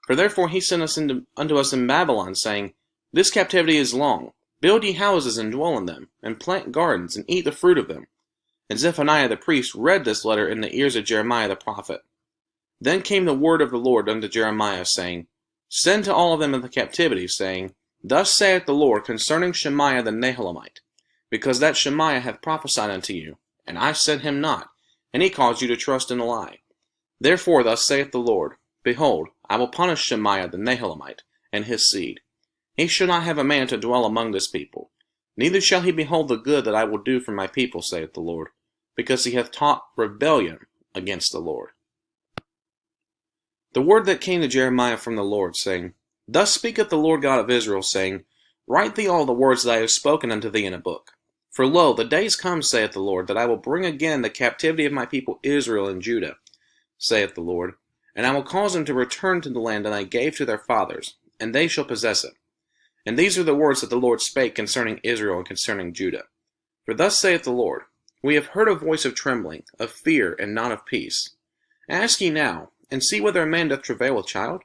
For therefore he sent us unto us in Babylon, saying, This captivity is long. Build ye houses, and dwell in them, and plant gardens, and eat the fruit of them. And Zephaniah the priest read this letter in the ears of Jeremiah the prophet. Then came the word of the Lord unto Jeremiah, saying, Send to all of them in the captivity, saying, Thus saith the Lord concerning Shemaiah the Nehelamite, because that Shemaiah hath prophesied unto you, and I sent him not, and he caused you to trust in a lie. Therefore thus saith the Lord, Behold, I will punish Shemaiah the Nehelamite, and his seed. He shall not have a man to dwell among this people, neither shall he behold the good that I will do for my people, saith the Lord, because he hath taught rebellion against the Lord. The word that came to Jeremiah from the Lord, saying, Thus speaketh the Lord God of Israel, saying, Write thee all the words that I have spoken unto thee in a book. For lo, the days come, saith the Lord, that I will bring again the captivity of my people Israel and Judah, saith the Lord, and I will cause them to return to the land that I gave to their fathers, and they shall possess it. And these are the words that the Lord spake concerning Israel and concerning Judah. For thus saith the Lord, We have heard a voice of trembling, of fear, and not of peace. Ask ye now, and see whether a man doth travail with child?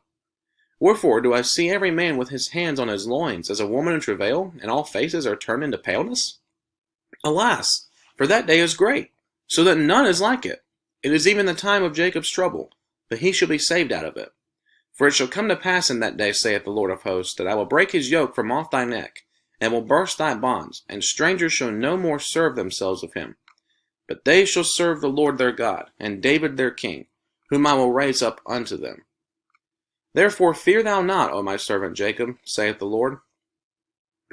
Wherefore do I see every man with his hands on his loins, as a woman in travail, and all faces are turned into paleness? Alas, for that day is great, so that none is like it. It is even the time of Jacob's trouble, but he shall be saved out of it. For it shall come to pass in that day, saith the Lord of hosts, that I will break his yoke from off thy neck, and will burst thy bonds, and strangers shall no more serve themselves of him. But they shall serve the Lord their God, and David their king, whom I will raise up unto them. Therefore fear thou not, O my servant Jacob, saith the Lord,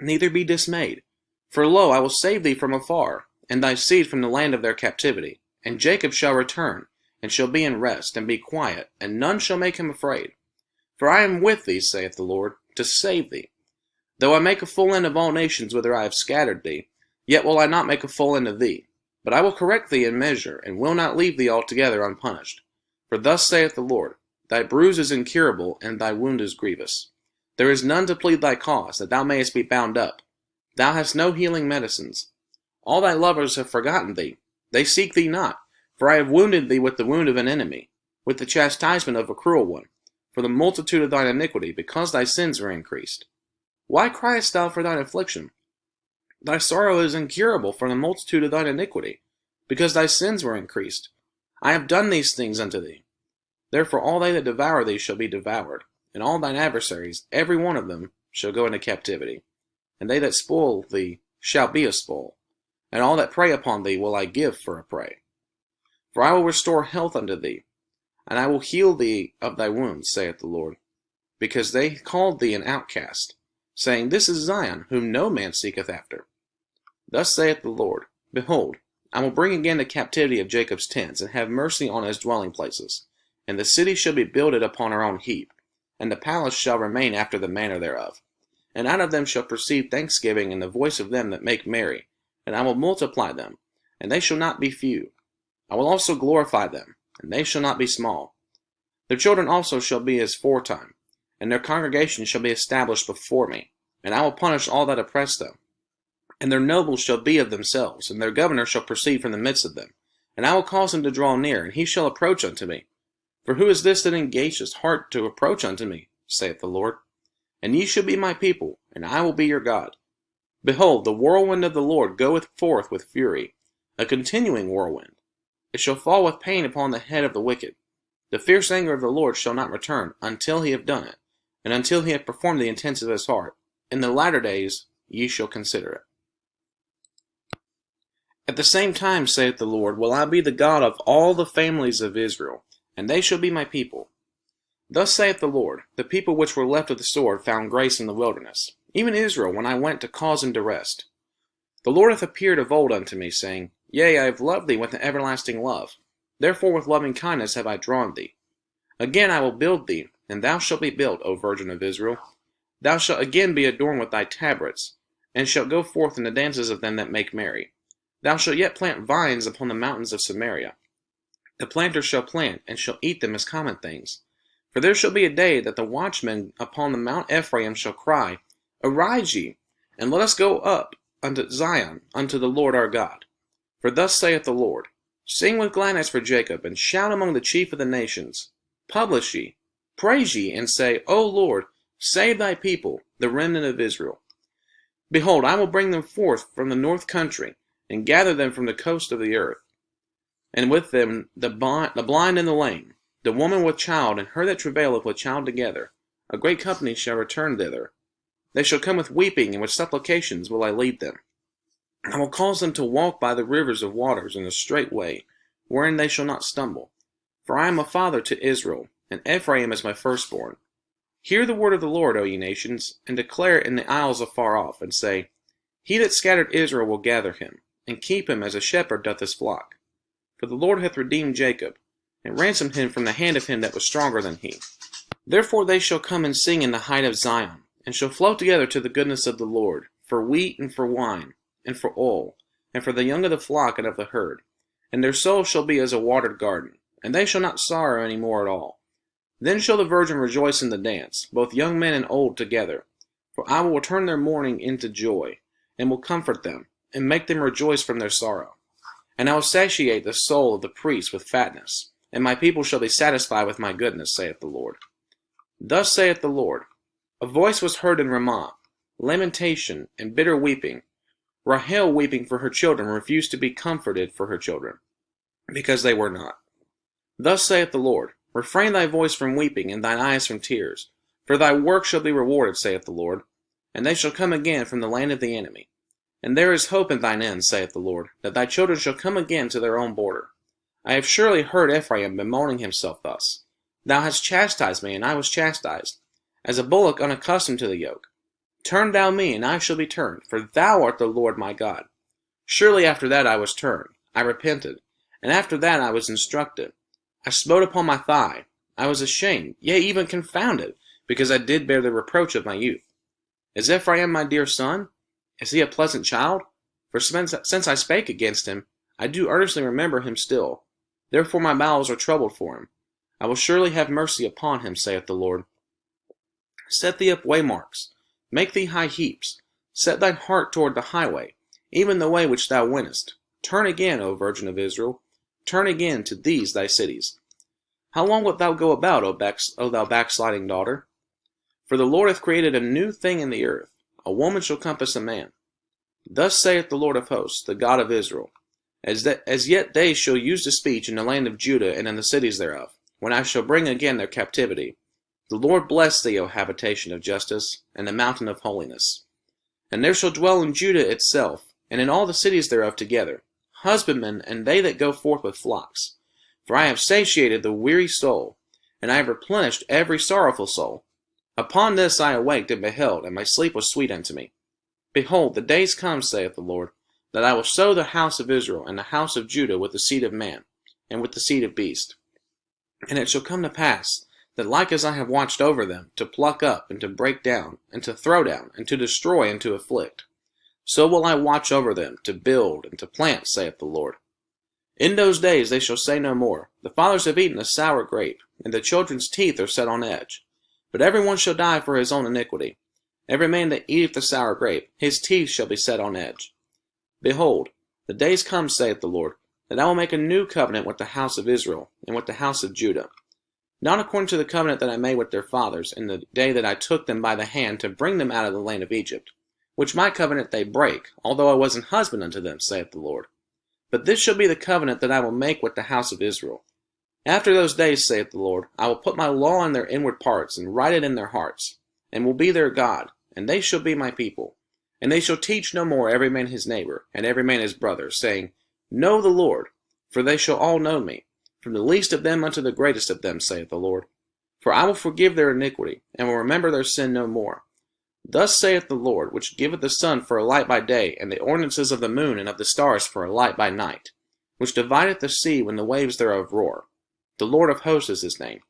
neither be dismayed. For lo, I will save thee from afar, and thy seed from the land of their captivity. And Jacob shall return, and shall be in rest, and be quiet, and none shall make him afraid. For I am with thee, saith the Lord, to save thee. Though I make a full end of all nations whither I have scattered thee, yet will I not make a full end of thee. But I will correct thee in measure, and will not leave thee altogether unpunished. For thus saith the Lord, thy bruise is incurable, and thy wound is grievous. There is none to plead thy cause, that thou mayest be bound up. Thou hast no healing medicines. All thy lovers have forgotten thee. They seek thee not, for I have wounded thee with the wound of an enemy, with the chastisement of a cruel one, for the multitude of thine iniquity, because thy sins are increased. Why criest thou for thine affliction? Thy sorrow is incurable for the multitude of thine iniquity, because thy sins were increased. I have done these things unto thee. Therefore all they that devour thee shall be devoured, and all thine adversaries, every one of them, shall go into captivity. And they that spoil thee shall be a spoil, and all that prey upon thee will I give for a prey. For I will restore health unto thee, and I will heal thee of thy wounds, saith the Lord, because they called thee an outcast, saying, This is Zion, whom no man seeketh after. Thus saith the Lord, Behold, I will bring again the captivity of Jacob's tents, and have mercy on his dwelling places. And the city shall be builded upon her own heap, and the palace shall remain after the manner thereof. And out of them shall proceed thanksgiving and the voice of them that make merry, and I will multiply them, and they shall not be few. I will also glorify them, and they shall not be small. Their children also shall be as foretime, and their congregation shall be established before me, and I will punish all that oppress them. And their nobles shall be of themselves, and their governor shall proceed from the midst of them. And I will cause him to draw near, and he shall approach unto me. For who is this that engaged his heart to approach unto me, saith the Lord? And ye shall be my people, and I will be your God. Behold, the whirlwind of the Lord goeth forth with fury, a continuing whirlwind. It shall fall with pain upon the head of the wicked. The fierce anger of the Lord shall not return, until he have done it, and until he have performed the intents of his heart. In the latter days ye shall consider it. At the same time, saith the Lord, will I be the God of all the families of Israel, and they shall be my people. Thus saith the Lord, the people which were left of the sword found grace in the wilderness, even Israel, when I went to cause him to rest. The Lord hath appeared of old unto me, saying, Yea, I have loved thee with an everlasting love. Therefore with loving kindness have I drawn thee. Again I will build thee, and thou shalt be built, O Virgin of Israel. Thou shalt again be adorned with thy tabrets, and shalt go forth in the dances of them that make merry. Thou shalt yet plant vines upon the mountains of Samaria. The planter shall plant, and shall eat them as common things. For there shall be a day that the watchmen upon the Mount Ephraim shall cry, Arise ye, and let us go up unto Zion, unto the Lord our God. For thus saith the Lord, Sing with gladness for Jacob, and shout among the chief of the nations. Publish ye, praise ye, and say, O Lord, save thy people, the remnant of Israel. Behold, I will bring them forth from the north country, and gather them from the coast of the earth. And with them the blind and the lame, the woman with child, and her that travaileth with child together. A great company shall return thither. They shall come with weeping, and with supplications will I lead them. I will cause them to walk by the rivers of waters in a straight way, wherein they shall not stumble. For I am a father to Israel, and Ephraim is my firstborn. Hear the word of the Lord, O ye nations, and declare it in the isles afar off, and say, He that scattered Israel will gather him, and keep him as a shepherd doth his flock. For the Lord hath redeemed Jacob, and ransomed him from the hand of him that was stronger than he. Therefore they shall come and sing in the height of Zion, and shall flow together to the goodness of the Lord, for wheat and for wine, and for oil, and for the young of the flock and of the herd. And their soul shall be as a watered garden, and they shall not sorrow any more at all. Then shall the virgin rejoice in the dance, both young men and old together. For I will turn their mourning into joy, and will comfort them, and make them rejoice from their sorrow. And I will satiate the soul of the priest with fatness, and my people shall be satisfied with my goodness, saith the Lord. Thus saith the Lord, A voice was heard in Ramah, lamentation and bitter weeping. Rahel weeping for her children refused to be comforted for her children. because they were not. Thus saith the Lord, Refrain thy voice from weeping, and thine eyes from tears. For thy work shall be rewarded, saith the Lord, and they shall come again from the land of the enemy. And there is hope in thine end, saith the Lord, that thy children shall come again to their own border. I have surely heard Ephraim bemoaning himself thus. Thou hast chastised me, and I was chastised, as a bullock unaccustomed to the yoke. Turn thou me, and I shall be turned, for thou art the Lord my God. Surely after that I was turned, I repented, and after that I was instructed. I smote upon my thigh, I was ashamed, yea, even confounded, because I did bear the reproach of my youth. Is Ephraim my dear son? Is he a pleasant child? For since I spake against him, I do earnestly remember him still. Therefore my bowels are troubled for him. I will surely have mercy upon him, saith the Lord. Set thee up waymarks, make thee high heaps, set thine heart toward the highway, even the way which thou wentest. Turn again, O Virgin of Israel, turn again to these thy cities. How long wilt thou go about, O thou backsliding daughter? For the Lord hath created a new thing in the earth, a woman shall compass a man. Thus saith the Lord of hosts, the God of Israel, as yet they shall use the speech in the land of Judah and in the cities thereof, when I shall bring again their captivity. The Lord bless thee, O habitation of justice, and the mountain of holiness. And there shall dwell in Judah itself, and in all the cities thereof together, husbandmen and they that go forth with flocks. For I have satiated the weary soul, and I have replenished every sorrowful soul. Upon this I awaked and beheld, and my sleep was sweet unto me. Behold, the days come, saith the Lord, that I will sow the house of Israel and the house of Judah with the seed of man, and with the seed of beast. And it shall come to pass, that like as I have watched over them, to pluck up, and to break down, and to throw down, and to destroy, and to afflict, so will I watch over them, to build, and to plant, saith the Lord. In those days they shall say no more, The fathers have eaten a sour grape, and the children's teeth are set on edge. But every one shall die for his own iniquity. Every man that eateth the sour grape, his teeth shall be set on edge. Behold, the days come, saith the Lord, that I will make a new covenant with the house of Israel, and with the house of Judah. Not according to the covenant that I made with their fathers in the day that I took them by the hand to bring them out of the land of Egypt, which my covenant they break, although I was an husband unto them, saith the Lord. But this shall be the covenant that I will make with the house of Israel. After those days, saith the Lord, I will put my law in their inward parts, and write it in their hearts, and will be their God, and they shall be my people. And they shall teach no more every man his neighbor, and every man his brother, saying, Know the Lord, for they shall all know me, from the least of them unto the greatest of them, saith the Lord. For I will forgive their iniquity, and will remember their sin no more. Thus saith the Lord, which giveth the sun for a light by day, and the ordinances of the moon and of the stars for a light by night, which divideth the sea when the waves thereof roar. The Lord of hosts is his name.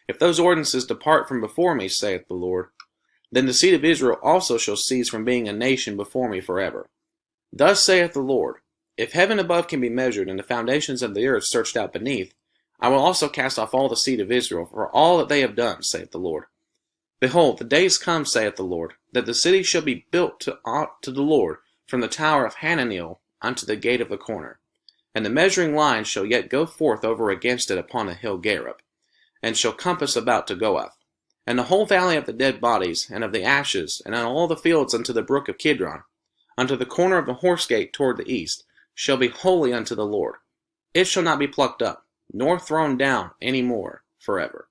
If those ordinances depart from before me, saith the Lord, then the seed of Israel also shall cease from being a nation before me forever. Thus saith the Lord, If heaven above can be measured, and the foundations of the earth searched out beneath, I will also cast off all the seed of Israel for all that they have done, saith the Lord. Behold, the days come, saith the Lord, that the city shall be built to the Lord from the tower of Hananiel unto the gate of the corner. And the measuring line shall yet go forth over against it upon the hill Gareb, and shall compass about to Goath. And the whole valley of the dead bodies, and of the ashes, and on all the fields unto the brook of Kidron, unto the corner of the horse gate toward the east, shall be holy unto the Lord. It shall not be plucked up, nor thrown down any more forever.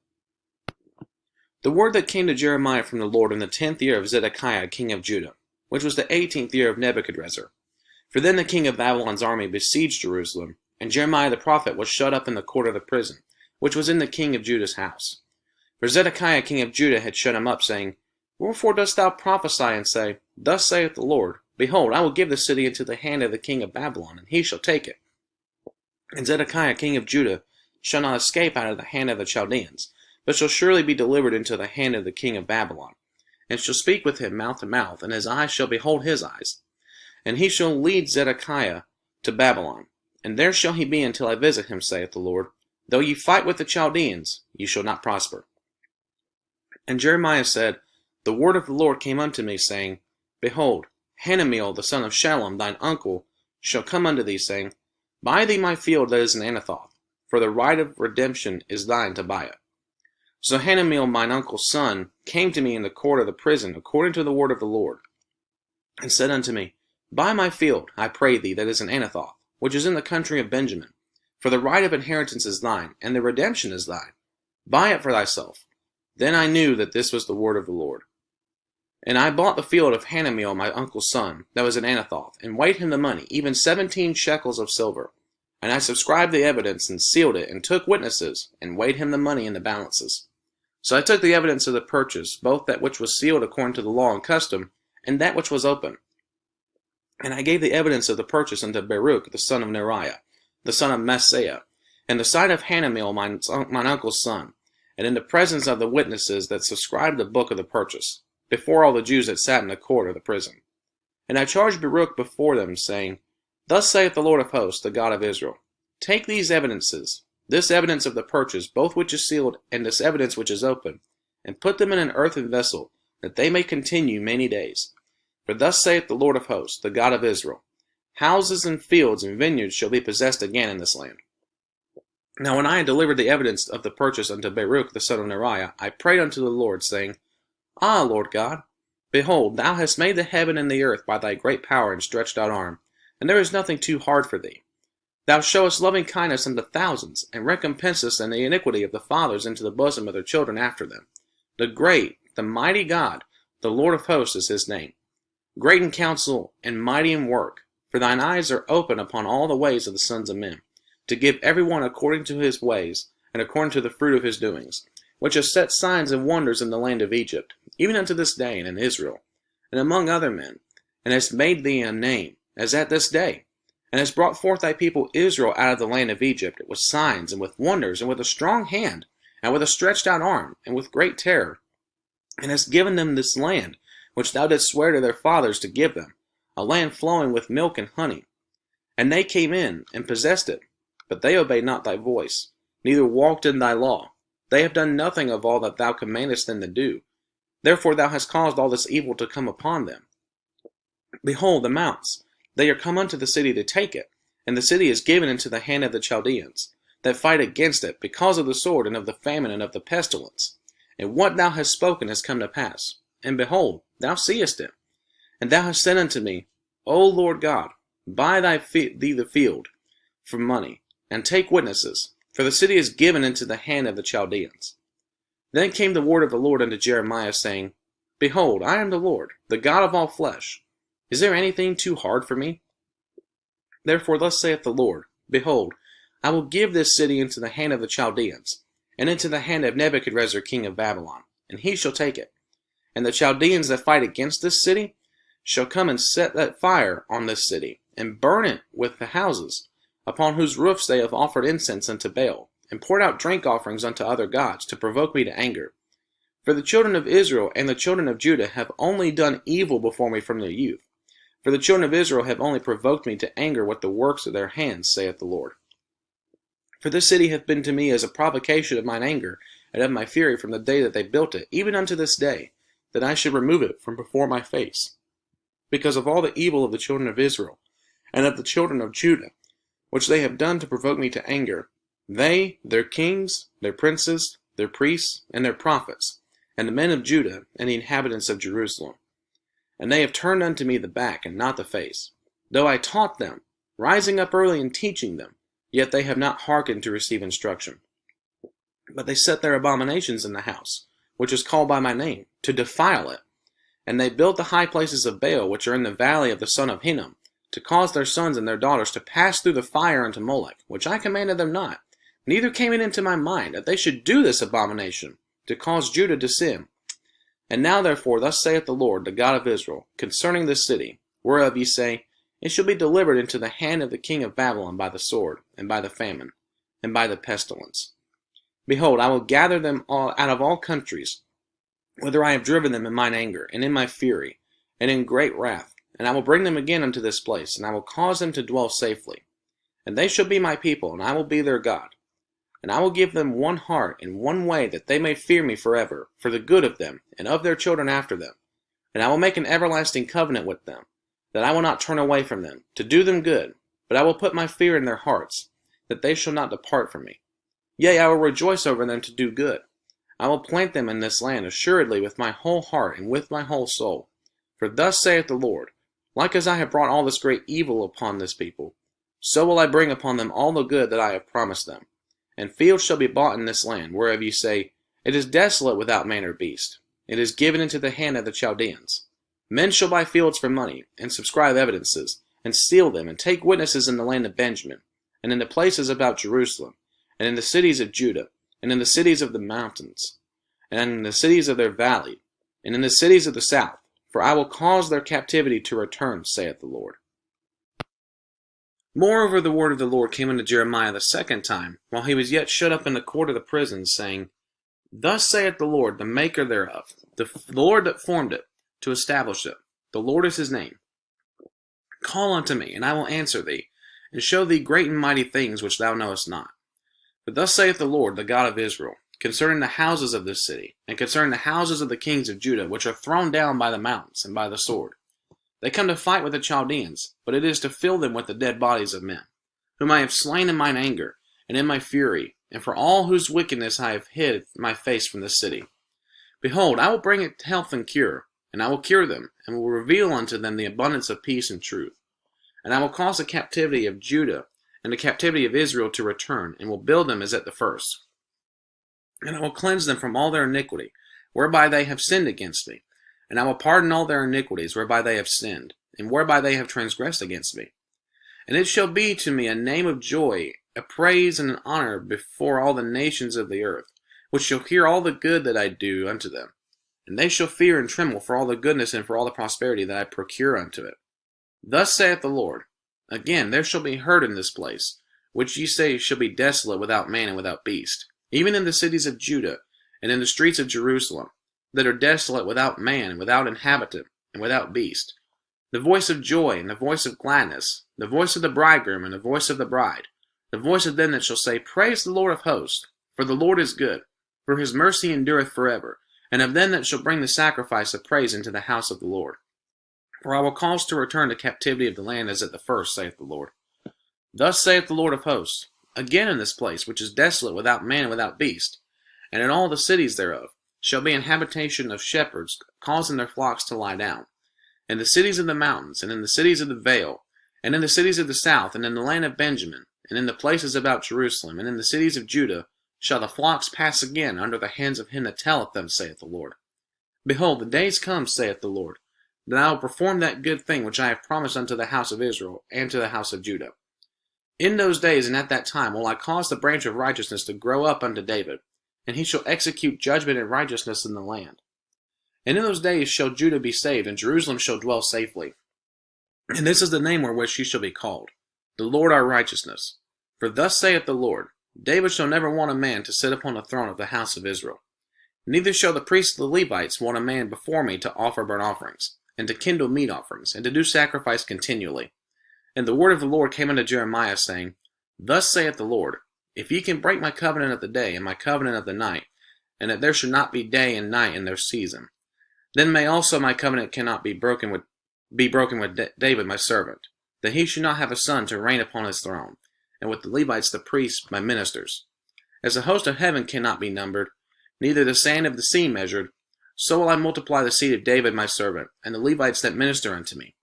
The word that came to Jeremiah from the Lord in the 10th year of Zedekiah king of Judah, which was the 18th year of Nebuchadrezzar. For then the king of Babylon's army besieged Jerusalem, and Jeremiah the prophet was shut up in the court of the prison, which was in the king of Judah's house. For Zedekiah king of Judah had shut him up, saying, Wherefore dost thou prophesy, and say, Thus saith the Lord, Behold, I will give the city into the hand of the king of Babylon, and he shall take it. And Zedekiah king of Judah shall not escape out of the hand of the Chaldeans, but shall surely be delivered into the hand of the king of Babylon, and shall speak with him mouth to mouth, and his eyes shall behold his eyes. And he shall lead Zedekiah to Babylon, and there shall he be until I visit him, saith the Lord. Though ye fight with the Chaldeans, ye shall not prosper. And Jeremiah said, The word of the Lord came unto me, saying, Behold, Hanameel the son of Shallum, thine uncle, shall come unto thee, saying, Buy thee my field that is in Anathoth, for the right of redemption is thine to buy it. So Hanameel mine uncle's son came to me in the court of the prison, according to the word of the Lord, and said unto me, Buy my field, I pray thee, that is in Anathoth, which is in the country of Benjamin, For the right of inheritance is thine, and the redemption is thine. Buy it for thyself. Then I knew that this was the word of the Lord. And I bought the field of Hanameel my uncle's son, that was in Anathoth, and weighed him the money, even 17 shekels of silver. And I subscribed the evidence, and sealed it, and took witnesses, and weighed him the money in the balances. So I took the evidence of the purchase, both that which was sealed according to the law and custom, and that which was open. And I gave the evidence of the purchase unto Baruch the son of Neriah, the son of Maaseiah, in the sight of Hanameel mine uncle's son, and in the presence of the witnesses that subscribed the book of the purchase, before all the Jews that sat in the court of the prison. And I charged Baruch before them, saying, Thus saith the Lord of hosts, the God of Israel, Take these evidences, this evidence of the purchase, both which is sealed, and this evidence which is open, and put them in an earthen vessel, that they may continue many days. For thus saith the Lord of hosts, the God of Israel, Houses and fields and vineyards shall be possessed again in this land. Now when I had delivered the evidence of the purchase unto Baruch the son of Neriah, I prayed unto the Lord, saying, Ah, Lord God, behold, thou hast made the heaven and the earth by thy great power and stretched out arm, and there is nothing too hard for thee. Thou showest loving kindness unto thousands, and recompensest in the iniquity of the fathers into the bosom of their children after them. The great, the mighty God, the Lord of hosts is his name. Great in counsel, and mighty in work, for thine eyes are open upon all the ways of the sons of men, to give every one according to his ways, and according to the fruit of his doings, which has set signs and wonders in the land of Egypt, even unto this day, and in Israel, and among other men, and hast made thee a name, as at this day, and hast brought forth thy people Israel out of the land of Egypt, with signs, and with wonders, and with a strong hand, and with a stretched out arm, and with great terror, and hast given them this land, which thou didst swear to their fathers to give them, a land flowing with milk and honey. And they came in, and possessed it, but they obeyed not thy voice, neither walked in thy law. They have done nothing of all that thou commandest them to do. Therefore thou hast caused all this evil to come upon them. Behold, the mounts, they are come unto the city to take it, and the city is given into the hand of the Chaldeans, that fight against it, because of the sword, and of the famine, and of the pestilence. And what thou hast spoken has come to pass. And behold, thou seest it. And thou hast said unto me, O Lord God, buy thee the field for money, and take witnesses, for the city is given into the hand of the Chaldeans. Then came the word of the Lord unto Jeremiah, saying, Behold, I am the Lord, the God of all flesh. Is there anything too hard for me? Therefore thus saith the Lord, Behold, I will give this city into the hand of the Chaldeans, and into the hand of Nebuchadrezzar king of Babylon, and he shall take it. And the Chaldeans that fight against this city shall come and set that fire on this city, and burn it with the houses, upon whose roofs they have offered incense unto Baal, and poured out drink offerings unto other gods, to provoke me to anger. For the children of Israel and the children of Judah have only done evil before me from their youth. For the children of Israel have only provoked me to anger with the works of their hands, saith the Lord. For this city hath been to me as a provocation of mine anger, and of my fury from the day that they built it, even unto this day, that I should remove it from before my face, because of all the evil of the children of Israel, and of the children of Judah, which they have done to provoke me to anger, they, their kings, their princes, their priests, and their prophets, and the men of Judah, and the inhabitants of Jerusalem. And they have turned unto me the back, and not the face. Though I taught them, rising up early and teaching them, yet they have not hearkened to receive instruction. But they set their abominations in the house, which is called by my name, to defile it. And they built the high places of Baal, which are in the valley of the son of Hinnom, to cause their sons and their daughters to pass through the fire unto Molech, which I commanded them not. Neither came it into my mind that they should do this abomination, to cause Judah to sin. And now therefore thus saith the Lord, the God of Israel, concerning this city, whereof ye say, It shall be delivered into the hand of the king of Babylon by the sword, and by the famine, and by the pestilence. Behold, I will gather them all out of all countries, whither I have driven them in mine anger, and in my fury, and in great wrath, and I will bring them again unto this place, and I will cause them to dwell safely. And they shall be my people, and I will be their God. And I will give them one heart and one way, that they may fear me forever, for the good of them, and of their children after them. And I will make an everlasting covenant with them, that I will not turn away from them, to do them good, but I will put my fear in their hearts, that they shall not depart from me. Yea, I will rejoice over them to do good. I will plant them in this land assuredly with my whole heart and with my whole soul. For thus saith the Lord, like as I have brought all this great evil upon this people, so will I bring upon them all the good that I have promised them. And fields shall be bought in this land, whereof ye say, It is desolate without man or beast. It is given into the hand of the Chaldeans. Men shall buy fields for money, and subscribe evidences, and steal them, and take witnesses in the land of Benjamin, and in the places about Jerusalem, and in the cities of Judah, and in the cities of the mountains, and in the cities of their valley, and in the cities of the south, for I will cause their captivity to return, saith the Lord. Moreover, the word of the Lord came unto Jeremiah the second time, while he was yet shut up in the court of the prison, saying, Thus saith the Lord, the maker thereof, the Lord that formed it, to establish it. The Lord is his name. Call unto me, and I will answer thee, and show thee great and mighty things which thou knowest not. But thus saith the Lord, the God of Israel, concerning the houses of this city, and concerning the houses of the kings of Judah, which are thrown down by the mountains and by the sword. They come to fight with the Chaldeans, but it is to fill them with the dead bodies of men, whom I have slain in mine anger, and in my fury, and for all whose wickedness I have hid my face from this city. Behold, I will bring it health and cure, and I will cure them, and will reveal unto them the abundance of peace and truth. And I will cause the captivity of Judah and the captivity of Israel to return, and will build them as at the first. And I will cleanse them from all their iniquity, whereby they have sinned against me. And I will pardon all their iniquities, whereby they have sinned, and whereby they have transgressed against me. And it shall be to me a name of joy, a praise and an honor before all the nations of the earth, which shall hear all the good that I do unto them. And they shall fear and tremble for all the goodness and for all the prosperity that I procure unto it. Thus saith the Lord, Again there shall be heard in this place, which ye say shall be desolate without man and without beast, even in the cities of Judah, and in the streets of Jerusalem, that are desolate without man, and without inhabitant, and without beast, the voice of joy, and the voice of gladness, the voice of the bridegroom, and the voice of the bride, the voice of them that shall say, Praise the Lord of hosts, for the Lord is good, for his mercy endureth forever, and of them that shall bring the sacrifice of praise into the house of the Lord. For I will cause to return the captivity of the land as at the first, saith the Lord. Thus saith the Lord of hosts, Again in this place, which is desolate without man and without beast, and in all the cities thereof, shall be an habitation of shepherds, causing their flocks to lie down. In the cities of the mountains, and in the cities of the vale, and in the cities of the south, and in the land of Benjamin, and in the places about Jerusalem, and in the cities of Judah, shall the flocks pass again under the hands of him that telleth them, saith the Lord. Behold, the days come, saith the Lord, that I will perform that good thing which I have promised unto the house of Israel, and to the house of Judah. In those days and at that time will I cause the branch of righteousness to grow up unto David, and he shall execute judgment and righteousness in the land. And in those days shall Judah be saved, and Jerusalem shall dwell safely. And this is the name wherewith she shall be called, the Lord our righteousness. For thus saith the Lord, David shall never want a man to sit upon the throne of the house of Israel. Neither shall the priests of the Levites want a man before me to offer burnt offerings, and to kindle meat offerings, and to do sacrifice continually. And the word of the Lord came unto Jeremiah, saying, Thus saith the Lord, If ye can break my covenant of the day, and my covenant of the night, and that there should not be day and night in their season, then may also my covenant cannot be broken with David my servant, that he should not have a son to reign upon his throne, and with the Levites the priests my ministers. As the host of heaven cannot be numbered, neither the sand of the sea measured, so will I multiply the seed of David my servant, and the Levites that minister unto me.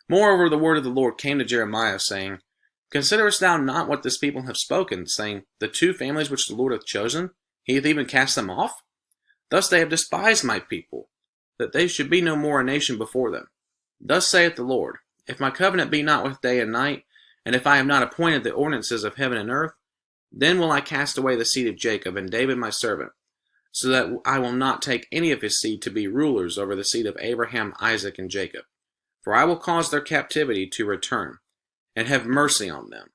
Moreover, the word of the Lord came to Jeremiah, saying, Considerest thou not what this people have spoken, saying, The two families which the Lord hath chosen, he hath even cast them off? Thus they have despised my people, that they should be no more a nation before them. Thus saith the Lord, If my covenant be not with day and night, and if I have not appointed the ordinances of heaven and earth, then will I cast away the seed of Jacob and David my servant, so that I will not take any of his seed to be rulers over the seed of Abraham, Isaac, and Jacob. For I will cause their captivity to return, and have mercy on them.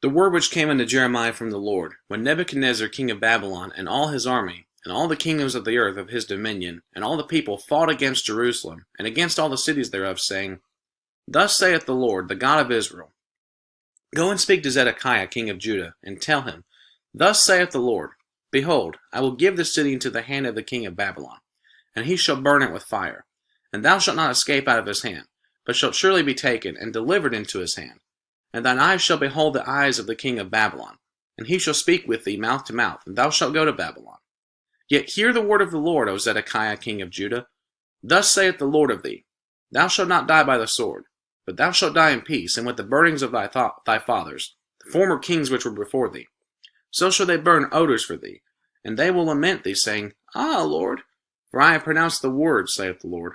The word which came unto Jeremiah from the Lord, when Nebuchadnezzar king of Babylon, and all his army, and all the kingdoms of the earth of his dominion, and all the people fought against Jerusalem, and against all the cities thereof, saying, Thus saith the Lord, the God of Israel, Go and speak to Zedekiah king of Judah, and tell him, Thus saith the Lord, Behold, I will give this city into the hand of the king of Babylon, and he shall burn it with fire. And thou shalt not escape out of his hand, but shalt surely be taken, and delivered into his hand. And thine eyes shall behold the eyes of the king of Babylon, and he shall speak with thee mouth to mouth, and thou shalt go to Babylon. Yet hear the word of the Lord, O Zedekiah king of Judah. Thus saith the Lord of thee, Thou shalt not die by the sword, But thou shalt die in peace, and with the burnings of thy fathers, the former kings which were before thee. So shall they burn odors for thee, and they will lament thee, saying, Ah, Lord, for I have pronounced the word, saith the Lord.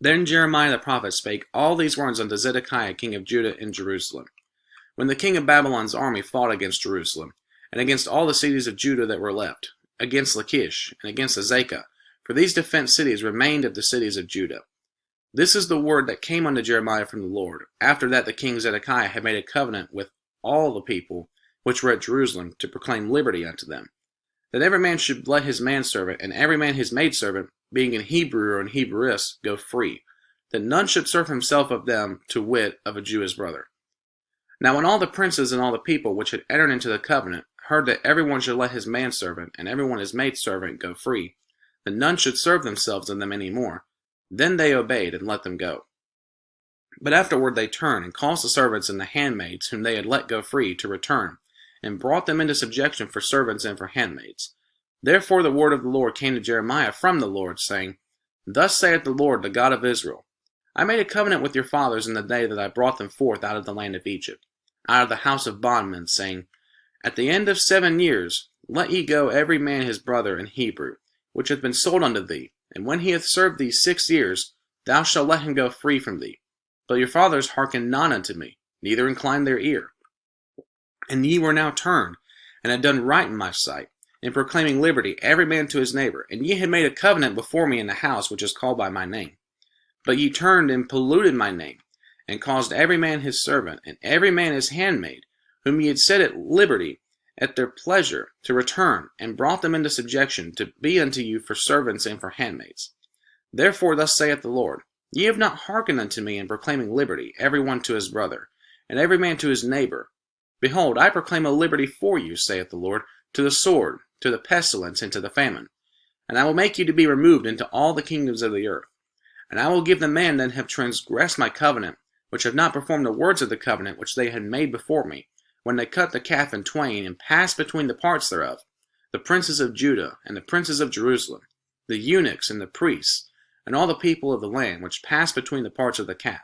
Then Jeremiah the prophet spake all these words unto Zedekiah king of Judah in Jerusalem, when the king of Babylon's army fought against Jerusalem, and against all the cities of Judah that were left, against Lachish, and against Azekah, for these defenced cities remained of the cities of Judah. This is the word that came unto Jeremiah from the Lord, after that the king Zedekiah had made a covenant with all the people which were at Jerusalem, to proclaim liberty unto them, that every man should let his manservant, and every man his maidservant, being an Hebrew or an Hebrewess, go free, that none should serve himself of them, to wit, of a Jew his brother. Now when all the princes and all the people which had entered into the covenant heard that every one should let his manservant, and every one his maidservant, go free, that none should serve themselves of them any more, then they obeyed and let them go. But afterward they turned, and caused the servants and the handmaids whom they had let go free to return, and brought them into subjection for servants and for handmaids. Therefore the word of the Lord came to Jeremiah from the Lord, saying, Thus saith the Lord, the God of Israel, I made a covenant with your fathers in the day that I brought them forth out of the land of Egypt, out of the house of bondmen, saying, At the end of 7 years let ye go every man his brother in Hebrew, which hath been sold unto thee, and when he hath served thee 6 years, thou shalt let him go free from thee. But your fathers hearkened not unto me, neither inclined their ear. And ye were now turned, and had done right in my sight, in proclaiming liberty every man to his neighbor, and ye had made a covenant before me in the house which is called by my name. But ye turned and polluted my name, and caused every man his servant, and every man his handmaid, whom ye had set at liberty at their pleasure, to return, and brought them into subjection, to be unto you for servants and for handmaids. Therefore thus saith the Lord, Ye have not hearkened unto me in proclaiming liberty, every one to his brother, and every man to his neighbor. Behold, I proclaim a liberty for you, saith the Lord, to the sword, to the pestilence, and to the famine. And I will make you to be removed into all the kingdoms of the earth. And I will give the men that have transgressed my covenant, which have not performed the words of the covenant which they had made before me, when they cut the calf in twain, and passed between the parts thereof, the princes of Judah, and the princes of Jerusalem, the eunuchs, and the priests, and all the people of the land, which passed between the parts of the calf.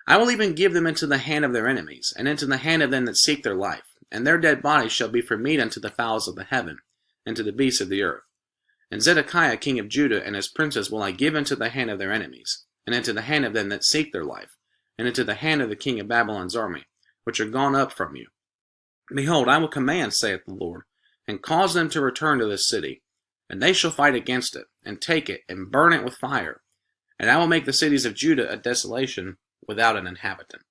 I will even give them into the hand of their enemies, and into the hand of them that seek their life, and their dead bodies shall be for meat unto the fowls of the heaven, and to the beasts of the earth. And Zedekiah king of Judah and his princes will I give into the hand of their enemies, and into the hand of them that seek their life, and into the hand of the king of Babylon's army, which are gone up from you. Behold, I will command, saith the Lord, and cause them to return to this city, and they shall fight against it, and take it, and burn it with fire. And I will make the cities of Judah a desolation, without an inhabitant.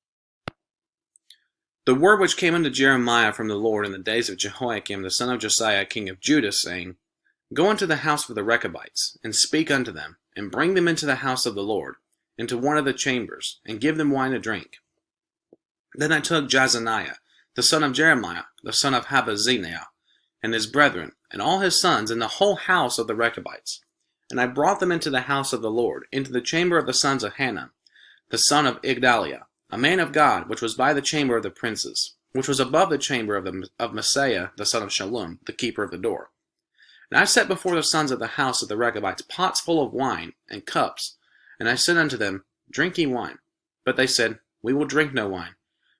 The word which came unto Jeremiah from the Lord in the days of Jehoiakim the son of Josiah king of Judah, saying, Go unto the house of the Rechabites, and speak unto them, and bring them into the house of the Lord, into one of the chambers, and give them wine to drink. Then I took Jazaniah, the son of Jeremiah, the son of Habazziniah, and his brethren, and all his sons, and the whole house of the Rechabites. And I brought them into the house of the Lord, into the chamber of the sons of Hanun, the son of Igdaliah, a man of God, which was by the chamber of the princes, which was above the chamber of Messiah, the son of Shallum, the keeper of the door. And I set before the sons of the house of the Rechabites pots full of wine, and cups, and I said unto them, Drink ye wine. But they said, We will drink no wine.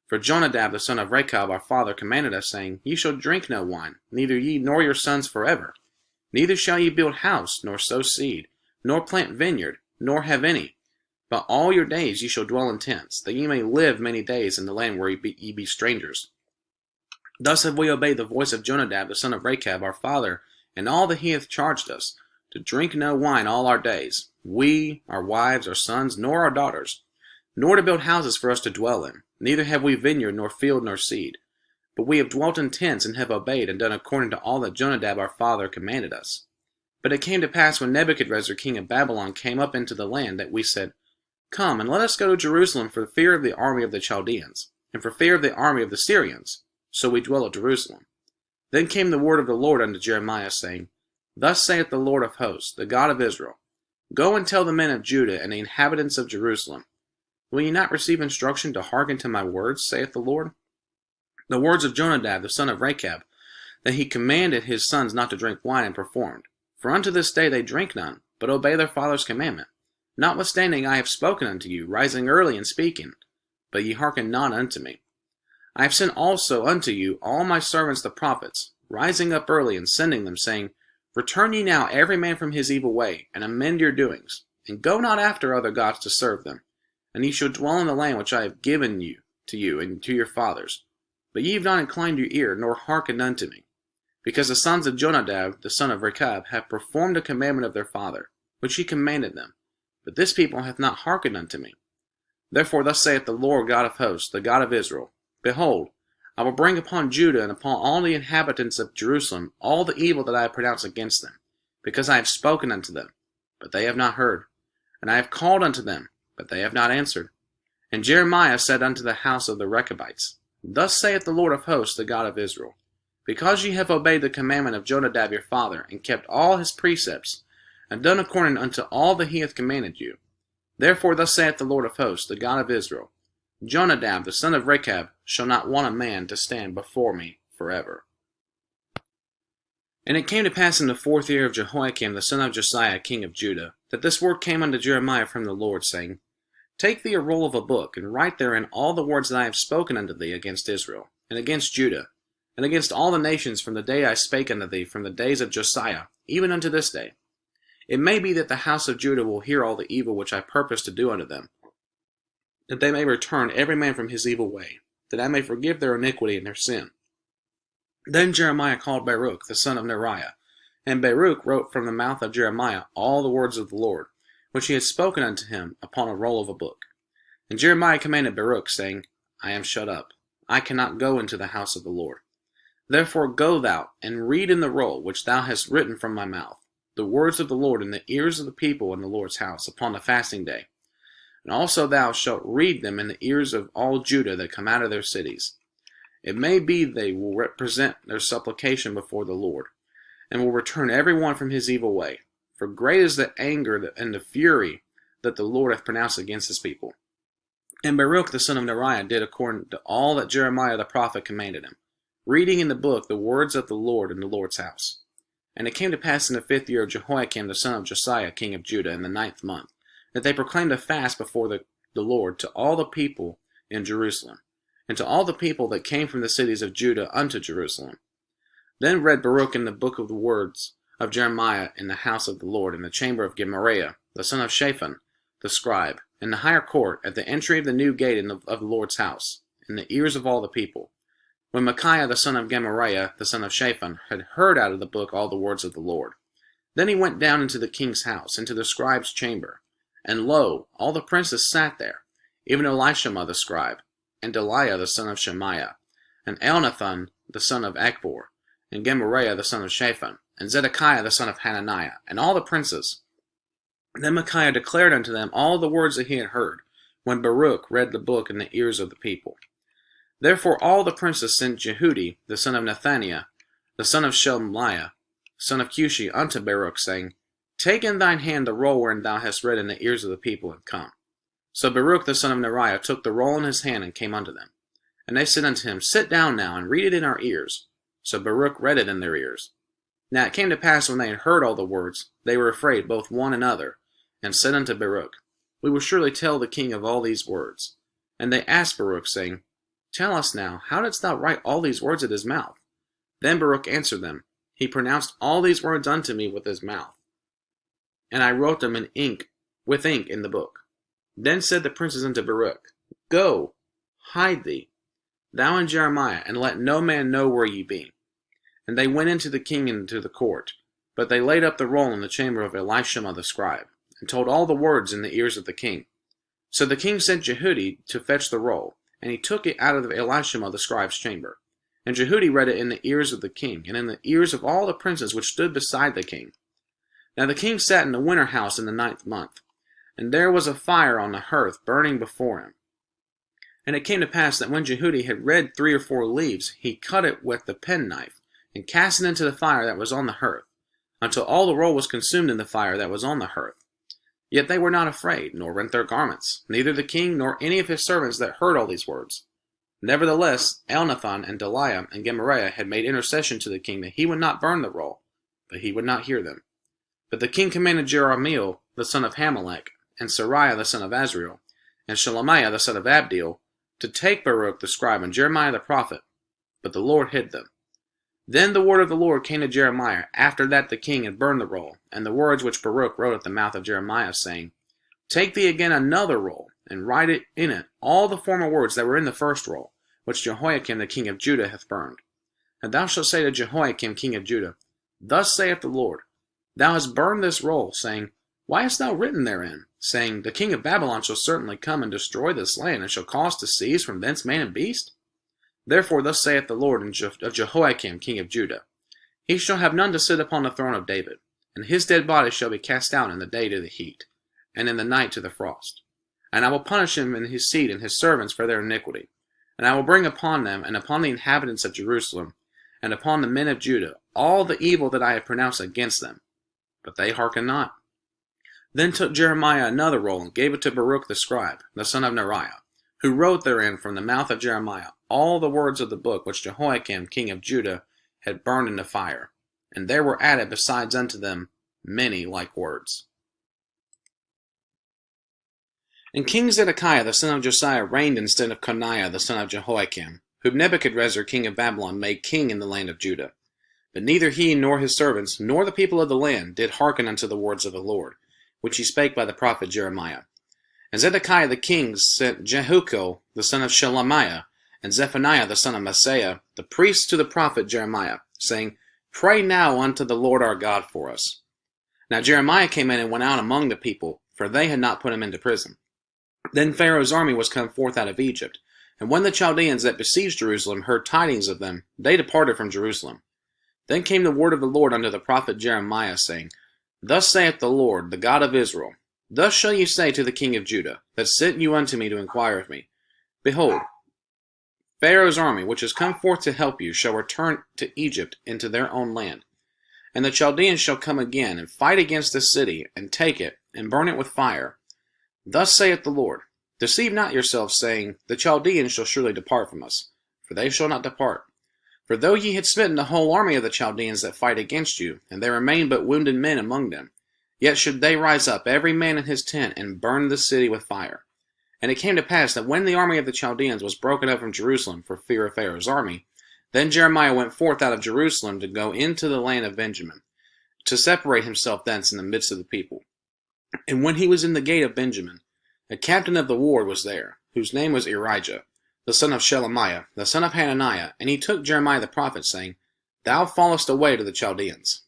For Jonadab the son of Rechab our father commanded us, saying, Ye shall drink no wine, neither ye nor your sons forever. Neither shall ye build house, nor sow seed, nor plant vineyard, nor have any. But all your days ye shall dwell in tents, that ye may live many days in the land where ye be strangers. Thus have we obeyed the voice of Jonadab the son of Rechab our father, and all that he hath charged us, to drink no wine all our days, we, our wives, our sons, nor our daughters, nor to build houses for us to dwell in. Neither have we vineyard, nor field, nor seed. But we have dwelt in tents, and have obeyed, and done according to all that Jonadab our father commanded us. But it came to pass, when Nebuchadrezzar king of Babylon came up into the land, that we said, Come, and let us go to Jerusalem for fear of the army of the Chaldeans, and for fear of the army of the Syrians. So we dwell at Jerusalem. Then came the word of the Lord unto Jeremiah, saying, Thus saith the Lord of hosts, the God of Israel, Go and tell the men of Judah and the inhabitants of Jerusalem, Will ye not receive instruction to hearken to my words, saith the Lord? The words of Jonadab the son of Rechab, that he commanded his sons not to drink wine, and performed. For unto this day they drink none, but obey their father's commandment. Notwithstanding I have spoken unto you, rising early and speaking, but ye hearken not unto me. I have sent also unto you all my servants the prophets, rising up early and sending them, saying, Return ye now every man from his evil way, and amend your doings, and go not after other gods to serve them, and ye shall dwell in the land which I have given you and to your fathers. But ye have not inclined your ear, nor hearkened unto me, because the sons of Jonadab, the son of Rechab, have performed the commandment of their father, which he commanded them. But this people hath not hearkened unto me. Therefore thus saith the Lord God of hosts, the God of Israel, Behold, I will bring upon Judah and upon all the inhabitants of Jerusalem all the evil that I have pronounced against them, because I have spoken unto them, but they have not heard, and I have called unto them, but they have not answered. And Jeremiah said unto the house of the Rechabites, Thus saith the Lord of hosts, the God of Israel, Because ye have obeyed the commandment of Jonadab your father, and kept all his precepts, and done according unto all that he hath commanded you. Therefore thus saith the Lord of hosts, the God of Israel, Jonadab the son of Rechab shall not want a man to stand before me forever. And it came to pass in the 4th year of Jehoiakim the son of Josiah king of Judah, that this word came unto Jeremiah from the Lord, saying, Take thee a roll of a book, and write therein all the words that I have spoken unto thee against Israel, and against Judah, and against all the nations from the day I spake unto thee from the days of Josiah, even unto this day. It may be that the house of Judah will hear all the evil which I purpose to do unto them, that they may return every man from his evil way, that I may forgive their iniquity and their sin. Then Jeremiah called Baruch the son of Neriah, and Baruch wrote from the mouth of Jeremiah all the words of the Lord, which he had spoken unto him upon a roll of a book. And Jeremiah commanded Baruch, saying, I am shut up, I cannot go into the house of the Lord. Therefore go thou, and read in the roll which thou hast written from my mouth, the words of the Lord in the ears of the people in the Lord's house upon the fasting day. And also thou shalt read them in the ears of all Judah that come out of their cities. It may be they will represent their supplication before the Lord, and will return every one from his evil way. For great is the anger and the fury that the Lord hath pronounced against his people. And Baruch the son of Neriah did according to all that Jeremiah the prophet commanded him, reading in the book the words of the Lord in the Lord's house. And it came to pass in the 5th year of Jehoiakim the son of Josiah king of Judah in the 9th month, that they proclaimed a fast before the Lord to all the people in Jerusalem, and to all the people that came from the cities of Judah unto Jerusalem. Then read Baruch in the book of the words of Jeremiah in the house of the Lord, in the chamber of Gemariah, the son of Shaphan, the scribe, in the higher court, at the entry of the new gate of the Lord's house, in the ears of all the people. When Micaiah the son of Gemariah, the son of Shaphan, had heard out of the book all the words of the Lord, then he went down into the king's house, into the scribe's chamber. And lo, all the princes sat there, even Elishama the scribe, and Delaiah the son of Shemaiah, and Elnathan the son of Achbor, and Gemariah the son of Shaphan, and Zedekiah the son of Hananiah, and all the princes. Then Micaiah declared unto them all the words that he had heard, when Baruch read the book in the ears of the people. Therefore all the princes sent Jehudi the son of Nethaniah, the son of Shelmiah, son of Cushi, unto Baruch, saying, Take in thine hand the roll wherein thou hast read in the ears of the people, and come. So Baruch the son of Neriah took the roll in his hand, and came unto them. And they said unto him, Sit down now, and read it in our ears. So Baruch read it in their ears. Now it came to pass, when they had heard all the words, they were afraid both one and other, and said unto Baruch, We will surely tell the king of all these words. And they asked Baruch, saying, Tell us now, how didst thou write all these words at his mouth? Then Baruch answered them, He pronounced all these words unto me with his mouth, and I wrote them with ink in the book. Then said the princes unto Baruch, Go, hide thee, thou and Jeremiah, and let no man know where ye be. And they went into the king into the court, but they laid up the roll in the chamber of Elishama the scribe, and told all the words in the ears of the king. So the king sent Jehudi to fetch the roll, and he took it out of Elishama the scribe's chamber. And Jehudi read it in the ears of the king, and in the ears of all the princes which stood beside the king. Now the king sat in the winter house in the 9th month, and there was a fire on the hearth burning before him. And it came to pass that when Jehudi had read 3 or 4 leaves, he cut it with the penknife, and cast it into the fire that was on the hearth, until all the roll was consumed in the fire that was on the hearth. Yet they were not afraid, nor rent their garments, neither the king nor any of his servants that heard all these words. Nevertheless, Elnathan and Delaiah and Gemariah had made intercession to the king that he would not burn the roll, but he would not hear them. But the king commanded Jerahmeel, the son of Hamelech, and Sariah the son of Azriel, and Shelemiah the son of Abdeel, to take Baruch the scribe and Jeremiah the prophet, but the Lord hid them. Then the word of the Lord came to Jeremiah, after that the king had burned the roll, and the words which Baruch wrote at the mouth of Jeremiah, saying, Take thee again another roll, and write in it all the former words that were in the first roll, which Jehoiakim the king of Judah hath burned. And thou shalt say to Jehoiakim king of Judah, Thus saith the Lord, Thou hast burned this roll, saying, Why hast thou written therein, saying, The king of Babylon shall certainly come and destroy this land, and shall cause to cease from thence man and beast? Therefore thus saith the Lord of Jehoiakim king of Judah, He shall have none to sit upon the throne of David, and his dead body shall be cast out in the day to the heat, and in the night to the frost. And I will punish him and his seed and his servants for their iniquity. And I will bring upon them, and upon the inhabitants of Jerusalem, and upon the men of Judah, all the evil that I have pronounced against them. But they hearken not. Then took Jeremiah another roll, and gave it to Baruch the scribe, the son of Neriah, who wrote therein from the mouth of Jeremiah all the words of the book which Jehoiakim king of Judah had burned in the fire. And there were added besides unto them many like words. And King Zedekiah the son of Josiah reigned instead of Coniah the son of Jehoiakim, whom Nebuchadrezzar king of Babylon made king in the land of Judah. But neither he nor his servants, nor the people of the land, did hearken unto the words of the Lord, which he spake by the prophet Jeremiah. And Zedekiah the king sent Jehukel the son of Shelemiah, and Zephaniah the son of Maaseiah, the priests, to the prophet Jeremiah, saying, Pray now unto the Lord our God for us. Now Jeremiah came in and went out among the people, for they had not put him into prison. Then Pharaoh's army was come forth out of Egypt, and when the Chaldeans that besieged Jerusalem heard tidings of them, they departed from Jerusalem. Then came the word of the Lord unto the prophet Jeremiah, saying, Thus saith the Lord, the God of Israel, Thus shall ye say to the king of Judah, that sent you unto me to inquire of me, Behold, Pharaoh's army, which is come forth to help you, shall return to Egypt into their own land. And the Chaldeans shall come again, and fight against this city, and take it, and burn it with fire. Thus saith the Lord, Deceive not yourselves, saying, The Chaldeans shall surely depart from us, for they shall not depart. For though ye had smitten the whole army of the Chaldeans that fight against you, and there remain but wounded men among them, yet should they rise up, every man in his tent, and burn the city with fire. And it came to pass that when the army of the Chaldeans was broken up from Jerusalem for fear of Pharaoh's army, then Jeremiah went forth out of Jerusalem to go into the land of Benjamin, to separate himself thence in the midst of the people. And when he was in the gate of Benjamin, a captain of the ward was there, whose name was Irijah, the son of Shelemiah, the son of Hananiah, and he took Jeremiah the prophet, saying, Thou fallest away to the Chaldeans.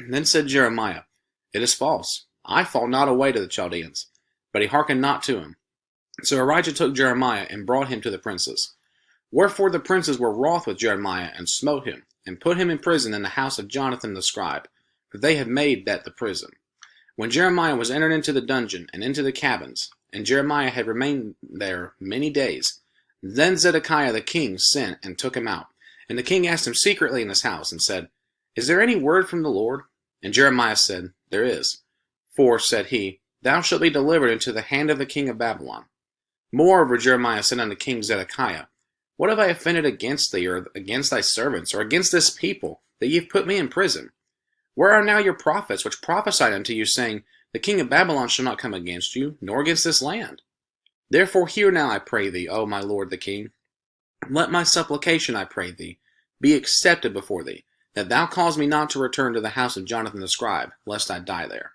Then said Jeremiah, It is false. I fall not away to the Chaldeans. But he hearkened not to him. So Irijah took Jeremiah, and brought him to the princes. Wherefore the princes were wroth with Jeremiah, and smote him, and put him in prison in the house of Jonathan the scribe, for they had made that the prison. When Jeremiah was entered into the dungeon, and into the cabins, and Jeremiah had remained there many days, then Zedekiah the king sent and took him out. And the king asked him secretly in his house, and said, Is there any word from the Lord? And Jeremiah said, There is. For, said he, Thou shalt be delivered into the hand of the king of Babylon. Moreover Jeremiah said unto King Zedekiah, What have I offended against thee, or against thy servants, or against this people, that ye have put me in prison? Where are now your prophets, which prophesied unto you, saying, The king of Babylon shall not come against you, nor against this land? Therefore hear now, I pray thee, O my lord the king. Let my supplication, I pray thee, be accepted before thee, that thou cause me not to return to the house of Jonathan the scribe, lest I die there.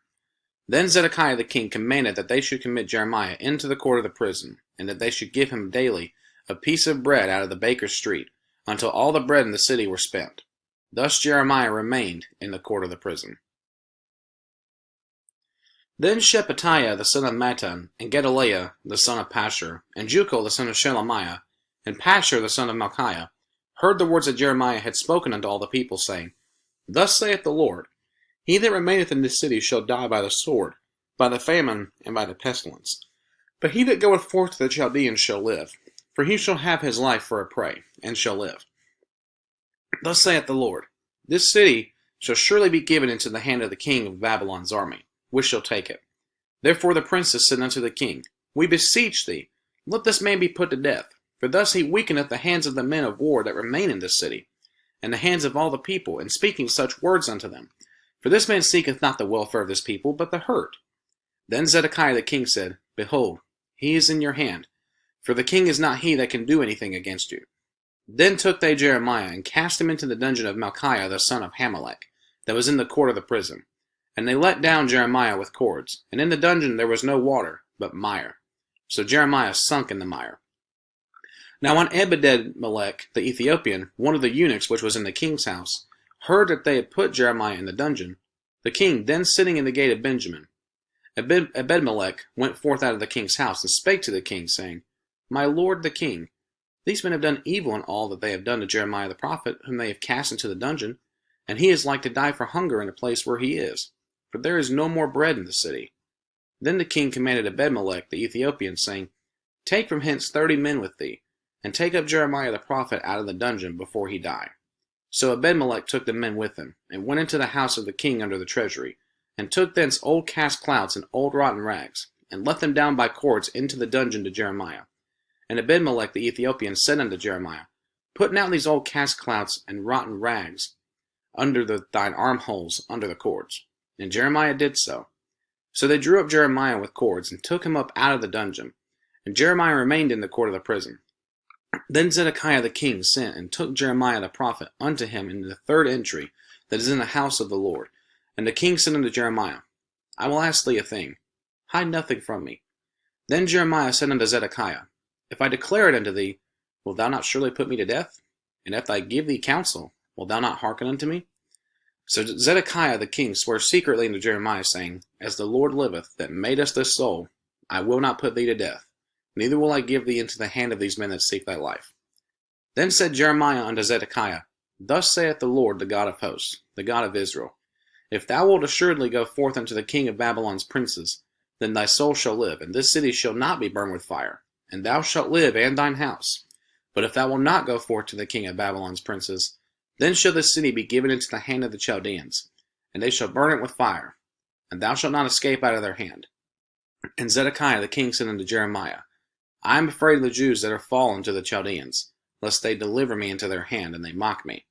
Then Zedekiah the king commanded that they should commit Jeremiah into the court of the prison, and that they should give him daily a piece of bread out of the baker's street, until all the bread in the city were spent. Thus Jeremiah remained in the court of the prison. Then Shephatiah the son of Mattan, and Gedaliah the son of Pashur, and Jucal the son of Shelemiah, and Pashur the son of Malchiah, heard the words that Jeremiah had spoken unto all the people, saying, Thus saith the Lord, He that remaineth in this city shall die by the sword, by the famine, and by the pestilence. But he that goeth forth to the Chaldeans shall live, for he shall have his life for a prey, and shall live. Thus saith the Lord, This city shall surely be given into the hand of the king of Babylon's army, which shall take it. Therefore the princes said unto the king, We beseech thee, let this man be put to death, for thus he weakeneth the hands of the men of war that remain in this city, and the hands of all the people, in speaking such words unto them. For this man seeketh not the welfare of this people, but the hurt. Then Zedekiah the king said, Behold, he is in your hand, for the king is not he that can do anything against you. Then took they Jeremiah, and cast him into the dungeon of Malchiah the son of Hamelech, that was in the court of the prison. And they let down Jeremiah with cords, and in the dungeon there was no water, but mire. So Jeremiah sunk in the mire. Now when Ebed-melech the Ethiopian, one of the eunuchs which was in the king's house, heard that they had put Jeremiah in the dungeon, the king then sitting in the gate of Benjamin, Ebed-melech went forth out of the king's house, and spake to the king, saying, My lord the king, these men have done evil in all that they have done to Jeremiah the prophet, whom they have cast into the dungeon, and he is like to die for hunger in the place where he is, for there is no more bread in the city. Then the king commanded Ebed-melech the Ethiopian, saying, Take from hence 30 men with thee, and take up Jeremiah the prophet out of the dungeon before he die. So Ebed-melech took the men with him, and went into the house of the king under the treasury, and took thence old cast clouts and old rotten rags, and let them down by cords into the dungeon to Jeremiah. And Ebed-melech the Ethiopian said unto Jeremiah, Put now these old cast clouts and rotten rags under thine armholes under the cords. And Jeremiah did so. So they drew up Jeremiah with cords, and took him up out of the dungeon. And Jeremiah remained in the court of the prison. Then Zedekiah the king sent, and took Jeremiah the prophet unto him in the third entry that is in the house of the Lord. And the king said unto Jeremiah, I will ask thee a thing. Hide nothing from me. Then Jeremiah said unto Zedekiah, If I declare it unto thee, wilt thou not surely put me to death? And if I give thee counsel, wilt thou not hearken unto me? So Zedekiah the king sware secretly unto Jeremiah, saying, As the Lord liveth, that made us this soul, I will not put thee to death, neither will I give thee into the hand of these men that seek thy life. Then said Jeremiah unto Zedekiah, Thus saith the Lord, the God of hosts, the God of Israel, If thou wilt assuredly go forth unto the king of Babylon's princes, then thy soul shall live, and this city shall not be burned with fire, and thou shalt live and thine house. But if thou wilt not go forth to the king of Babylon's princes, then shall this city be given into the hand of the Chaldeans, and they shall burn it with fire, and thou shalt not escape out of their hand. And Zedekiah the king said unto Jeremiah, I am afraid of the Jews that are fallen to the Chaldeans, lest they deliver me into their hand, and they mock me.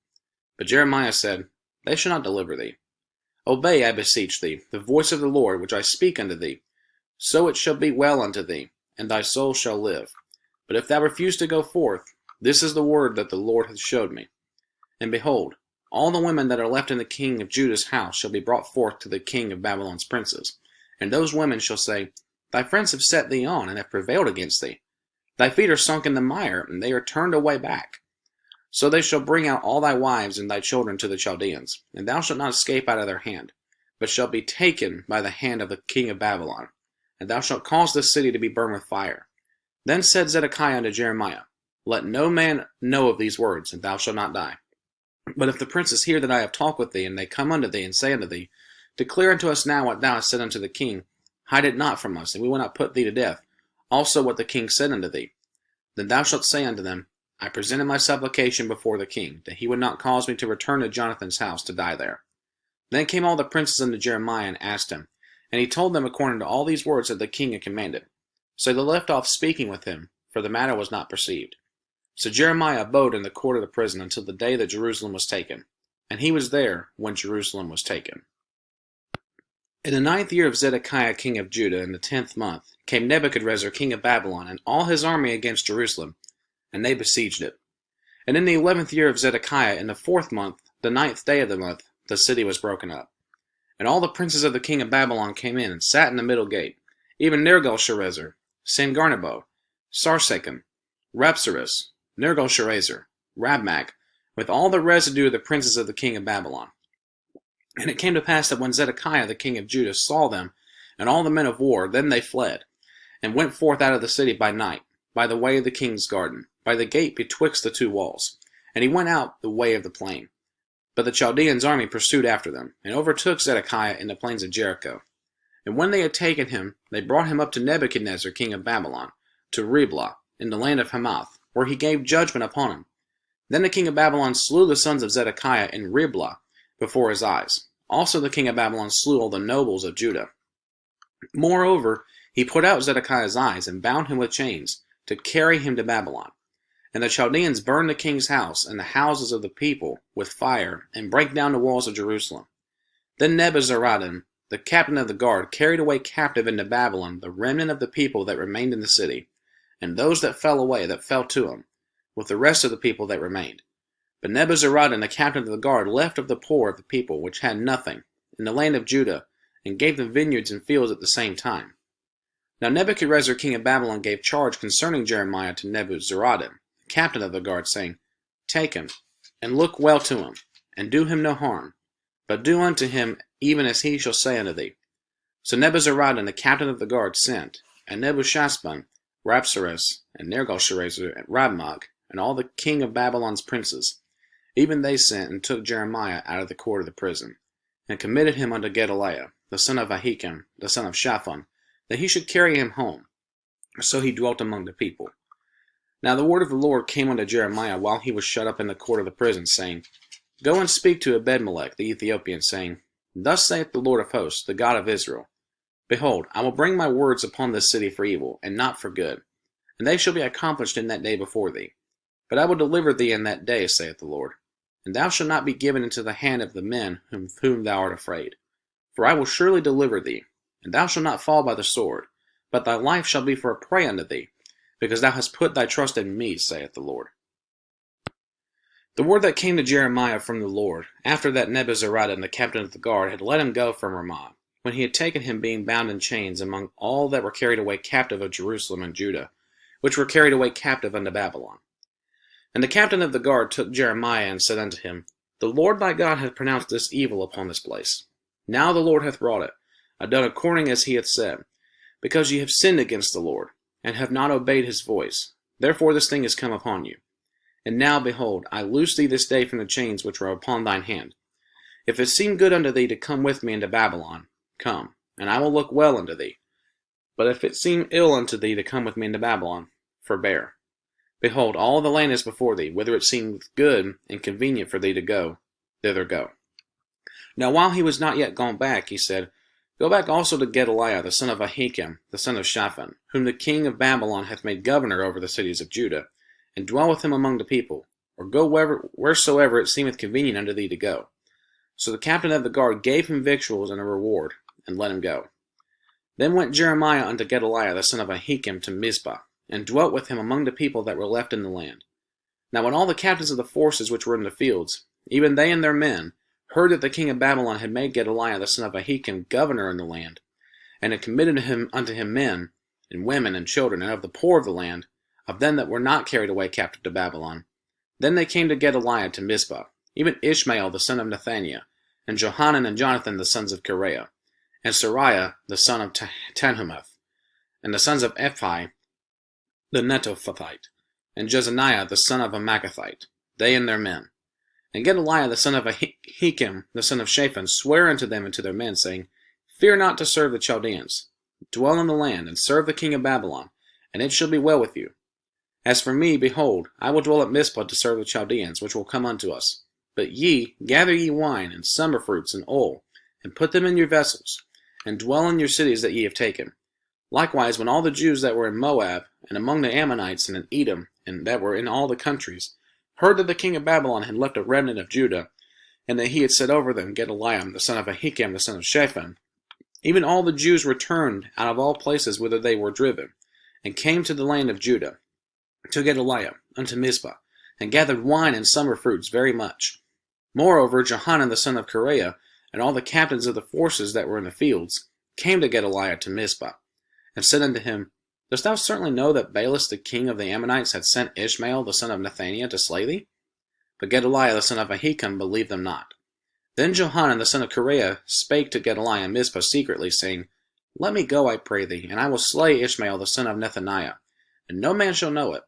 But Jeremiah said, They shall not deliver thee. Obey, I beseech thee, the voice of the Lord, which I speak unto thee. So it shall be well unto thee, and thy soul shall live. But if thou refuse to go forth, this is the word that the Lord hath showed me. And behold, all the women that are left in the king of Judah's house shall be brought forth to the king of Babylon's princes. And those women shall say, Thy friends have set thee on, and have prevailed against thee. Thy feet are sunk in the mire, and they are turned away back. So they shall bring out all thy wives and thy children to the Chaldeans, and thou shalt not escape out of their hand, but shalt be taken by the hand of the king of Babylon, and thou shalt cause this city to be burned with fire. Then said Zedekiah unto Jeremiah, Let no man know of these words, and thou shalt not die. But if the princes hear that I have talked with thee, and they come unto thee, and say unto thee, Declare unto us now what thou hast said unto the king, hide it not from us, and we will not put thee to death, also what the king said unto thee. Then thou shalt say unto them, I presented my supplication before the king, that he would not cause me to return to Jonathan's house to die there. Then came all the princes unto Jeremiah, and asked him, and he told them according to all these words that the king had commanded. So they left off speaking with him, for the matter was not perceived. So Jeremiah abode in the court of the prison until the day that Jerusalem was taken, and he was there when Jerusalem was taken. In the 9th year of Zedekiah king of Judah, in the 10th month, came Nebuchadrezzar king of Babylon, and all his army against Jerusalem, and they besieged it. And in the 11th year of Zedekiah, in the 4th month, the 9th day of the month, the city was broken up. And all the princes of the king of Babylon came in, and sat in the middle gate, even Nergal-Sharezer, Sangarnabo, Sarsechim, Rabsaris, Nergal-Sharezer, Rabmag, with all the residue of the princes of the king of Babylon. And it came to pass that when Zedekiah the king of Judah saw them, and all the men of war, then they fled, and went forth out of the city by night, by the way of the king's garden, by the gate betwixt the two walls. And he went out the way of the plain. But the Chaldeans' army pursued after them, and overtook Zedekiah in the plains of Jericho. And when they had taken him, they brought him up to Nebuchadnezzar king of Babylon, to Riblah, in the land of Hamath, where he gave judgment upon him. Then the king of Babylon slew the sons of Zedekiah in Riblah before his eyes. Also the king of Babylon slew all the nobles of Judah. Moreover, he put out Zedekiah's eyes, and bound him with chains, to carry him to Babylon. And the Chaldeans burned the king's house, and the houses of the people, with fire, and brake down the walls of Jerusalem. Then Nebuzaradan, the captain of the guard, carried away captive into Babylon the remnant of the people that remained in the city, and those that fell away, that fell to him, with the rest of the people that remained. But Nebuzaradan, the captain of the guard, left of the poor of the people, which had nothing, in the land of Judah, and gave them vineyards and fields at the same time. Now Nebuchadrezzar king of Babylon gave charge concerning Jeremiah to Nebuzaradan, the captain of the guard, saying, Take him, and look well to him, and do him no harm, but do unto him even as he shall say unto thee. So Nebuzaradan, the captain of the guard, sent, and Nebuchadnezzar, Rabsaris, and Nergal-Sharezer, and Rabmag, and all the king of Babylon's princes, even they sent and took Jeremiah out of the court of the prison, and committed him unto Gedaliah, the son of Ahikam, the son of Shaphan, that he should carry him home. So he dwelt among the people. Now the word of the Lord came unto Jeremiah while he was shut up in the court of the prison, saying, Go and speak to Ebedmelech the Ethiopian, saying, Thus saith the Lord of hosts, the God of Israel, Behold, I will bring my words upon this city for evil, and not for good, and they shall be accomplished in that day before thee. But I will deliver thee in that day, saith the Lord, and thou shalt not be given into the hand of the men whom thou art afraid. For I will surely deliver thee, and thou shalt not fall by the sword, but thy life shall be for a prey unto thee, because thou hast put thy trust in me, saith the Lord. The word that came to Jeremiah from the Lord, after that Nebuzaradan, the captain of the guard, had let him go from Ramah, when he had taken him being bound in chains among all that were carried away captive of Jerusalem and Judah, which were carried away captive unto Babylon. And the captain of the guard took Jeremiah, and said unto him, The Lord thy God hath pronounced this evil upon this place. Now the Lord hath wrought it, done according as he hath said, because ye have sinned against the Lord, and have not obeyed his voice. Therefore this thing is come upon you. And now, behold, I loose thee this day from the chains which are upon thine hand. If it seem good unto thee to come with me into Babylon, come, and I will look well unto thee. But if it seem ill unto thee to come with me into Babylon, forbear. Behold, all the land is before thee, whither it seemeth good and convenient for thee to go, thither go. Now while he was not yet gone back, he said, Go back also to Gedaliah, the son of Ahikam, the son of Shaphan, whom the king of Babylon hath made governor over the cities of Judah, and dwell with him among the people, or go wheresoever it seemeth convenient unto thee to go. So the captain of the guard gave him victuals and a reward, and let him go. Then went Jeremiah unto Gedaliah, the son of Ahikam, to Mizpah, and dwelt with him among the people that were left in the land. Now when all the captains of the forces which were in the fields, even they and their men, heard that the king of Babylon had made Gedaliah the son of Ahikam governor in the land, and had committed unto him men, and women, and children, and of the poor of the land, of them that were not carried away captive to Babylon, then they came to Gedaliah to Mizpah, even Ishmael the son of Nethaniah, and Johanan and Jonathan the sons of Kareah, and Sariah the son of Tanhumeth, and the sons of Ephi the Netophathite, and Jezaniah the son of a Maccathite, they and their men. And Gedaliah the son of Ahikam, the son of Shaphan, sware unto them and to their men, saying, Fear not to serve the Chaldeans. Dwell in the land, and serve the king of Babylon, and it shall be well with you. As for me, behold, I will dwell at Mizpah to serve the Chaldeans, which will come unto us. But ye, gather ye wine, and summer fruits, and oil, and put them in your vessels, and dwell in your cities that ye have taken. Likewise, when all the Jews that were in Moab, and among the Ammonites, and in Edom, and that were in all the countries, heard that the king of Babylon had left a remnant of Judah, and that he had set over them Gedaliah, the son of Ahikam, the son of Shaphan, even all the Jews returned out of all places whither they were driven, and came to the land of Judah, to Gedaliah, unto Mizpah, and gathered wine and summer fruits very much. Moreover, Johanan the son of Kareah, and all the captains of the forces that were in the fields, came to Gedaliah to Mizpah, and said unto him, Dost thou certainly know that Baalis the king of the Ammonites had sent Ishmael the son of Nethaniah to slay thee? But Gedaliah the son of Ahikam believed them not. Then Johanan the son of Kareah spake to Gedaliah in Mizpah secretly, saying, Let me go, I pray thee, and I will slay Ishmael the son of Nethaniah, and no man shall know it.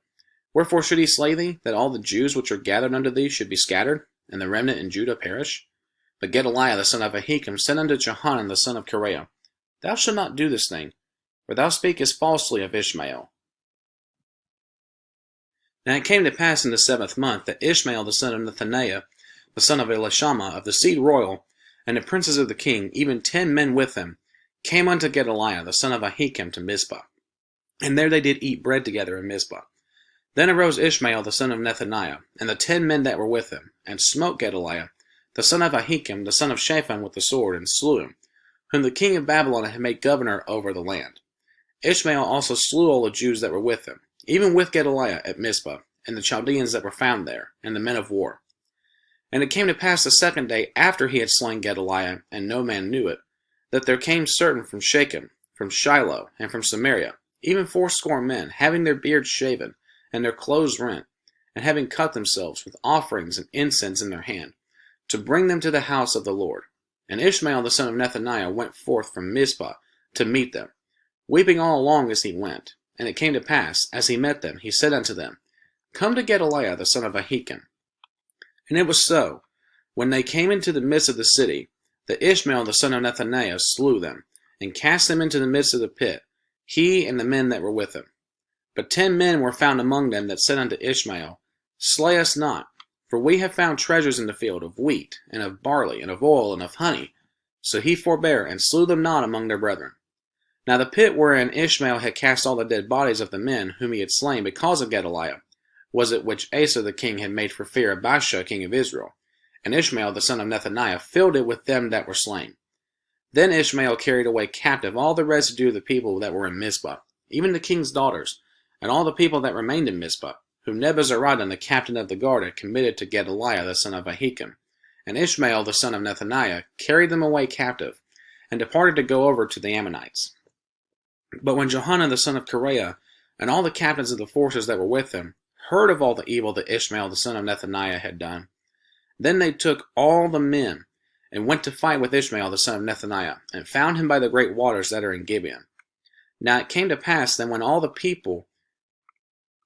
Wherefore should he slay thee, that all the Jews which are gathered unto thee should be scattered, and the remnant in Judah perish? But Gedaliah the son of Ahikam said unto Johanan the son of Kareah, Thou shalt not do this thing, for thou speakest falsely of Ishmael. Now it came to pass in the 7th month that Ishmael the son of Nethaniah, the son of Elishama, of the seed royal, and the princes of the king, even 10 men with him, came unto Gedaliah the son of Ahikam to Mizpah. And there they did eat bread together in Mizpah. Then arose Ishmael the son of Nethaniah, and the 10 men that were with him, and smote Gedaliah, the son of Ahikam, the son of Shaphan, with the sword, and slew him, whom the king of Babylon had made governor over the land. Ishmael also slew all the Jews that were with him, even with Gedaliah at Mizpah, and the Chaldeans that were found there, and the men of war. And it came to pass the second day after he had slain Gedaliah, and no man knew it, that there came certain from Shechem, from Shiloh, and from Samaria, even 80 men, having their beards shaven, and their clothes rent, and having cut themselves with offerings and incense in their hand, to bring them to the house of the Lord. And Ishmael the son of Nethaniah went forth from Mizpah to meet them, weeping all along as he went. And it came to pass, as he met them, he said unto them, Come to Gedaliah the son of Ahikam. And it was so, when they came into the midst of the city, that Ishmael the son of Nethaniah slew them, and cast them into the midst of the pit, he and the men that were with him. But 10 men were found among them that said unto Ishmael, Slay us not, for we have found treasures in the field of wheat, and of barley, and of oil, and of honey. So he forbare, and slew them not among their brethren. Now the pit wherein Ishmael had cast all the dead bodies of the men whom he had slain because of Gedaliah, was it which Asa the king had made for fear of Baasha king of Israel. And Ishmael the son of Nethaniah filled it with them that were slain. Then Ishmael carried away captive all the residue of the people that were in Mizpah, even the king's daughters, and all the people that remained in Mizpah, whom Nebuzaradan the captain of the guard had committed to Gedaliah the son of Ahikam. And Ishmael the son of Nethaniah carried them away captive, and departed to go over to the Ammonites. But when Johanan the son of Kareah, and all the captains of the forces that were with him, heard of all the evil that Ishmael the son of Nethaniah had done, then they took all the men, and went to fight with Ishmael the son of Nethaniah, and found him by the great waters that are in Gibeon. Now it came to pass that when all the people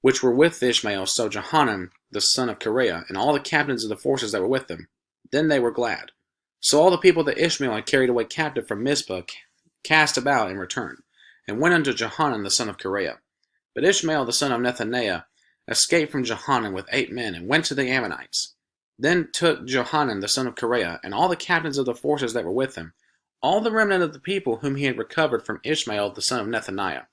which were with Ishmael saw Johanan the son of Kareah, and all the captains of the forces that were with him, then they were glad. So all the people that Ishmael had carried away captive from Mizpah cast about and returned, and went unto Johanan the son of Kareah. But Ishmael the son of Nethaniah escaped from Johanan with 8 men, and went to the Ammonites. Then took Johanan the son of Kareah, and all the captains of the forces that were with him, all the remnant of the people whom he had recovered from Ishmael the son of Nethaniah,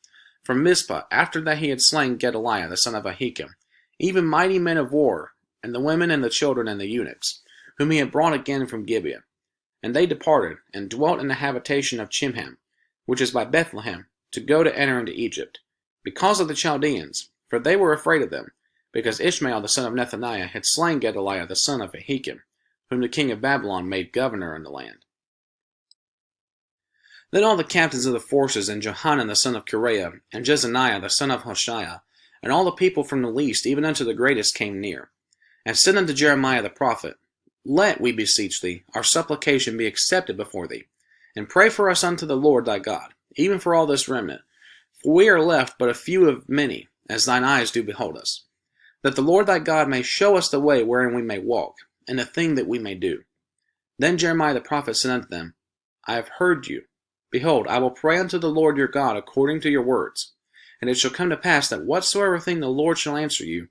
from Mizpah, after that he had slain Gedaliah the son of Ahikam, even mighty men of war, and the women and the children and the eunuchs, whom he had brought again from Gibeon. And they departed, and dwelt in the habitation of Chimham, which is by Bethlehem, to go to enter into Egypt, because of the Chaldeans, for they were afraid of them, because Ishmael the son of Nethaniah had slain Gedaliah the son of Ahikam, whom the king of Babylon made governor in the land. Then all the captains of the forces, and Johanan the son of Kareah, and Jezaniah the son of Hoshaiah, and all the people from the least even unto the greatest came near, and said unto Jeremiah the prophet, Let, we beseech thee, our supplication be accepted before thee, and pray for us unto the Lord thy God, even for all this remnant, for we are left but a few of many, as thine eyes do behold us, that the Lord thy God may show us the way wherein we may walk, and the thing that we may do. Then Jeremiah the prophet said unto them, I have heard you. Behold, I will pray unto the Lord your God according to your words. And it shall come to pass that whatsoever thing the Lord shall answer you,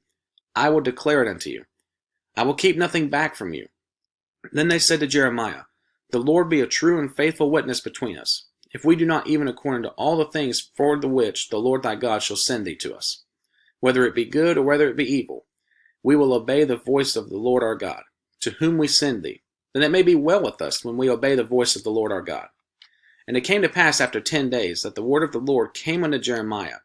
I will declare it unto you. I will keep nothing back from you. Then they said to Jeremiah, The Lord be a true and faithful witness between us, if we do not even according to all the things for the which the Lord thy God shall send thee to us. Whether it be good or whether it be evil, we will obey the voice of the Lord our God, to whom we send thee, that it may be well with us when we obey the voice of the Lord our God. And it came to pass after 10 days that the word of the Lord came unto Jeremiah.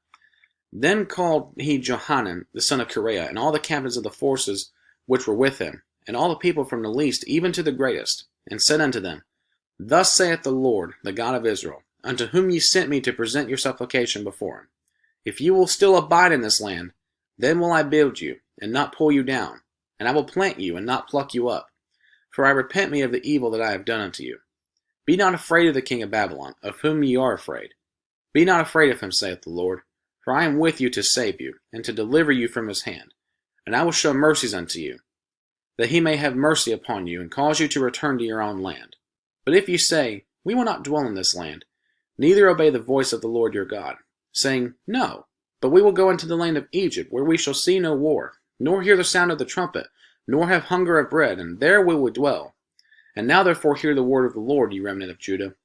Then called he Johanan the son of Kareah, and all the captains of the forces which were with him, and all the people from the least even to the greatest, and said unto them, Thus saith the Lord, the God of Israel, unto whom ye sent me to present your supplication before him. If you will still abide in this land, then will I build you, and not pull you down, and I will plant you, and not pluck you up. For I repent me of the evil that I have done unto you. Be not afraid of the king of Babylon, of whom ye are afraid. Be not afraid of him, saith the Lord, for I am with you to save you, and to deliver you from his hand. And I will show mercies unto you, that he may have mercy upon you, and cause you to return to your own land. But if ye say, We will not dwell in this land, neither obey the voice of the Lord your God, saying, No, but we will go into the land of Egypt, where we shall see no war, nor hear the sound of the trumpet, nor have hunger of bread, and there will we dwell. And now therefore hear the word of the Lord, ye remnant of Judah.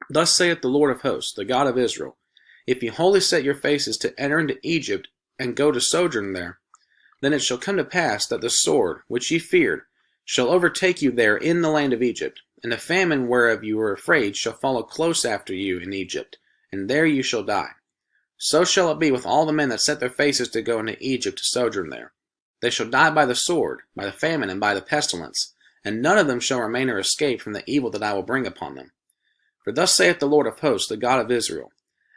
Thus saith the Lord of hosts, the God of Israel, If ye wholly set your faces to enter into Egypt, and go to sojourn there, then it shall come to pass that the sword, which ye feared, shall overtake you there in the land of Egypt, and the famine whereof you were afraid shall follow close after you in Egypt, and there you shall die. So shall it be with all the men that set their faces to go into Egypt to sojourn there. They shall die by the sword, by the famine, and by the pestilence, and none of them shall remain or escape from the evil that I will bring upon them. For thus saith the Lord of hosts, the God of Israel,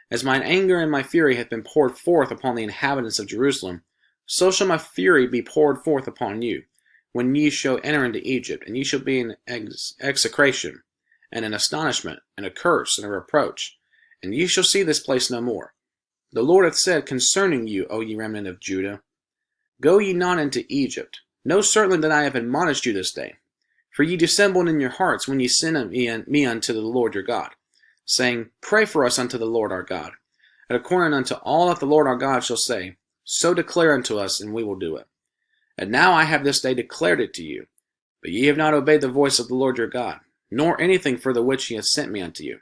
As mine anger and my fury hath been poured forth upon the inhabitants of Jerusalem, so shall my fury be poured forth upon you, when ye shall enter into Egypt, and ye shall be in execration, and in astonishment, and a curse, and a reproach, and ye shall see this place no more. The Lord hath said concerning you, O ye remnant of Judah, Go ye not into Egypt. Know certainly that I have admonished you this day. For ye dissembled in your hearts when ye sent me unto the Lord your God, saying, Pray for us unto the Lord our God. And according unto all that the Lord our God shall say, so declare unto us, and we will do it. And now I have this day declared it to you. But ye have not obeyed the voice of the Lord your God, nor anything for the which he hath sent me unto you.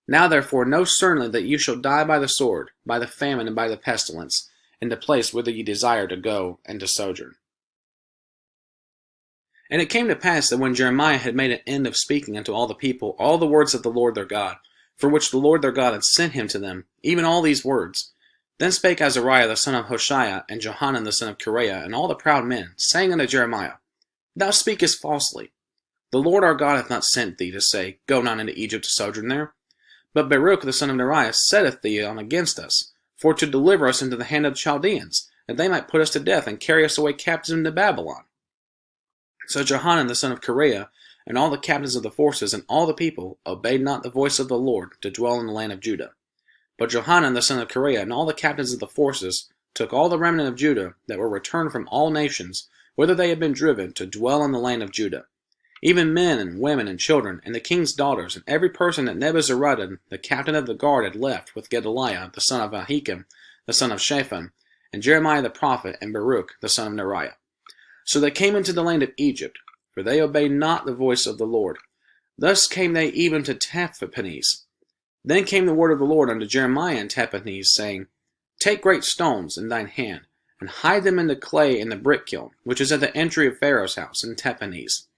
Now therefore know certainly that you shall die by the sword, by the famine, and by the pestilence, in the place whither ye desire to go and to sojourn. And it came to pass that when Jeremiah had made an end of speaking unto all the people all the words of the Lord their God, for which the Lord their God had sent him to them, even all these words, then spake Azariah the son of Hoshaiah, and Johanan the son of Kareah, and all the proud men, saying unto Jeremiah, Thou speakest falsely. The Lord our God hath not sent thee to say, Go not into Egypt to sojourn there. But Baruch the son of Neriah setteth thee on against us, for to deliver us into the hand of the Chaldeans, that they might put us to death, and carry us away captives into Babylon. So Johanan the son of Kareah, and all the captains of the forces, and all the people, obeyed not the voice of the Lord, to dwell in the land of Judah. But Johanan the son of Kareah, and all the captains of the forces, took all the remnant of Judah, that were returned from all nations, whither they had been driven, to dwell in the land of Judah, even men and women and children, and the king's daughters, and every person that Nebuzaradan, the captain of the guard, had left, with Gedaliah the son of Ahikam, the son of Shaphan, and Jeremiah the prophet, and Baruch the son of Neriah. So they came into the land of Egypt, for they obeyed not the voice of the Lord. Thus came they even to Tahpanhes. Then came the word of the Lord unto Jeremiah in Tahpanhes, saying, Take great stones in thine hand, and hide them in the clay in the brick kiln, which is at the entry of Pharaoh's house in Tahpanhes,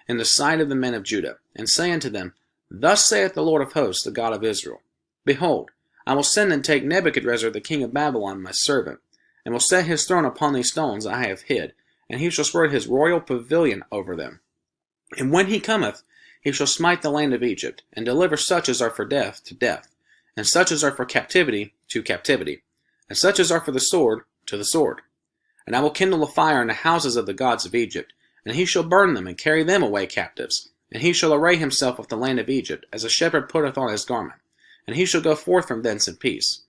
in the sight of the men of Judah, and say unto them, Thus saith the Lord of hosts, the God of Israel, Behold, I will send and take Nebuchadrezzar the king of Babylon my servant, and will set his throne upon these stones that I have hid, and he shall spread his royal pavilion over them. And when he cometh, he shall smite the land of Egypt, and deliver such as are for death to death, and such as are for captivity to captivity, and such as are for the sword to the sword. And I will kindle a fire in the houses of the gods of Egypt, and he shall burn them, and carry them away captives. And he shall array himself with the land of Egypt, as a shepherd putteth on his garment, and he shall go forth from thence in peace.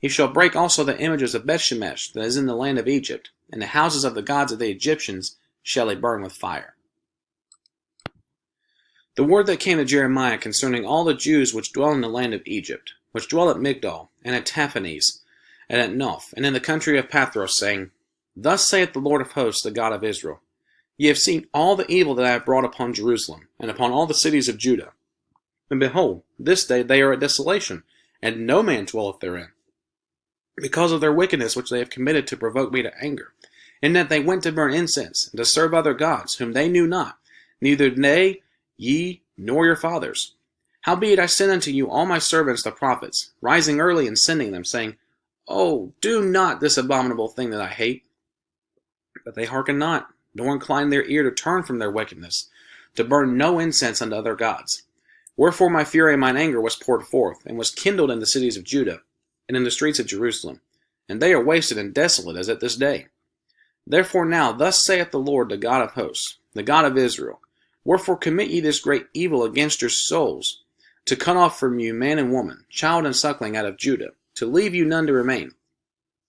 He shall break also the images of Bethshemesh that is in the land of Egypt, and the houses of the gods of the Egyptians shall he burn with fire. The word that came to Jeremiah concerning all the Jews which dwell in the land of Egypt, which dwell at Migdol, and at Tahpanhes, and at Noph, and in the country of Pathros, saying, Thus saith the Lord of hosts, the God of Israel, Ye have seen all the evil that I have brought upon Jerusalem, and upon all the cities of Judah. And behold, this day they are a desolation, and no man dwelleth therein, because of their wickedness which they have committed to provoke me to anger, in that they went to burn incense, and to serve other gods, whom they knew not, neither they, ye, nor your fathers. Howbeit I sent unto you all my servants the prophets, rising early and sending them, saying, Oh, do not this abominable thing that I hate. But they hearken not, nor incline their ear to turn from their wickedness, to burn no incense unto other gods. Wherefore my fury and mine anger was poured forth, and was kindled in the cities of Judah, and in the streets of Jerusalem, and they are wasted and desolate as at this day. Therefore now thus saith the Lord, the God of hosts, the God of Israel, Wherefore commit ye this great evil against your souls, to cut off from you man and woman, child and suckling out of Judah, to leave you none to remain,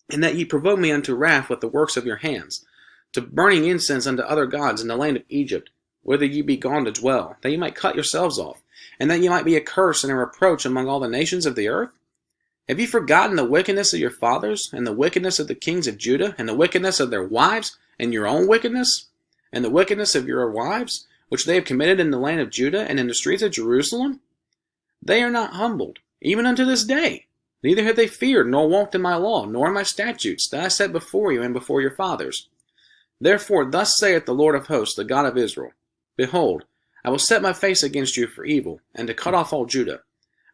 and that ye provoke me unto wrath with the works of your hands, to burning incense unto other gods in the land of Egypt, whither ye be gone to dwell, that ye might cut yourselves off, and that ye might be a curse and a reproach among all the nations of the earth? Have ye forgotten the wickedness of your fathers, and the wickedness of the kings of Judah, and the wickedness of their wives, and your own wickedness, and the wickedness of your wives, which they have committed in the land of Judah, and in the streets of Jerusalem? They are not humbled, even unto this day, neither have they feared, nor walked in my law, nor in my statutes, that I set before you and before your fathers. Therefore thus saith the Lord of hosts, the God of Israel, Behold, I will set my face against you for evil, and to cut off all Judah.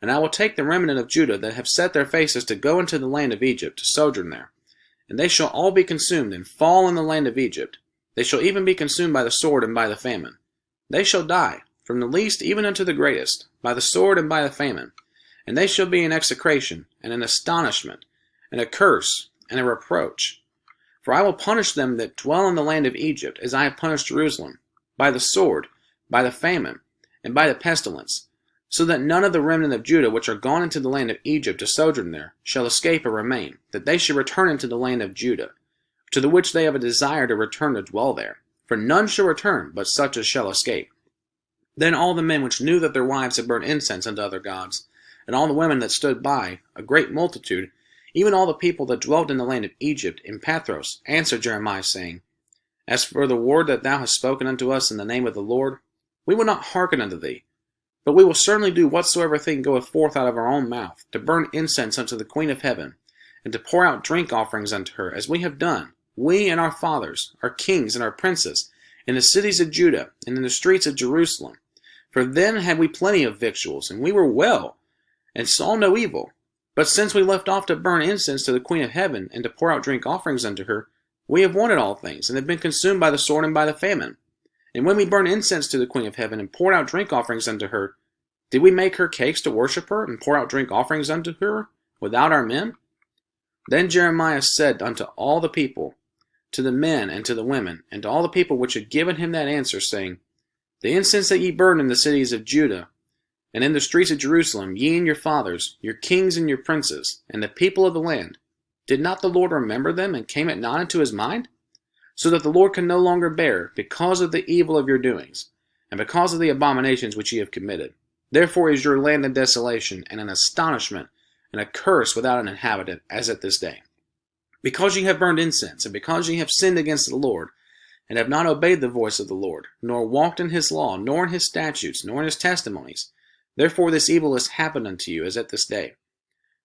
And I will take the remnant of Judah that have set their faces to go into the land of Egypt, to sojourn there. And they shall all be consumed, and fall in the land of Egypt. They shall even be consumed by the sword and by the famine. They shall die, from the least even unto the greatest, by the sword and by the famine. And they shall be in execration, and in astonishment, and a curse, and a reproach. For I will punish them that dwell in the land of Egypt, as I have punished Jerusalem, by the sword, by the famine, and by the pestilence, so that none of the remnant of Judah which are gone into the land of Egypt to sojourn there shall escape or remain, that they should return into the land of Judah, to the which they have a desire to return to dwell there. For none shall return, but such as shall escape. Then all the men which knew that their wives had burned incense unto other gods, and all the women that stood by, a great multitude, even all the people that dwelt in the land of Egypt, in Pathros, answered Jeremiah, saying, As for the word that thou hast spoken unto us in the name of the Lord, we will not hearken unto thee, but we will certainly do whatsoever thing goeth forth out of our own mouth, to burn incense unto the Queen of heaven, and to pour out drink offerings unto her, as we have done, we and our fathers, our kings and our princes, in the cities of Judah, and in the streets of Jerusalem. For then had we plenty of victuals, and we were well, and saw no evil. But since we left off to burn incense to the Queen of heaven, and to pour out drink offerings unto her, we have wanted all things, and have been consumed by the sword and by the famine. And when we burned incense to the Queen of heaven, and poured out drink offerings unto her, did we make her cakes to worship her, and pour out drink offerings unto her, without our men? Then Jeremiah said unto all the people, to the men and to the women, and to all the people which had given him that answer, saying, The incense that ye burned in the cities of Judah, and in the streets of Jerusalem, ye and your fathers, your kings and your princes, and the people of the land, did not the Lord remember them, and came it not into his mind? So that the Lord can no longer bear, because of the evil of your doings, and because of the abominations which ye have committed. Therefore is your land in desolation, and an astonishment, and a curse without an inhabitant, as at this day. Because ye have burned incense, and because ye have sinned against the Lord, and have not obeyed the voice of the Lord, nor walked in his law, nor in his statutes, nor in his testimonies, therefore this evil has happened unto you, as at this day.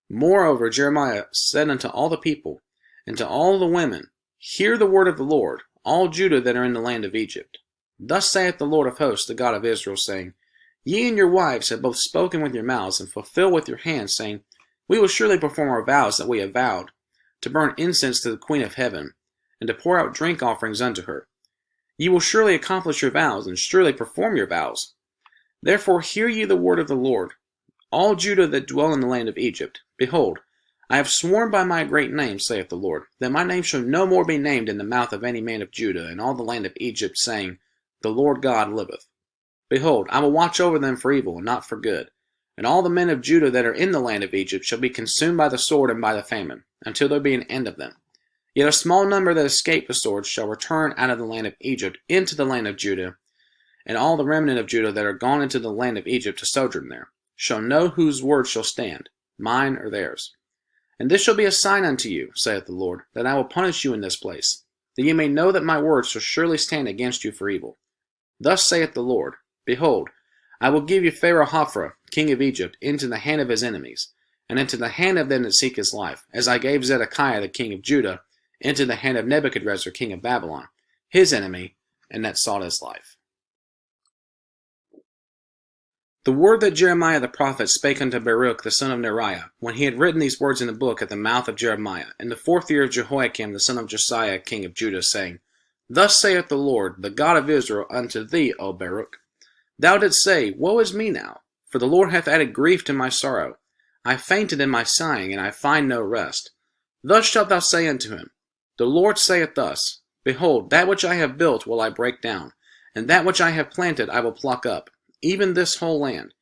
Moreover Jeremiah said unto all the people, and to all the women, Hear the word of the Lord, all Judah that are in the land of Egypt. Thus saith the Lord of hosts, the God of Israel, saying, Ye and your wives have both spoken with your mouths, and fulfill with your hands, saying, We will surely perform our vows that we have vowed, to burn incense to the Queen of heaven, and to pour out drink offerings unto her. Ye will surely accomplish your vows, and surely perform your vows. Therefore hear ye the word of the Lord, all Judah that dwell in the land of Egypt. Behold, I have sworn by my great name, saith the Lord, that my name shall no more be named in the mouth of any man of Judah and all the land of Egypt, saying, The Lord God liveth. Behold, I will watch over them for evil, and not for good. And all the men of Judah that are in the land of Egypt shall be consumed by the sword and by the famine, until there be an end of them. Yet a small number that escape the sword shall return out of the land of Egypt into the land of Judah, and all the remnant of Judah that are gone into the land of Egypt to sojourn there shall know whose word shall stand, mine or theirs. And this shall be a sign unto you, saith the Lord, that I will punish you in this place, that ye may know that my word shall surely stand against you for evil. Thus saith the Lord, Behold, I will give you Pharaoh Hophra, king of Egypt, into the hand of his enemies, and into the hand of them that seek his life, as I gave Zedekiah the king of Judah into the hand of Nebuchadrezzar king of Babylon, his enemy, and that sought his life. The word that Jeremiah the prophet spake unto Baruch the son of Neriah, when he had written these words in the book at the mouth of Jeremiah, in the 4th year of Jehoiakim the son of Josiah king of Judah, saying, Thus saith the Lord, the God of Israel, unto thee, O Baruch, Thou didst say, Woe is me now, for the Lord hath added grief to my sorrow. I fainted in my sighing, and I find no rest. Thus shalt thou say unto him, The Lord saith thus, Behold, that which I have built will I break down, and that which I have planted I will pluck up, even this whole land.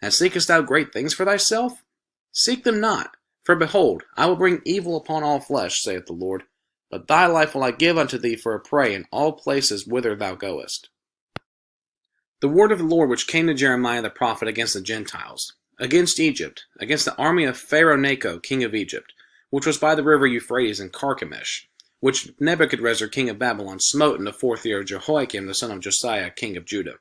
And seekest thou great things for thyself? Seek them not, for behold, I will bring evil upon all flesh, saith the Lord, but thy life will I give unto thee for a prey in all places whither thou goest. The word of the Lord which came to Jeremiah the prophet against the Gentiles, against Egypt, against the army of Pharaoh Necho king of Egypt, which was by the river Euphrates in Carchemish, which Nebuchadrezzar king of Babylon smote in the 4th year of Jehoiakim the son of Josiah king of Judah.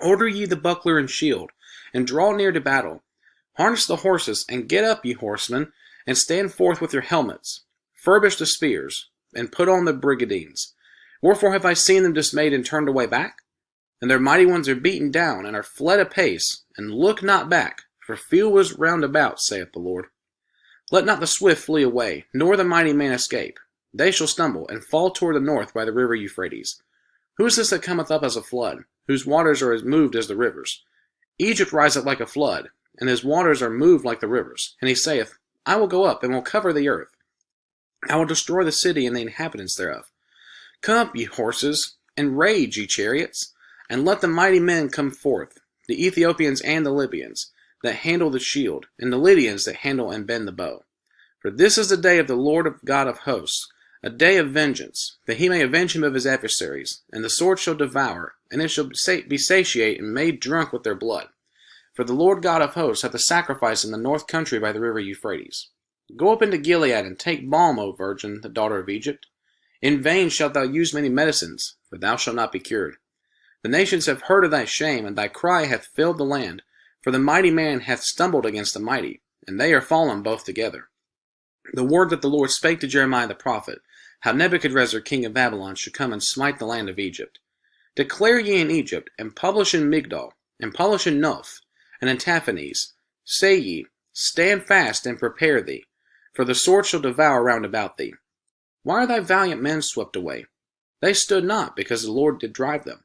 Order ye the buckler and shield, and draw near to battle. Harness the horses, and get up, ye horsemen, and stand forth with your helmets. Furbish the spears, and put on the brigadines. Wherefore have I seen them dismayed and turned away back? and their mighty ones are beaten down, and are fled apace, and look not back, for few is round about, saith the Lord. Let not the swift flee away, nor the mighty man escape. They shall stumble, and fall toward the north by the river Euphrates. Who is this that cometh up as a flood, whose waters are as moved as the rivers? Egypt riseth like a flood, and his waters are moved like the rivers. And he saith, I will go up, and will cover the earth. I will destroy the city and the inhabitants thereof. Come up, ye horses, and rage, ye chariots, and let the mighty men come forth, the Ethiopians and the Libyans, that handle the shield, and the Lydians that handle and bend the bow. For this is the day of the Lord God of hosts, a day of vengeance, that he may avenge him of his adversaries, and the sword shall devour, and it shall be satiate and made drunk with their blood. For the Lord God of hosts hath a sacrifice in the north country by the river Euphrates. Go up into Gilead, and take balm, O virgin, the daughter of Egypt. In vain shalt thou use many medicines, for thou shalt not be cured. The nations have heard of thy shame, and thy cry hath filled the land. For the mighty man hath stumbled against the mighty, and they are fallen both together. The word that the Lord spake to Jeremiah the prophet, how Nebuchadrezzar king of Babylon should come and smite the land of Egypt. Declare ye in Egypt, and publish in Migdol, and publish in Noph, and in Taphanes. Say ye, stand fast and prepare thee, for the sword shall devour round about thee. Why are thy valiant men swept away? They stood not, because the Lord did drive them.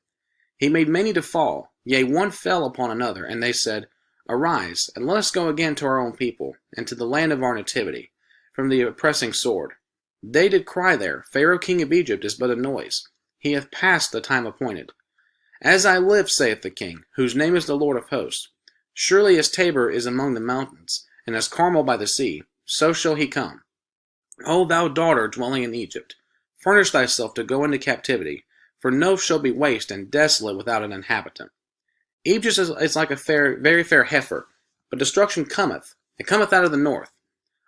He made many to fall, yea, one fell upon another, and they said, Arise, and let us go again to our own people, and to the land of our nativity, from the oppressing sword. They did cry there, Pharaoh king of Egypt is but a noise. He hath passed the time appointed. As I live, saith the king, whose name is the Lord of hosts, surely as Tabor is among the mountains, and as Carmel by the sea, so shall he come. O thou daughter dwelling in Egypt, furnish thyself to go into captivity, for Noph shall be waste and desolate without an inhabitant. Egypt is like a very fair heifer, but destruction cometh, and cometh out of the north.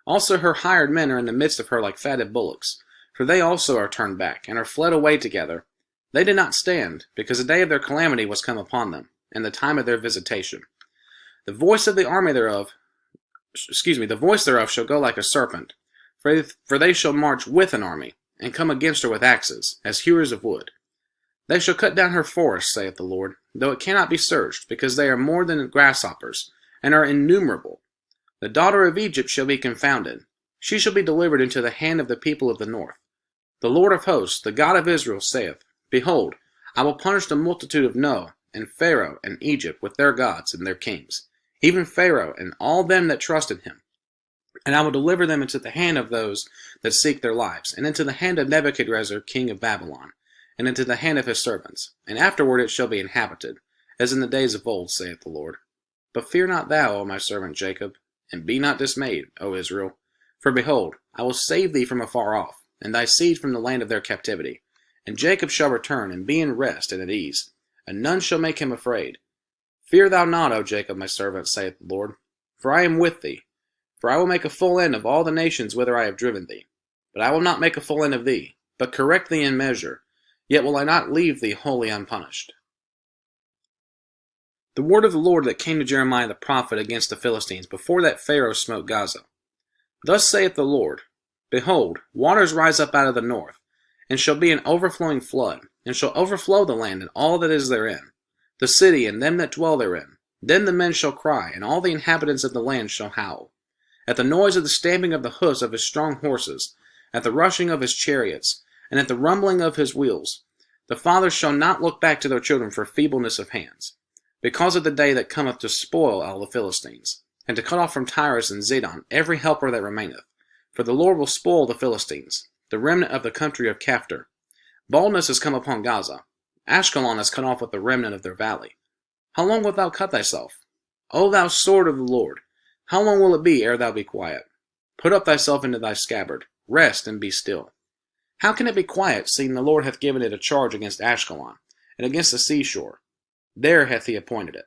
Also her hired men are in the midst of her like fatted bullocks, for they also are turned back, and are fled away together. They did not stand, because the day of their calamity was come upon them, and the time of their visitation. The voice thereof shall go like a serpent, for they shall march with an army, and come against her with axes, as hewers of wood. They shall cut down her forests, saith the Lord, though it cannot be searched, because they are more than grasshoppers, and are innumerable. The daughter of Egypt shall be confounded. She shall be delivered into the hand of the people of the north. The Lord of hosts, the God of Israel, saith, Behold, I will punish the multitude of No, and Pharaoh, and Egypt, with their gods and their kings, even Pharaoh, and all them that trust in him. And I will deliver them into the hand of those that seek their lives, and into the hand of Nebuchadrezzar king of Babylon, and into the hand of his servants, and afterward it shall be inhabited, as in the days of old, saith the Lord. But fear not thou, O my servant Jacob, and be not dismayed, O Israel. For behold, I will save thee from afar off, and thy seed from the land of their captivity. And Jacob shall return, and be in rest and at ease, and none shall make him afraid. Fear thou not, O Jacob my servant, saith the Lord, for I am with thee. For I will make a full end of all the nations whither I have driven thee. But I will not make a full end of thee, but correct thee in measure. Yet will I not leave thee wholly unpunished. The word of the Lord that came to Jeremiah the prophet against the Philistines, before that Pharaoh smote Gaza. Thus saith the Lord, Behold, waters rise up out of the north, and shall be an overflowing flood, and shall overflow the land and all that is therein, the city and them that dwell therein. Then the men shall cry, and all the inhabitants of the land shall howl. At the noise of the stamping of the hoofs of his strong horses, at the rushing of his chariots, and at the rumbling of his wheels, the fathers shall not look back to their children for feebleness of hands, because of the day that cometh to spoil all the Philistines, and to cut off from Tyrus and Zidon every helper that remaineth. For the Lord will spoil the Philistines, the remnant of the country of Caphtor. Baldness is come upon Gaza. Ashkelon is cut off with the remnant of their valley. How long wilt thou cut thyself? O thou sword of the Lord, how long will it be ere thou be quiet? Put up thyself into thy scabbard, rest and be still. How can it be quiet, seeing the Lord hath given it a charge against Ashkelon, and against the seashore? There hath he appointed it.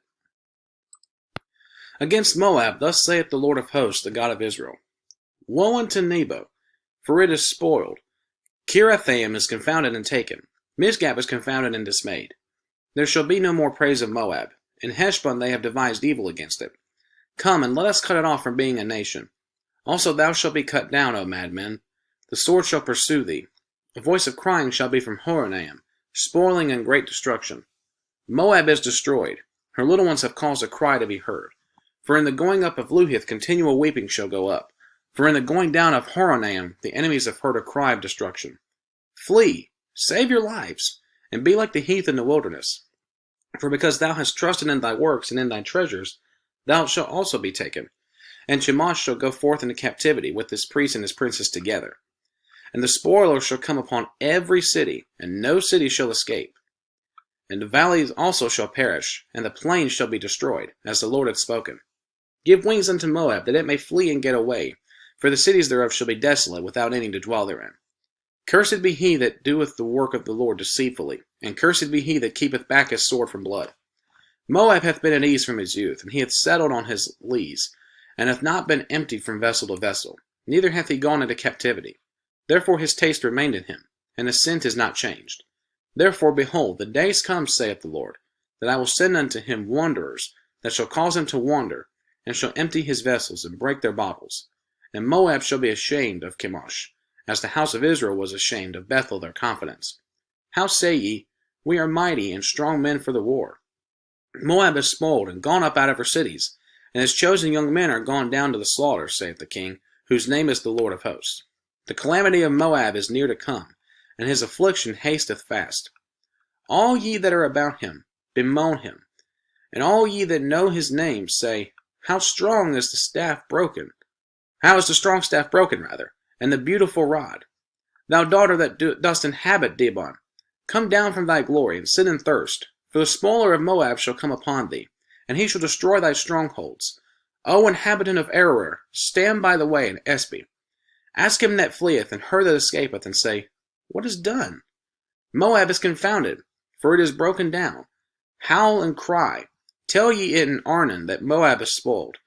Against Moab, thus saith the Lord of hosts, the God of Israel. Woe unto Nebo, for it is spoiled. Kirathaim is confounded and taken. Mizgab is confounded and dismayed. There shall be no more praise of Moab. In Heshbon they have devised evil against it. Come, and let us cut it off from being a nation. Also thou shalt be cut down, O madmen. The sword shall pursue thee. A voice of crying shall be from Horonaim, spoiling and great destruction. Moab is destroyed. Her little ones have caused a cry to be heard. For in the going up of Luhith continual weeping shall go up. For in the going down of Horonaim the enemies have heard a cry of destruction. Flee, save your lives, and be like the heath in the wilderness. For because thou hast trusted in thy works and in thy treasures, thou shalt also be taken. And Chemosh shall go forth into captivity with his priests and his princes together. And the spoiler shall come upon every city, and no city shall escape. And the valleys also shall perish, and the plains shall be destroyed, as the Lord hath spoken. Give wings unto Moab, that it may flee and get away, for the cities thereof shall be desolate, without any to dwell therein. Cursed be he that doeth the work of the Lord deceitfully, and cursed be he that keepeth back his sword from blood. Moab hath been at ease from his youth, and he hath settled on his lees, and hath not been emptied from vessel to vessel, neither hath he gone into captivity. Therefore his taste remained in him, and his scent is not changed. Therefore, behold, the days come, saith the Lord, that I will send unto him wanderers, that shall cause him to wander, and shall empty his vessels, and break their bottles. And Moab shall be ashamed of Chemosh, as the house of Israel was ashamed of Bethel their confidence. How say ye, We are mighty and strong men for the war? Moab is spoiled, and gone up out of her cities, and his chosen young men are gone down to the slaughter, saith the King, whose name is the Lord of hosts. The calamity of Moab is near to come, and his affliction hasteth fast. All ye that are about him, bemoan him, and all ye that know his name say, How strong is the staff broken? How is the strong staff broken, rather, and the beautiful rod? Thou daughter that dost inhabit Dibon, come down from thy glory, and sit in thirst, for the spoiler of Moab shall come upon thee, and he shall destroy thy strongholds. O inhabitant of Aroer, stand by the way in Espy. Ask him that fleeth, and her that escapeth, and say, What is done? Moab is confounded, for it is broken down. Howl and cry. Tell ye it in Arnon that Moab is spoiled,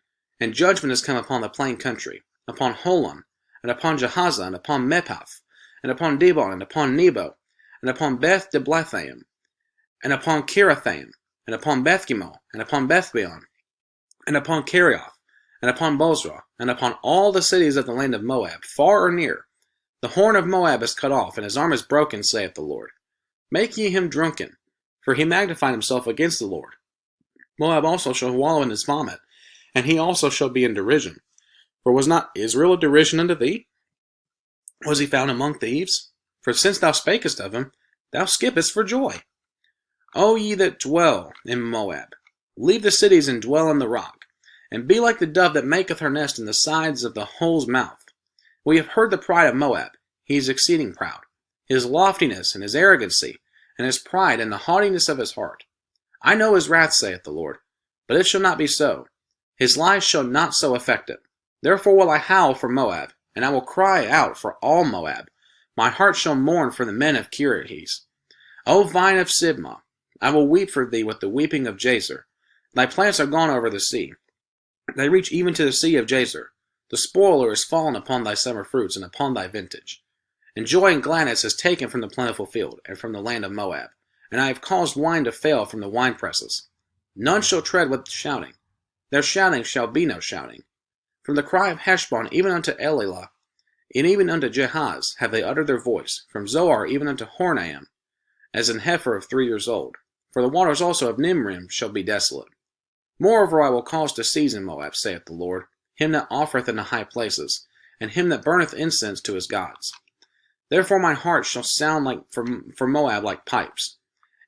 and judgment is come upon the plain country, upon Holon, and upon Jahaza, and upon Mephath, and upon Dibon, and upon Nebo, and upon Beth Diblathaim, and upon Kirathaim, and upon Bethgimel, and upon Bethbeon, and upon Kerioth, and upon Bozrah, and upon all the cities of the land of Moab, far or near. The horn of Moab is cut off, and his arm is broken, saith the Lord. Make ye him drunken, for he magnified himself against the Lord. Moab also shall wallow in his vomit, and he also shall be in derision. For was not Israel a derision unto thee? Was he found among thieves? For since thou spakest of him, thou skippest for joy. O ye that dwell in Moab, leave the cities and dwell in the rock, and be like the dove that maketh her nest in the sides of the hole's mouth. We have heard the pride of Moab. He is exceeding proud. His loftiness and his arrogancy, and his pride and the haughtiness of his heart. I know his wrath, saith the Lord, but it shall not be so. His lies shall not so affect it. Therefore will I howl for Moab, and I will cry out for all Moab. My heart shall mourn for the men of Kiriaths. O vine of Sibmah, I will weep for thee with the weeping of Jazer. Thy plants are gone over the sea. They reach even to the sea of Jazer. The spoiler is fallen upon thy summer fruits and upon thy vintage. And joy and gladness is taken from the plentiful field, and from the land of Moab. And I have caused wine to fail from the winepresses. None shall tread with shouting. Their shouting shall be no shouting. From the cry of Heshbon even unto Elilah, and even unto Jehaz have they uttered their voice, from Zoar even unto Hornaim, as an heifer of 3 years old. For the waters also of Nimrim shall be desolate. Moreover I will cause to cease in Moab, saith the Lord, him that offereth in the high places, and him that burneth incense to his gods. Therefore my heart shall sound like for Moab like pipes,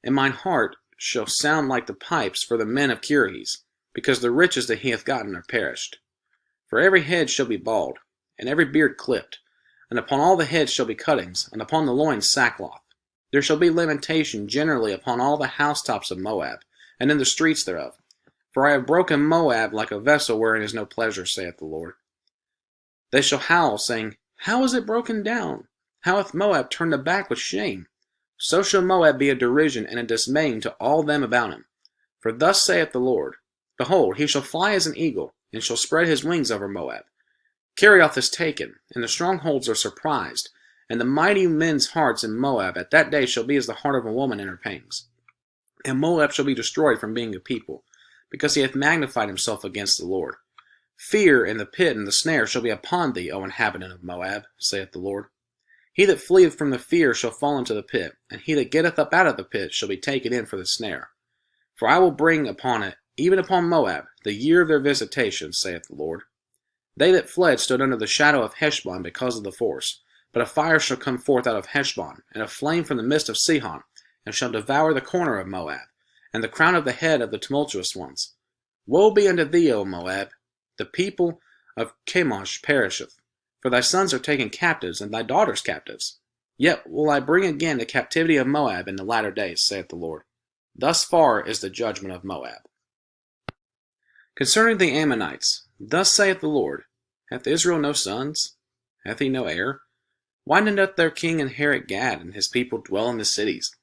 and mine heart shall sound like the pipes for the men of Kiriaths, because the riches that he hath gotten are perished. For every head shall be bald, and every beard clipped, and upon all the heads shall be cuttings, and upon the loins sackcloth. There shall be lamentation generally upon all the housetops of Moab, and in the streets thereof. For I have broken Moab like a vessel wherein is no pleasure, saith the Lord. They shall howl, saying, How is it broken down? How hath Moab turned aback with shame? So shall Moab be a derision and a dismaying to all them about him. For thus saith the Lord, Behold, he shall fly as an eagle, and shall spread his wings over Moab. Kerioth is taken, and the strongholds are surprised, and the mighty men's hearts in Moab at that day shall be as the heart of a woman in her pangs. And Moab shall be destroyed from being a people, because he hath magnified himself against the Lord. Fear and the pit and the snare shall be upon thee, O inhabitant of Moab, saith the Lord. He that fleeth from the fear shall fall into the pit, and he that getteth up out of the pit shall be taken in for the snare. For I will bring upon it, even upon Moab, the year of their visitation, saith the Lord. They that fled stood under the shadow of Heshbon because of the force. But a fire shall come forth out of Heshbon, and a flame from the midst of Sihon, and shall devour the corner of Moab, and the crown of the head of the tumultuous ones. Woe be unto thee, O Moab! The people of Chemosh perisheth. For thy sons are taken captives, and thy daughters captives. Yet will I bring again the captivity of Moab in the latter days, saith the Lord. Thus far is the judgment of Moab. Concerning the Ammonites, thus saith the Lord, Hath Israel no sons? Hath he no heir? Why then doth their king inherit Gad, and his people dwell in the cities?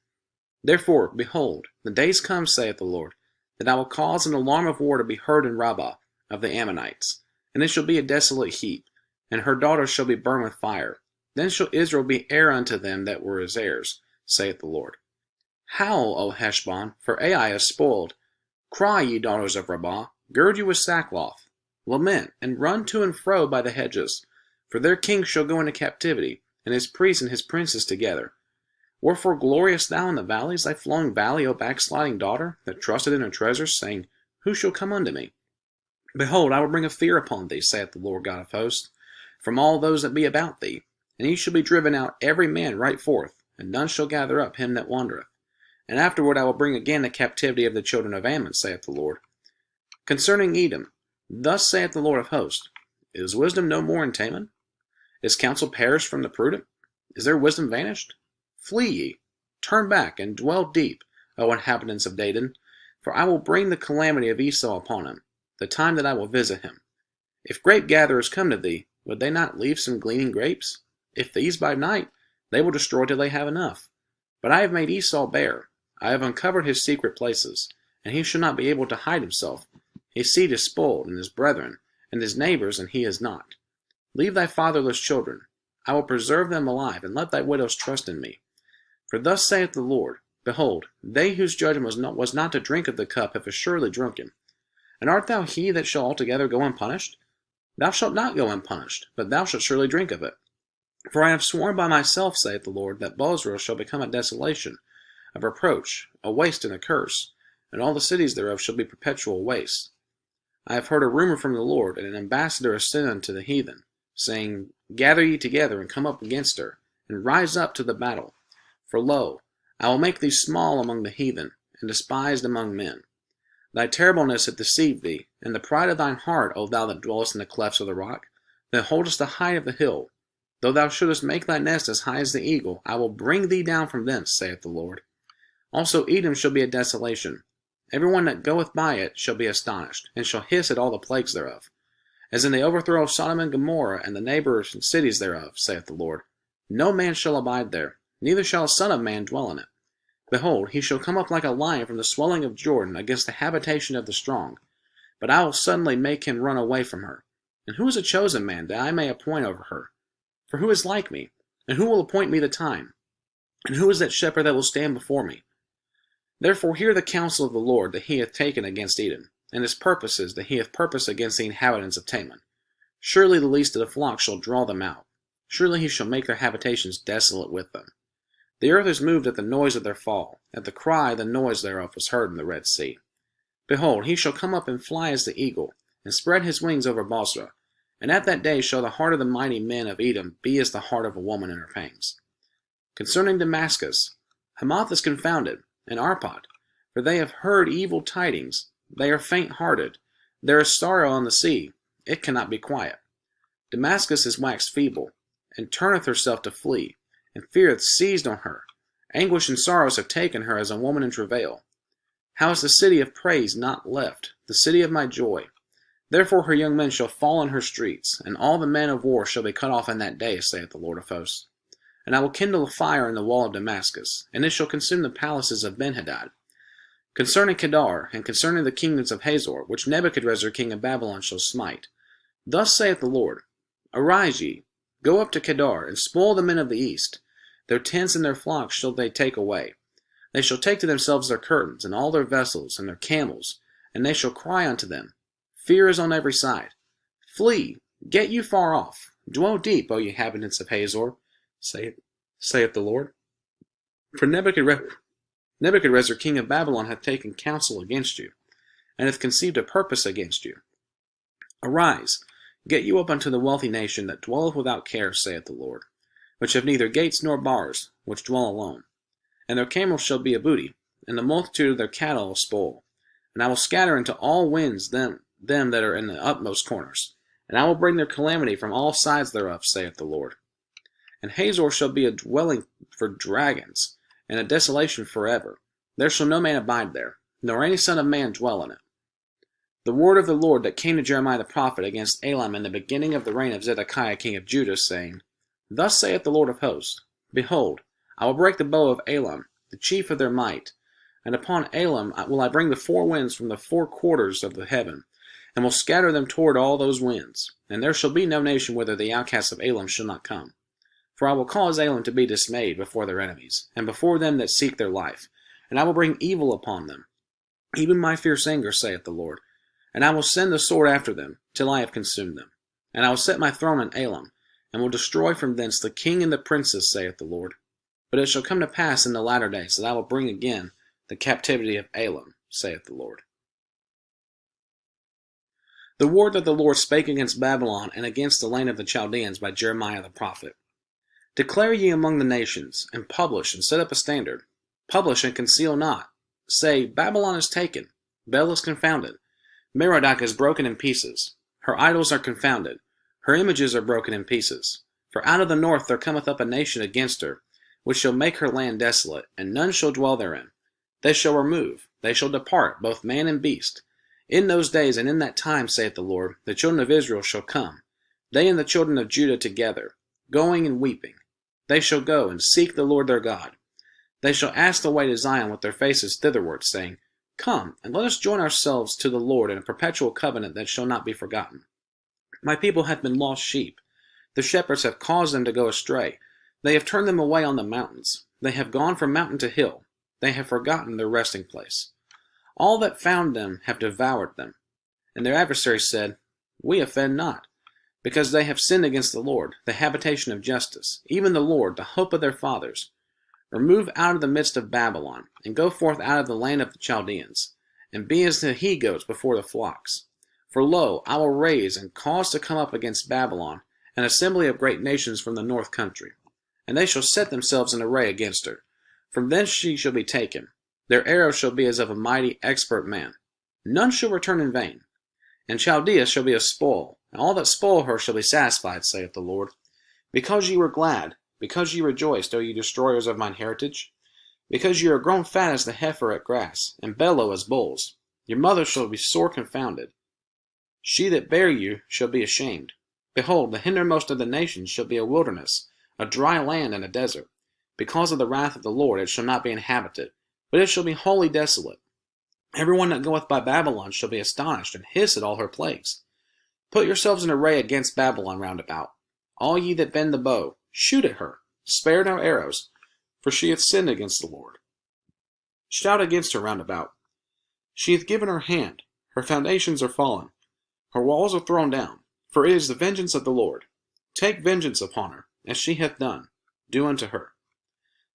Therefore, behold, the days come, saith the Lord, that I will cause an alarm of war to be heard in Rabbah of the Ammonites, and it shall be a desolate heap, and her daughters shall be burned with fire. Then shall Israel be heir unto them that were his heirs, saith the Lord. Howl, O Heshbon, for Ai is spoiled. Cry, ye daughters of Rabbah, gird you with sackcloth. Lament, and run to and fro by the hedges, for their king shall go into captivity, and his priests and his princes together. Wherefore gloriest thou in the valleys, thy flowing valley, O backsliding daughter, that trusted in her treasures, saying, Who shall come unto me? Behold, I will bring a fear upon thee, saith the Lord God of hosts, from all those that be about thee, and ye shall be driven out every man right forth, and none shall gather up him that wandereth. And afterward I will bring again the captivity of the children of Ammon, saith the Lord. Concerning Edom, thus saith the Lord of hosts, Is wisdom no more in Teman? Is counsel perished from the prudent? Is their wisdom vanished? Flee ye, turn back, and dwell deep, O inhabitants of Dedan, for I will bring the calamity of Esau upon him, the time that I will visit him. If grape gatherers come to thee, would they not leave some gleaning grapes? If these by night, they will destroy till they have enough. But I have made Esau bare. I have uncovered his secret places, and he shall not be able to hide himself. His seed is spoiled, and his brethren, and his neighbors, and he is not. Leave thy fatherless children. I will preserve them alive, and let thy widows trust in me. For thus saith the Lord, Behold, they whose judgment was not to drink of the cup have assuredly drunken. And art thou he that shall altogether go unpunished? Thou shalt not go unpunished, but thou shalt surely drink of it. For I have sworn by myself, saith the Lord, that Bozrah shall become a desolation, a reproach, a waste, and a curse, and all the cities thereof shall be perpetual waste. I have heard a rumor from the Lord, and an ambassador is sent unto the heathen, saying, Gather ye together, and come up against her, and rise up to the battle. For lo, I will make thee small among the heathen, and despised among men. Thy terribleness hath deceived thee, and the pride of thine heart, O thou that dwellest in the clefts of the rock, that holdest the height of the hill. Though thou shouldest make thy nest as high as the eagle, I will bring thee down from thence, saith the Lord. Also Edom shall be a desolation. Every one that goeth by it shall be astonished, and shall hiss at all the plagues thereof. As in the overthrow of Sodom and Gomorrah, and the neighbors and cities thereof, saith the Lord. No man shall abide there, neither shall a son of man dwell in it. Behold, he shall come up like a lion from the swelling of Jordan against the habitation of the strong. But I will suddenly make him run away from her. And who is a chosen man, that I may appoint over her? For who is like me? And who will appoint me the time? And who is that shepherd that will stand before me? Therefore hear the counsel of the Lord that he hath taken against Edom, and his purposes that he hath purposed against the inhabitants of Teman. Surely the least of the flock shall draw them out. Surely he shall make their habitations desolate with them. The earth is moved at the noise of their fall. At the cry the noise thereof was heard in the Red Sea. Behold, he shall come up and fly as the eagle, and spread his wings over Bozrah. And at that day shall the heart of the mighty men of Edom be as the heart of a woman in her pangs. Concerning Damascus, Hamath is confounded, and Arpad, for they have heard evil tidings. They are faint-hearted. There is sorrow on the sea. It cannot be quiet. Damascus is waxed feeble, and turneth herself to flee, and fear hath seized on her. Anguish and sorrows have taken her as a woman in travail. How is the city of praise not left, the city of my joy? Therefore her young men shall fall in her streets, and all the men of war shall be cut off in that day, saith the Lord of hosts. And I will kindle a fire in the wall of Damascus, and it shall consume the palaces of Benhadad. Concerning Kedar, and concerning the kingdoms of Hazor, which Nebuchadrezzar king of Babylon shall smite, thus saith the Lord, Arise ye, go up to Kedar, and spoil the men of the east. Their tents and their flocks shall they take away. They shall take to themselves their curtains, and all their vessels, and their camels, and they shall cry unto them, Fear is on every side. Flee, get you far off, dwell deep, O ye inhabitants of Hazor, saith the Lord. For Nebuchadrezzar king of Babylon hath taken counsel against you, and hath conceived a purpose against you. Arise, get you up unto the wealthy nation that dwelleth without care, saith the Lord, which have neither gates nor bars, which dwell alone. And their camels shall be a booty, and the multitude of their cattle a spoil. And I will scatter into all winds them that are in the utmost corners, and I will bring their calamity from all sides thereof, saith the Lord. And Hazor shall be a dwelling for dragons, and a desolation forever. There shall no man abide there, nor any son of man dwell in it. The word of the Lord that came to Jeremiah the prophet against Elam in the beginning of the reign of Zedekiah king of Judah, saying, Thus saith the Lord of hosts, Behold, I will break the bow of Elam, the chief of their might, and upon Elam will I bring the four winds from the four quarters of the heaven, and will scatter them toward all those winds. And there shall be no nation whither the outcasts of Elam shall not come. For I will cause Elam to be dismayed before their enemies, and before them that seek their life, and I will bring evil upon them, even my fierce anger, saith the Lord. And I will send the sword after them, till I have consumed them. And I will set my throne in Elam, and will destroy from thence the king and the princes, saith the Lord. But it shall come to pass in the latter days that I will bring again the captivity of Elam, saith the Lord. The word that the Lord spake against Babylon and against the land of the Chaldeans by Jeremiah the prophet. Declare ye among the nations, and publish, and set up a standard. Publish, and conceal not. Say, Babylon is taken, Bel is confounded, Merodach is broken in pieces. Her idols are confounded, her images are broken in pieces. For out of the north there cometh up a nation against her, which shall make her land desolate, and none shall dwell therein. They shall remove, they shall depart, both man and beast. In those days and in that time, saith the Lord, the children of Israel shall come, they and the children of Judah together, going and weeping. They shall go and seek the Lord their God. They shall ask the way to Zion with their faces thitherward, saying, Come, and let us join ourselves to the Lord in a perpetual covenant that shall not be forgotten. My people hath been lost sheep. The shepherds have caused them to go astray. They have turned them away on the mountains. They have gone from mountain to hill. They have forgotten their resting place. All that found them have devoured them. And their adversaries said, We offend not, because they have sinned against the Lord, the habitation of justice, even the Lord, the hope of their fathers. Remove out of the midst of Babylon, and go forth out of the land of the Chaldeans, and be as the he-goats before the flocks. For lo, I will raise and cause to come up against Babylon an assembly of great nations from the north country, and they shall set themselves in array against her. From thence she shall be taken. Their arrows shall be as of a mighty expert man. None shall return in vain. And Chaldea shall be a spoil, and all that spoil her shall be satisfied, saith the Lord. Because ye were glad, because ye rejoiced, O ye destroyers of mine heritage, because ye are grown fat as the heifer at grass, and bellow as bulls, your mother shall be sore confounded. She that bare you shall be ashamed. Behold, the hindermost of the nations shall be a wilderness, a dry land and a desert. Because of the wrath of the Lord it shall not be inhabited, but it shall be wholly desolate. Every one that goeth by Babylon shall be astonished, and hiss at all her plagues. Put yourselves in array against Babylon round about. All ye that bend the bow, shoot at her. Spare no arrows, for she hath sinned against the Lord. Shout against her round about. She hath given her hand, her foundations are fallen, her walls are thrown down, for it is the vengeance of the Lord. Take vengeance upon her, as she hath done. Do unto her.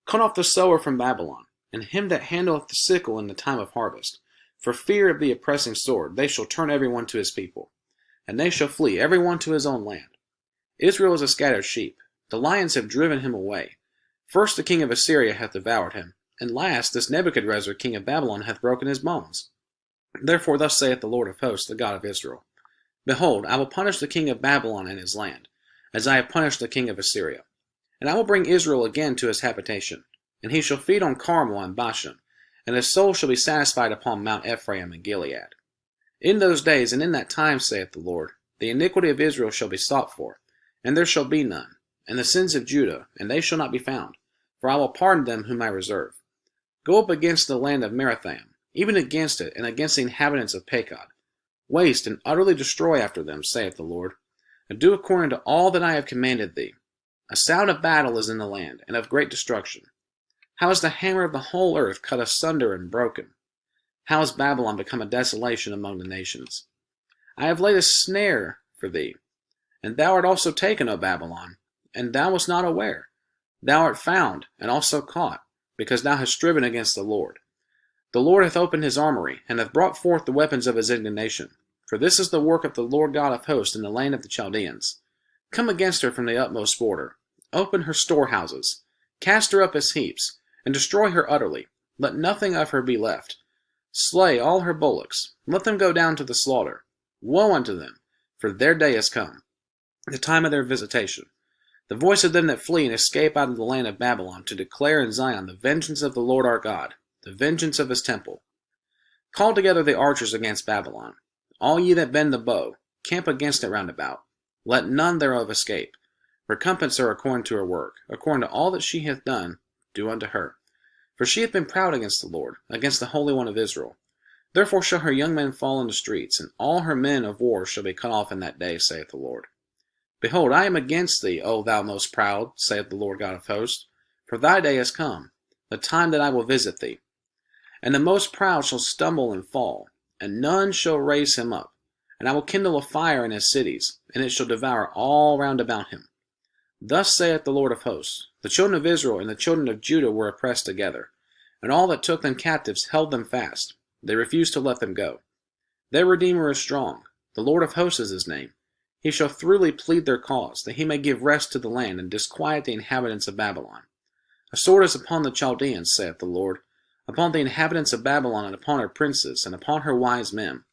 Cut off the sower from Babylon, and him that handleth the sickle in the time of harvest. For fear of the oppressing sword, they shall turn every one to his people, and they shall flee every one to his own land. Israel is a scattered sheep. The lions have driven him away. First the king of Assyria hath devoured him, and last this Nebuchadrezzar king of Babylon hath broken his bones. Therefore thus saith the Lord of hosts, the God of Israel, Behold, I will punish the king of Babylon and his land, as I have punished the king of Assyria. And I will bring Israel again to his habitation, and he shall feed on Carmel and Bashan, and his soul shall be satisfied upon Mount Ephraim and Gilead. In those days and in that time, saith the Lord, the iniquity of Israel shall be sought for, and there shall be none, and the sins of Judah, and they shall not be found, for I will pardon them whom I reserve. Go up against the land of Merathaim, even against it, and against the inhabitants of Pekod. Waste and utterly destroy after them, saith the Lord, and do according to all that I have commanded thee. A sound of battle is in the land, and of great destruction. How is the hammer of the whole earth cut asunder and broken? How is Babylon become a desolation among the nations? I have laid a snare for thee, and thou art also taken, O Babylon, and thou wast not aware. Thou art found, and also caught, because thou hast striven against the Lord. The Lord hath opened his armory, and hath brought forth the weapons of his indignation. For this is the work of the Lord God of hosts in the land of the Chaldeans. Come against her from the utmost border. Open her storehouses. Cast her up as heaps, and destroy her utterly. Let nothing of her be left. Slay all her bullocks. Let them go down to the slaughter. Woe unto them, for their day is come, the time of their visitation. The voice of them that flee and escape out of the land of Babylon, to declare in Zion the vengeance of the Lord our God, the vengeance of his temple. Call together the archers against Babylon. All ye that bend the bow, camp against it round about. Let none thereof escape. Recompense her according to her work, according to all that she hath done, do unto her. For she hath been proud against the Lord, against the Holy One of Israel. Therefore shall her young men fall in the streets, and all her men of war shall be cut off in that day, saith the Lord. Behold, I am against thee, O thou most proud, saith the Lord God of hosts. For thy day is come, the time that I will visit thee. And the most proud shall stumble and fall, and none shall raise him up. And I will kindle a fire in his cities, and it shall devour all round about him. Thus saith the Lord of hosts, the children of Israel and the children of Judah were oppressed together, and all that took them captives held them fast. They refused to let them go. Their Redeemer is strong, the Lord of hosts is his name. He shall throughly plead their cause, that he may give rest to the land, and disquiet the inhabitants of Babylon. A sword is upon the Chaldeans, saith the Lord, upon the inhabitants of Babylon, and upon her princes, and upon her wise men.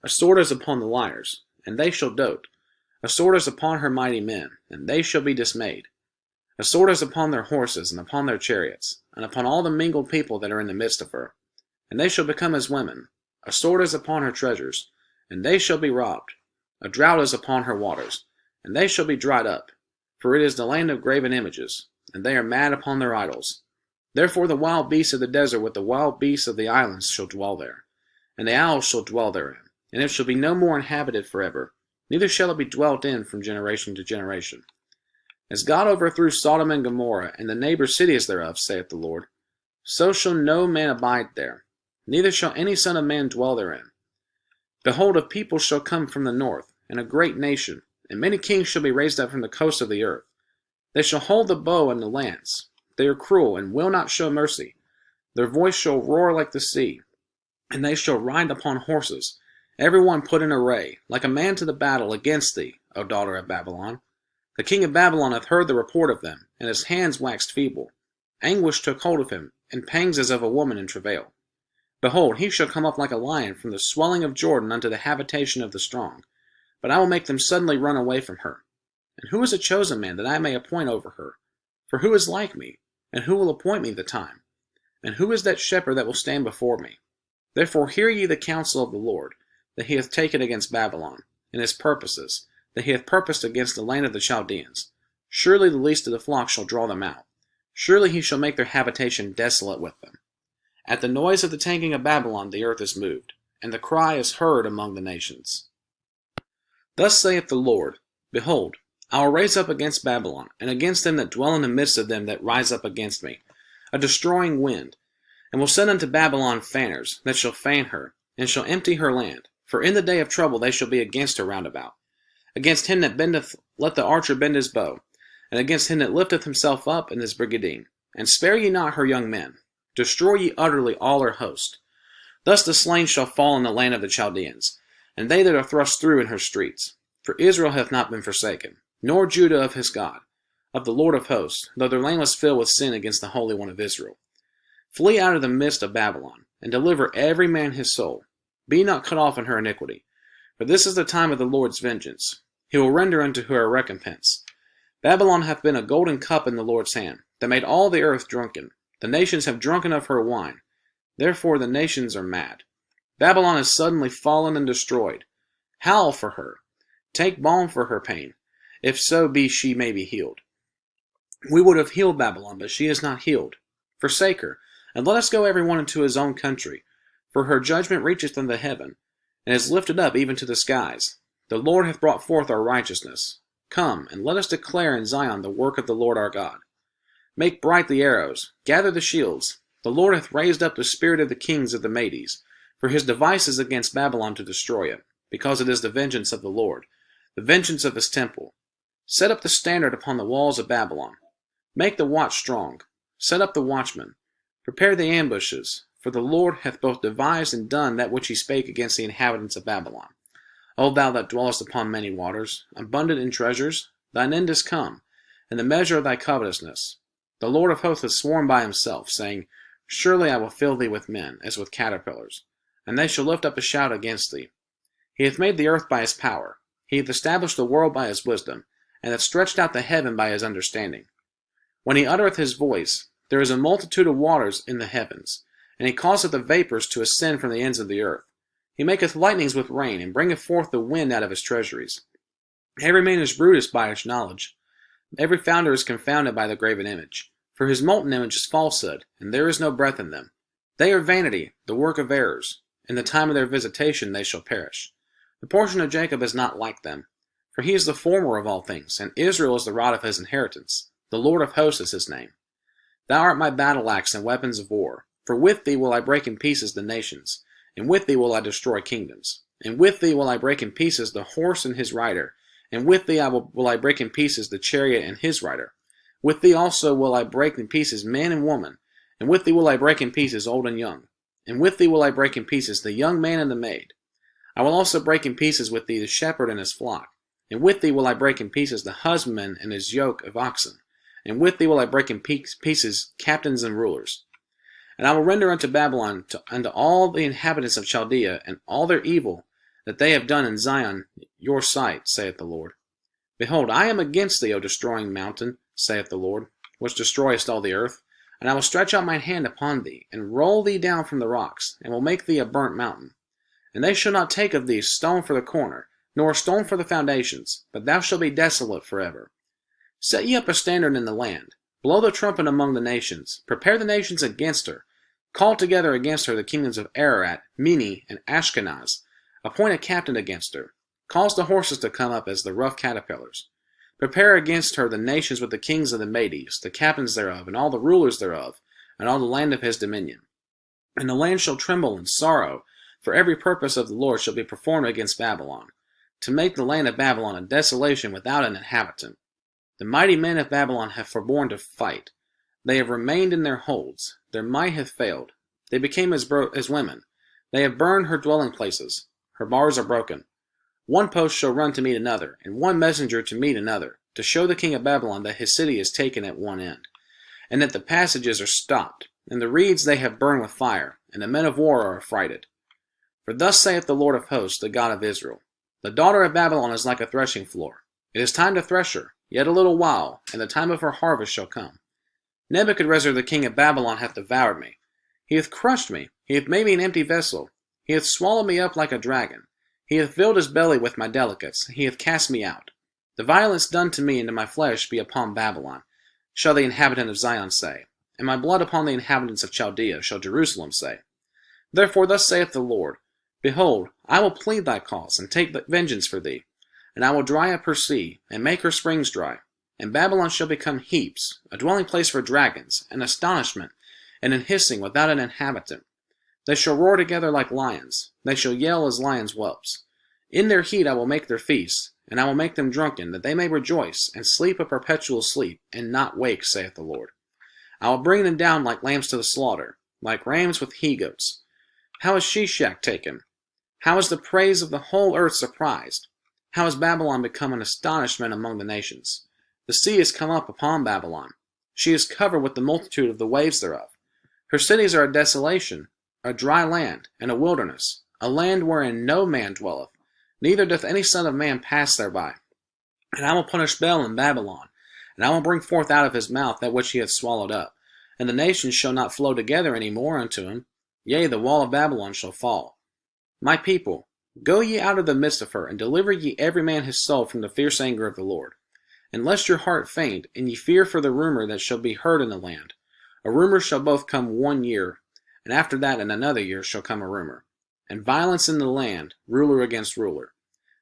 A sword is upon the liars, and they shall dote. A sword is upon her mighty men, and they shall be dismayed. A sword is upon their horses, and upon their chariots, and upon all the mingled people that are in the midst of her. And they shall become as women. A sword is upon her treasures, and they shall be robbed. A drought is upon her waters, and they shall be dried up. For it is the land of graven images, and they are mad upon their idols. Therefore the wild beasts of the desert with the wild beasts of the islands shall dwell there, and the owls shall dwell therein, and it shall be no more inhabited forever, neither shall it be dwelt in from generation to generation. As God overthrew Sodom and Gomorrah, and the neighbor cities thereof, saith the Lord, so shall no man abide there, neither shall any son of man dwell therein. Behold, a people shall come from the north, and a great nation, and many kings shall be raised up from the coasts of the earth. They shall hold the bow and the lance. They are cruel, and will not show mercy. Their voice shall roar like the sea, and they shall ride upon horses, every one put in array, like a man to the battle against thee, O daughter of Babylon. The king of Babylon hath heard the report of them, and his hands waxed feeble. Anguish took hold of him, and pangs as of a woman in travail. Behold, he shall come up like a lion from the swelling of Jordan unto the habitation of the strong. But I will make them suddenly run away from her. And who is a chosen man that I may appoint over her? For who is like me? And who will appoint me the time? And who is that shepherd that will stand before me? Therefore hear ye the counsel of the Lord, that he hath taken against Babylon, and his purposes, that he hath purposed against the land of the Chaldeans. Surely the least of the flock shall draw them out. Surely he shall make their habitation desolate with them. At the noise of the taking of Babylon the earth is moved, and the cry is heard among the nations. Thus saith the Lord, Behold, I will raise up against Babylon, and against them that dwell in the midst of them that rise up against me, a destroying wind, and will send unto Babylon fanners, that shall fan her, and shall empty her land. For in the day of trouble they shall be against her round about. Against him that bendeth, let the archer bend his bow, and against him that lifteth himself up in his brigadine. And spare ye not her young men. Destroy ye utterly all her host. Thus the slain shall fall in the land of the Chaldeans, and they that are thrust through in her streets. For Israel hath not been forsaken, nor Judah of his God, of the Lord of hosts, though their land was filled with sin against the Holy One of Israel. Flee out of the midst of Babylon, and deliver every man his soul. Be not cut off in her iniquity. For this is the time of the Lord's vengeance. He will render unto her a recompense. Babylon hath been a golden cup in the Lord's hand, that made all the earth drunken. The nations have drunken of her wine. Therefore the nations are mad. Babylon is suddenly fallen and destroyed. Howl for her. Take balm for her pain, if so be she may be healed. We would have healed Babylon, but she is not healed. Forsake her, and let us go every one into his own country. For her judgment reacheth unto heaven, and is lifted up even to the skies. The Lord hath brought forth our righteousness. Come, and let us declare in Zion the work of the Lord our God. Make bright the arrows, gather the shields. The Lord hath raised up the spirit of the kings of the Medes, for his devices against Babylon to destroy it, because it is the vengeance of the Lord, the vengeance of his temple. Set up the standard upon the walls of Babylon. Make the watch strong. Set up the watchman. Prepare the ambushes, for the Lord hath both devised and done that which he spake against the inhabitants of Babylon. O thou that dwellest upon many waters, abundant in treasures, thine end is come, and the measure of thy covetousness. The Lord of hosts hath sworn by himself, saying, Surely I will fill thee with men, as with caterpillars, and they shall lift up a shout against thee. He hath made the earth by his power, he hath established the world by his wisdom, and hath stretched out the heaven by his understanding. When he uttereth his voice, there is a multitude of waters in the heavens, and he causeth the vapors to ascend from the ends of the earth. He maketh lightnings with rain, and bringeth forth the wind out of his treasuries. Every man is brutish by his knowledge. Every founder is confounded by the graven image. For his molten image is falsehood, and there is no breath in them. They are vanity, the work of errors. In the time of their visitation they shall perish. The portion of Jacob is not like them, for he is the former of all things, and Israel is the rod of his inheritance. The Lord of hosts is his name. Thou art my battle axe and weapons of war, for with thee will I break in pieces the nations, and with thee will I destroy kingdoms. And with thee will I break in pieces the horse and his rider, and with thee will I break in pieces the chariot and his rider. With thee also will I break in pieces man and woman, and with thee will I break in pieces old and young. And with thee will I break in pieces the young man and the maid. I will also break in pieces with thee the shepherd and his flock. And with thee will I break in pieces the husbandman and his yoke of oxen. And with thee will I break in pieces captains and rulers. And I will render unto Babylon, unto all the inhabitants of Chaldea, and all their evil that they have done in Zion your sight, saith the Lord. Behold, I am against thee, O destroying mountain, saith the Lord, which destroyest all the earth. And I will stretch out mine hand upon thee, and roll thee down from the rocks, and will make thee a burnt mountain. And they shall not take of thee stone for the corner, nor a stone for the foundations, but thou shalt be desolate forever. Set ye up a standard in the land, blow the trumpet among the nations, prepare the nations against her, call together against her the kingdoms of Ararat, Mini, and Ashkenaz, appoint a captain against her, cause the horses to come up as the rough caterpillars. Prepare against her the nations with the kings of the Medes, the captains thereof, and all the rulers thereof, and all the land of his dominion. And the land shall tremble in sorrow, for every purpose of the Lord shall be performed against Babylon, to make the land of Babylon a desolation without an inhabitant. The mighty men of Babylon have forborne to fight. They have remained in their holds. Their might hath failed. They became as women. They have burned her dwelling places. Her bars are broken. One post shall run to meet another, and one messenger to meet another, to show the king of Babylon that his city is taken at one end, and that the passages are stopped, and the reeds they have burned with fire, and the men of war are affrighted. For thus saith the Lord of hosts, the God of Israel, The daughter of Babylon is like a threshing floor. It is time to thresh her, yet a little while, and the time of her harvest shall come. Nebuchadrezzar the king of Babylon hath devoured me. He hath crushed me, he hath made me an empty vessel, he hath swallowed me up like a dragon. He hath filled his belly with my delicates, he hath cast me out. The violence done to me and to my flesh be upon Babylon, shall the inhabitant of Zion say, and my blood upon the inhabitants of Chaldea, shall Jerusalem say. Therefore thus saith the Lord, Behold, I will plead thy cause, and take vengeance for thee, and I will dry up her sea, and make her springs dry. And Babylon shall become heaps, a dwelling place for dragons, an astonishment, and an hissing without an inhabitant. They shall roar together like lions, they shall yell as lions' whelps. In their heat I will make their feasts, and I will make them drunken, that they may rejoice, and sleep a perpetual sleep, and not wake, saith the Lord. I will bring them down like lambs to the slaughter, like rams with he-goats. How is Shishak taken? How is the praise of the whole earth surprised? How is Babylon become an astonishment among the nations? The sea is come up upon Babylon. She is covered with the multitude of the waves thereof. Her cities are a desolation, a dry land, and a wilderness, a land wherein no man dwelleth, neither doth any son of man pass thereby. And I will punish Bel in Babylon, and I will bring forth out of his mouth that which he hath swallowed up, and the nations shall not flow together any more unto him. Yea, the wall of Babylon shall fall. My people, go ye out of the midst of her, and deliver ye every man his soul from the fierce anger of the Lord. And lest your heart faint, and ye fear for the rumor that shall be heard in the land. A rumor shall both come 1 year, and after that in another year shall come a rumor. And violence in the land, ruler against ruler.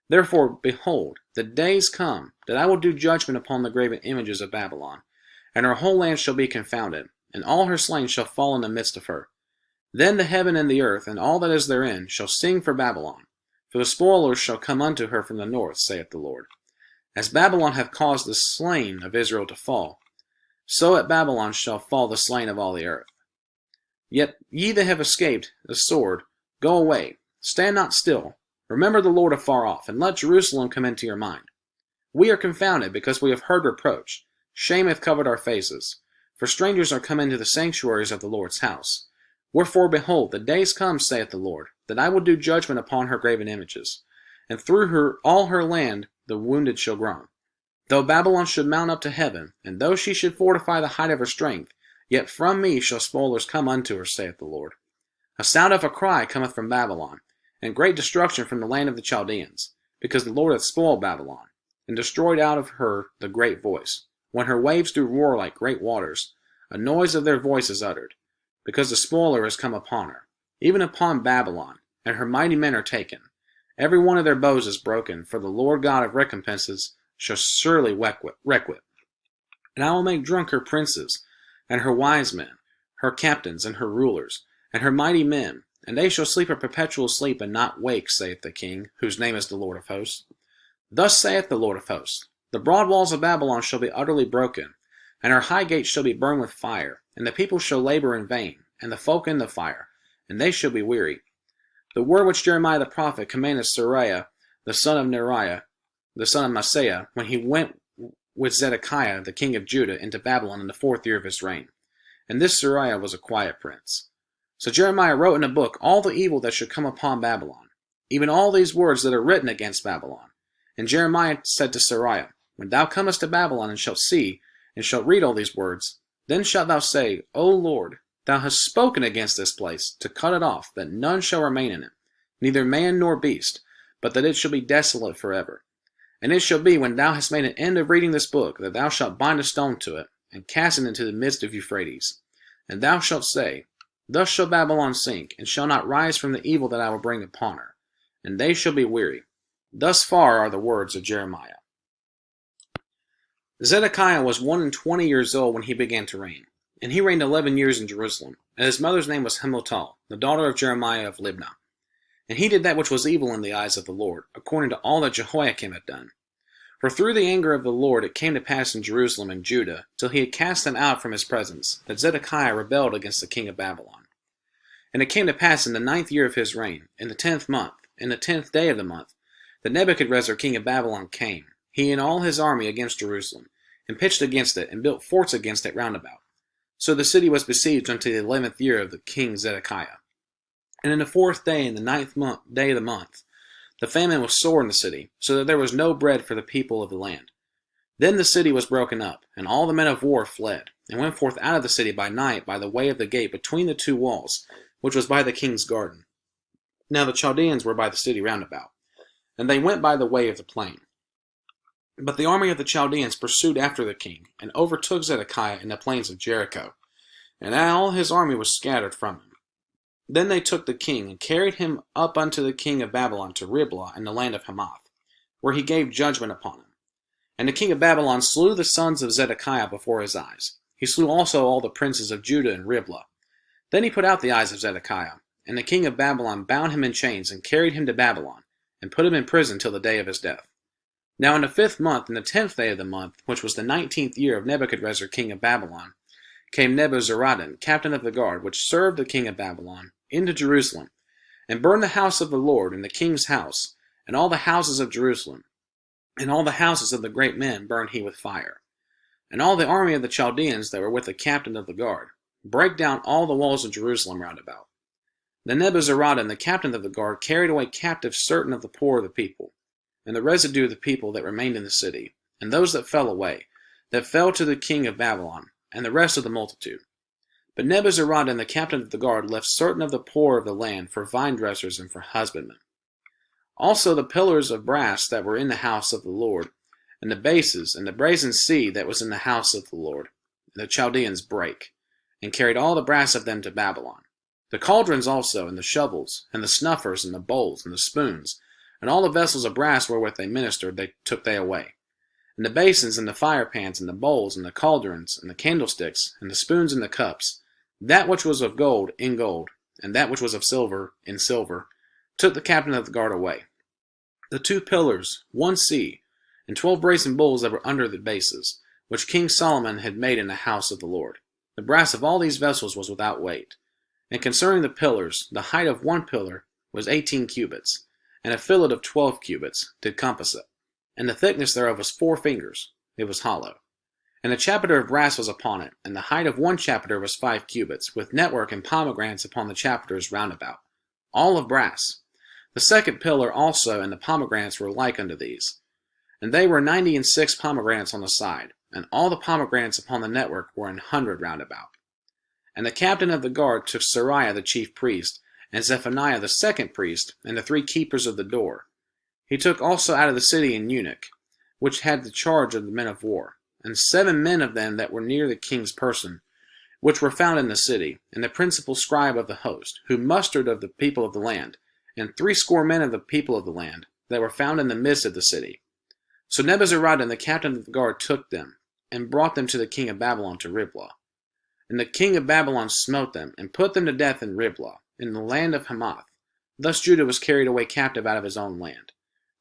Therefore, behold, the days come, that I will do judgment upon the graven images of Babylon, and her whole land shall be confounded, and all her slain shall fall in the midst of her. Then the heaven and the earth, and all that is therein, shall sing for Babylon, for the spoilers shall come unto her from the north, saith the Lord. As Babylon hath caused the slain of Israel to fall, so at Babylon shall fall the slain of all the earth. Yet ye that have escaped the sword, go away, stand not still, remember the Lord afar off, and let Jerusalem come into your mind. We are confounded, because we have heard reproach. Shame hath covered our faces. For strangers are come into the sanctuaries of the Lord's house. Wherefore, behold, the days come, saith the Lord, that I will do judgment upon her graven images, and through her all her land the wounded shall groan. Though Babylon should mount up to heaven, and though she should fortify the height of her strength, yet from me shall spoilers come unto her, saith the Lord. A sound of a cry cometh from Babylon, and great destruction from the land of the Chaldeans, because the Lord hath spoiled Babylon, and destroyed out of her the great voice. When her waves do roar like great waters, a noise of their voice is uttered, because the spoiler is come upon her, even upon Babylon, and her mighty men are taken. Every one of their bows is broken, for the Lord God of recompenses shall surely requite. And I will make drunk her princes, and her wise men, her captains, and her rulers, and her mighty men, and they shall sleep a perpetual sleep, and not wake, saith the King, whose name is the Lord of hosts. Thus saith the Lord of hosts, the broad walls of Babylon shall be utterly broken, and her high gates shall be burned with fire, and the people shall labor in vain, and the folk in the fire, and they shall be weary. The word which Jeremiah the prophet commanded Seraiah, the son of Neriah, the son of Maaseiah, when he went with Zedekiah, the king of Judah, into Babylon in the 4th year of his reign. And this Seraiah was a quiet prince. So Jeremiah wrote in a book all the evil that should come upon Babylon, even all these words that are written against Babylon. And Jeremiah said to Seraiah, When thou comest to Babylon, and shalt see, and shalt read all these words, then shalt thou say, O Lord, thou hast spoken against this place, to cut it off, that none shall remain in it, neither man nor beast, but that it shall be desolate forever. And it shall be, when thou hast made an end of reading this book, that thou shalt bind a stone to it, and cast it into the midst of Euphrates. And thou shalt say, Thus shall Babylon sink, and shall not rise from the evil that I will bring upon her. And they shall be weary. Thus far are the words of Jeremiah. Zedekiah was 21 years old when he began to reign, and he reigned 11 years in Jerusalem. And his mother's name was Hamutal, the daughter of Jeremiah of Libnah. And he did that which was evil in the eyes of the Lord, according to all that Jehoiakim had done. For through the anger of the Lord it came to pass in Jerusalem and Judah, till he had cast them out from his presence, that Zedekiah rebelled against the king of Babylon. And it came to pass in the 9th year of his reign, in the 10th month, in the 10th day of the month, that Nebuchadrezzar king of Babylon came, he and all his army, against Jerusalem, and pitched against it, and built forts against it round about. So the city was besieged unto the 11th year of the king Zedekiah. And in the 4th day, in the 9th day of the month, the famine was sore in the city, so that there was no bread for the people of the land. Then the city was broken up, and all the men of war fled, and went forth out of the city by night by the way of the gate between the two walls, which was by the king's garden. Now the Chaldeans were by the city round about, and they went by the way of the plain. But the army of the Chaldeans pursued after the king, and overtook Zedekiah in the plains of Jericho, and all his army was scattered from him. Then they took the king, and carried him up unto the king of Babylon to Riblah in the land of Hamath, where he gave judgment upon him. And the king of Babylon slew the sons of Zedekiah before his eyes. He slew also all the princes of Judah in Riblah. Then he put out the eyes of Zedekiah, and the king of Babylon bound him in chains, and carried him to Babylon, and put him in prison till the day of his death. Now in the 5th month, in the 10th day of the month, which was the 19th year of Nebuchadrezzar king of Babylon, came Nebuzaradan, captain of the guard, which served the king of Babylon, into Jerusalem, and burned the house of the Lord, and the king's house, and all the houses of Jerusalem, and all the houses of the great men burned he with fire. And all the army of the Chaldeans that were with the captain of the guard brake down all the walls of Jerusalem round about. Then Nebuzaradan, the captain of the guard, carried away captive certain of the poor of the people, and the residue of the people that remained in the city, and those that fell away, that fell to the king of Babylon, and the rest of the multitude. But Nebuzaradan, the captain of the guard, left certain of the poor of the land for vine dressers and for husbandmen. Also the pillars of brass that were in the house of the Lord, and the bases, and the brazen sea that was in the house of the Lord, the Chaldeans brake, and carried all the brass of them to Babylon. The cauldrons also, and the shovels, and the snuffers, and the bowls, and the spoons, and all the vessels of brass wherewith they ministered, took they away. And the basins, and the firepans, and the bowls, and the cauldrons, and the candlesticks, and the spoons, and the cups, that which was of gold in gold, and that which was of silver in silver, took the captain of the guard away. The 2 pillars, 1 sea, and 12 brazen bowls that were under the bases, which King Solomon had made in the house of the Lord. The brass of all these vessels was without weight. And concerning the pillars, the height of one pillar was 18 cubits, and a fillet of 12 cubits did compass it. And the thickness thereof was 4 fingers, it was hollow. And a chapiter of brass was upon it, and the height of one chapiter was 5 cubits, with network and pomegranates upon the chapiters round about, all of brass. The second pillar also and the pomegranates were like unto these. And they were 96 pomegranates on the side, and all the pomegranates upon the network were 100 round about. And the captain of the guard took Seraiah the chief priest, and Zephaniah the second priest, and the 3 keepers of the door. He took also out of the city an eunuch, which had the charge of the men of war, and 7 men of them that were near the king's person, which were found in the city, and the principal scribe of the host, who mustered of the people of the land, and 60 men of the people of the land, that were found in the midst of the city. So Nebuzaradan the captain of the guard took them, and brought them to the king of Babylon to Riblah. And the king of Babylon smote them, and put them to death in Riblah, in the land of Hamath. Thus Judah was carried away captive out of his own land.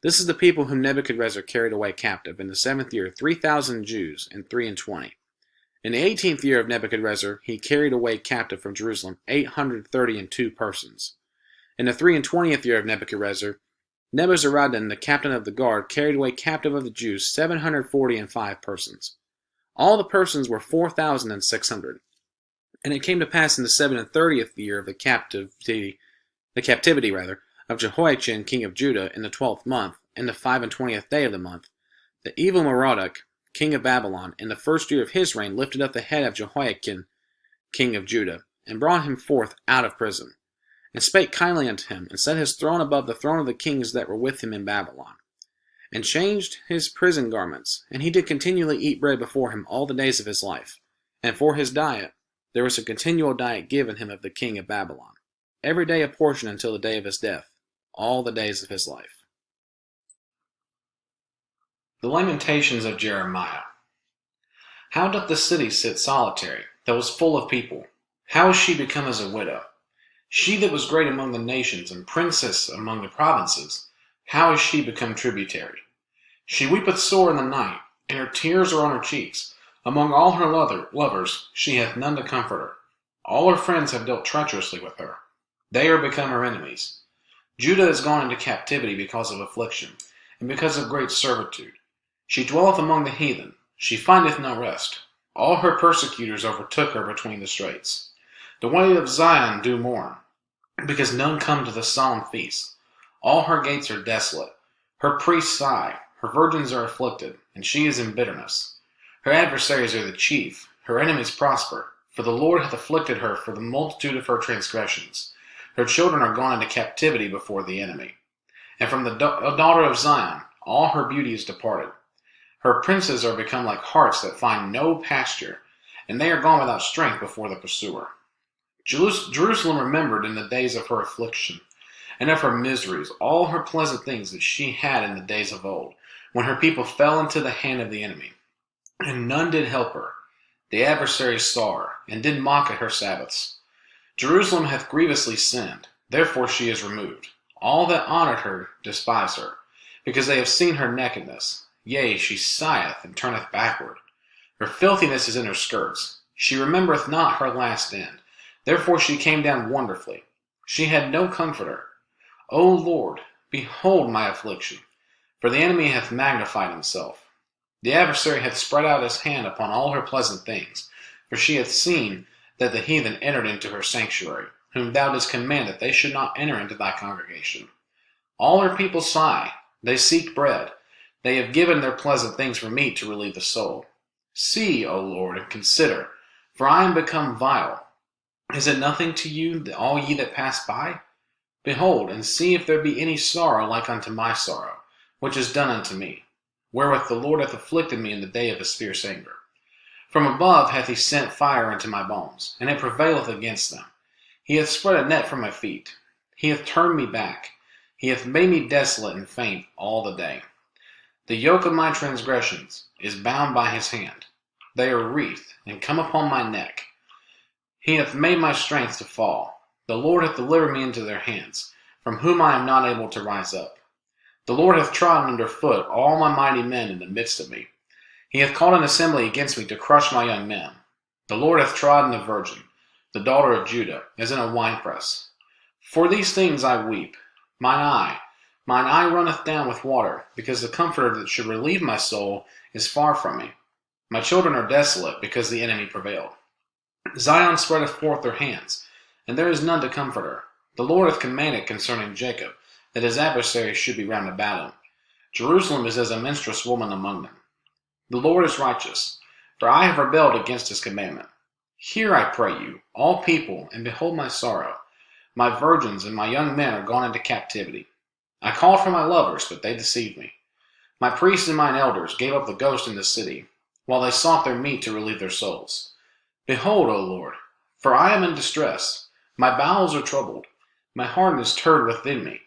This is the people whom Nebuchadrezzar carried away captive in the 7th year, 3,000 Jews, and 23. In the 18th year of Nebuchadrezzar, he carried away captive from Jerusalem 832 persons. In the 23rd year of Nebuchadrezzar, Nebuzaradan, the captain of the guard, carried away captive of the Jews 745 persons. All the persons were 4,600. And it came to pass in the 37th year of the captivity of Jehoiachin king of Judah, in the 12th month, in the 25th day of the month, the evil Merodach king of Babylon, in the 1st year of his reign, lifted up the head of Jehoiachin king of Judah, and brought him forth out of prison, and spake kindly unto him, and set his throne above the throne of the kings that were with him in Babylon, and changed his prison garments, and he did continually eat bread before him all the days of his life. And for his diet there was a continual diet given him of the king of Babylon, every day a portion until the day of his death, all the days of his life. The Lamentations of Jeremiah. How doth the city sit solitary, that was full of people? How is she become as a widow? She that was great among the nations, and princess among the provinces, how is she become tributary? She weepeth sore in the night, and her tears are on her cheeks. Among all her lovers she hath none to comfort her. All her friends have dealt treacherously with her. They are become her enemies. Judah is gone into captivity because of affliction, and because of great servitude. She dwelleth among the heathen. She findeth no rest. All her persecutors overtook her between the straits. The way of Zion do mourn, because none come to the solemn feast. All her gates are desolate. Her priests sigh. Her virgins are afflicted, and she is in bitterness. Her adversaries are the chief. Her enemies prosper. For the Lord hath afflicted her for the multitude of her transgressions. Her children are gone into captivity before the enemy. And from the daughter of Zion all her beauty is departed. Her princes are become like harts that find no pasture, and they are gone without strength before the pursuer. Jerusalem remembered in the days of her affliction, and of her miseries, all her pleasant things that she had in the days of old, when her people fell into the hand of the enemy, and none did help her. The adversaries saw her, and did mock at her Sabbaths. Jerusalem hath grievously sinned, therefore she is removed. All that honored her despise her, because they have seen her nakedness. Yea, she sigheth, and turneth backward. Her filthiness is in her skirts. She remembereth not her last end. Therefore she came down wonderfully. She had no comforter. O Lord, behold my affliction, for the enemy hath magnified himself. The adversary hath spread out his hand upon all her pleasant things, for she hath seen that the heathen entered into her sanctuary, whom thou didst command that they should not enter into thy congregation. All her people sigh, they seek bread. They have given their pleasant things for meat to relieve the soul. See, O Lord, and consider, for I am become vile. Is it nothing to you, all ye that pass by? Behold, and see if there be any sorrow like unto my sorrow, which is done unto me, wherewith the Lord hath afflicted me in the day of his fierce anger. From above hath he sent fire into my bones, and it prevaileth against them. He hath spread a net for my feet. He hath turned me back. He hath made me desolate and faint all the day. The yoke of my transgressions is bound by his hand. They are wreathed, and come upon my neck. He hath made my strength to fall. The Lord hath delivered me into their hands, from whom I am not able to rise up. The Lord hath trodden under foot all my mighty men in the midst of me. He hath called an assembly against me to crush my young men. The Lord hath trodden the virgin. the daughter of Judah, as in a winepress. For these things I weep. Mine eye runneth down with water, because the Comforter that should relieve my soul is far from me. My children are desolate, because the enemy prevailed. Zion spreadeth forth her hands, and there is none to comfort her. The Lord hath commanded concerning Jacob, that his adversaries should be round about him. Jerusalem is as a menstruous woman among them. The Lord is righteous, for I have rebelled against his commandment. Hear, I pray you, all people, and behold my sorrow. My virgins and my young men are gone into captivity. I called for my lovers, but they deceived me. My priests and mine elders gave up the ghost in the city, while they sought their meat to relieve their souls. Behold, O Lord, for I am in distress. My bowels are troubled. My heart is stirred within me,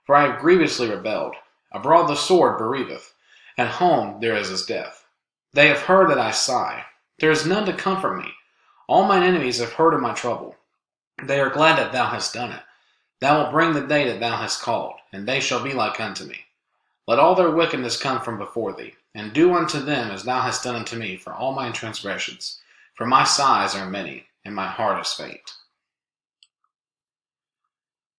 for I have grievously rebelled. Abroad the sword bereaveth, at home there is death. They have heard that I sigh. There is none to comfort me. All mine enemies have heard of my trouble. They are glad that thou hast done it. Thou wilt bring the day that thou hast called, and they shall be like unto me. Let all their wickedness come from before thee, and do unto them as thou hast done unto me for all my transgressions. For my sighs are many, and my heart is faint.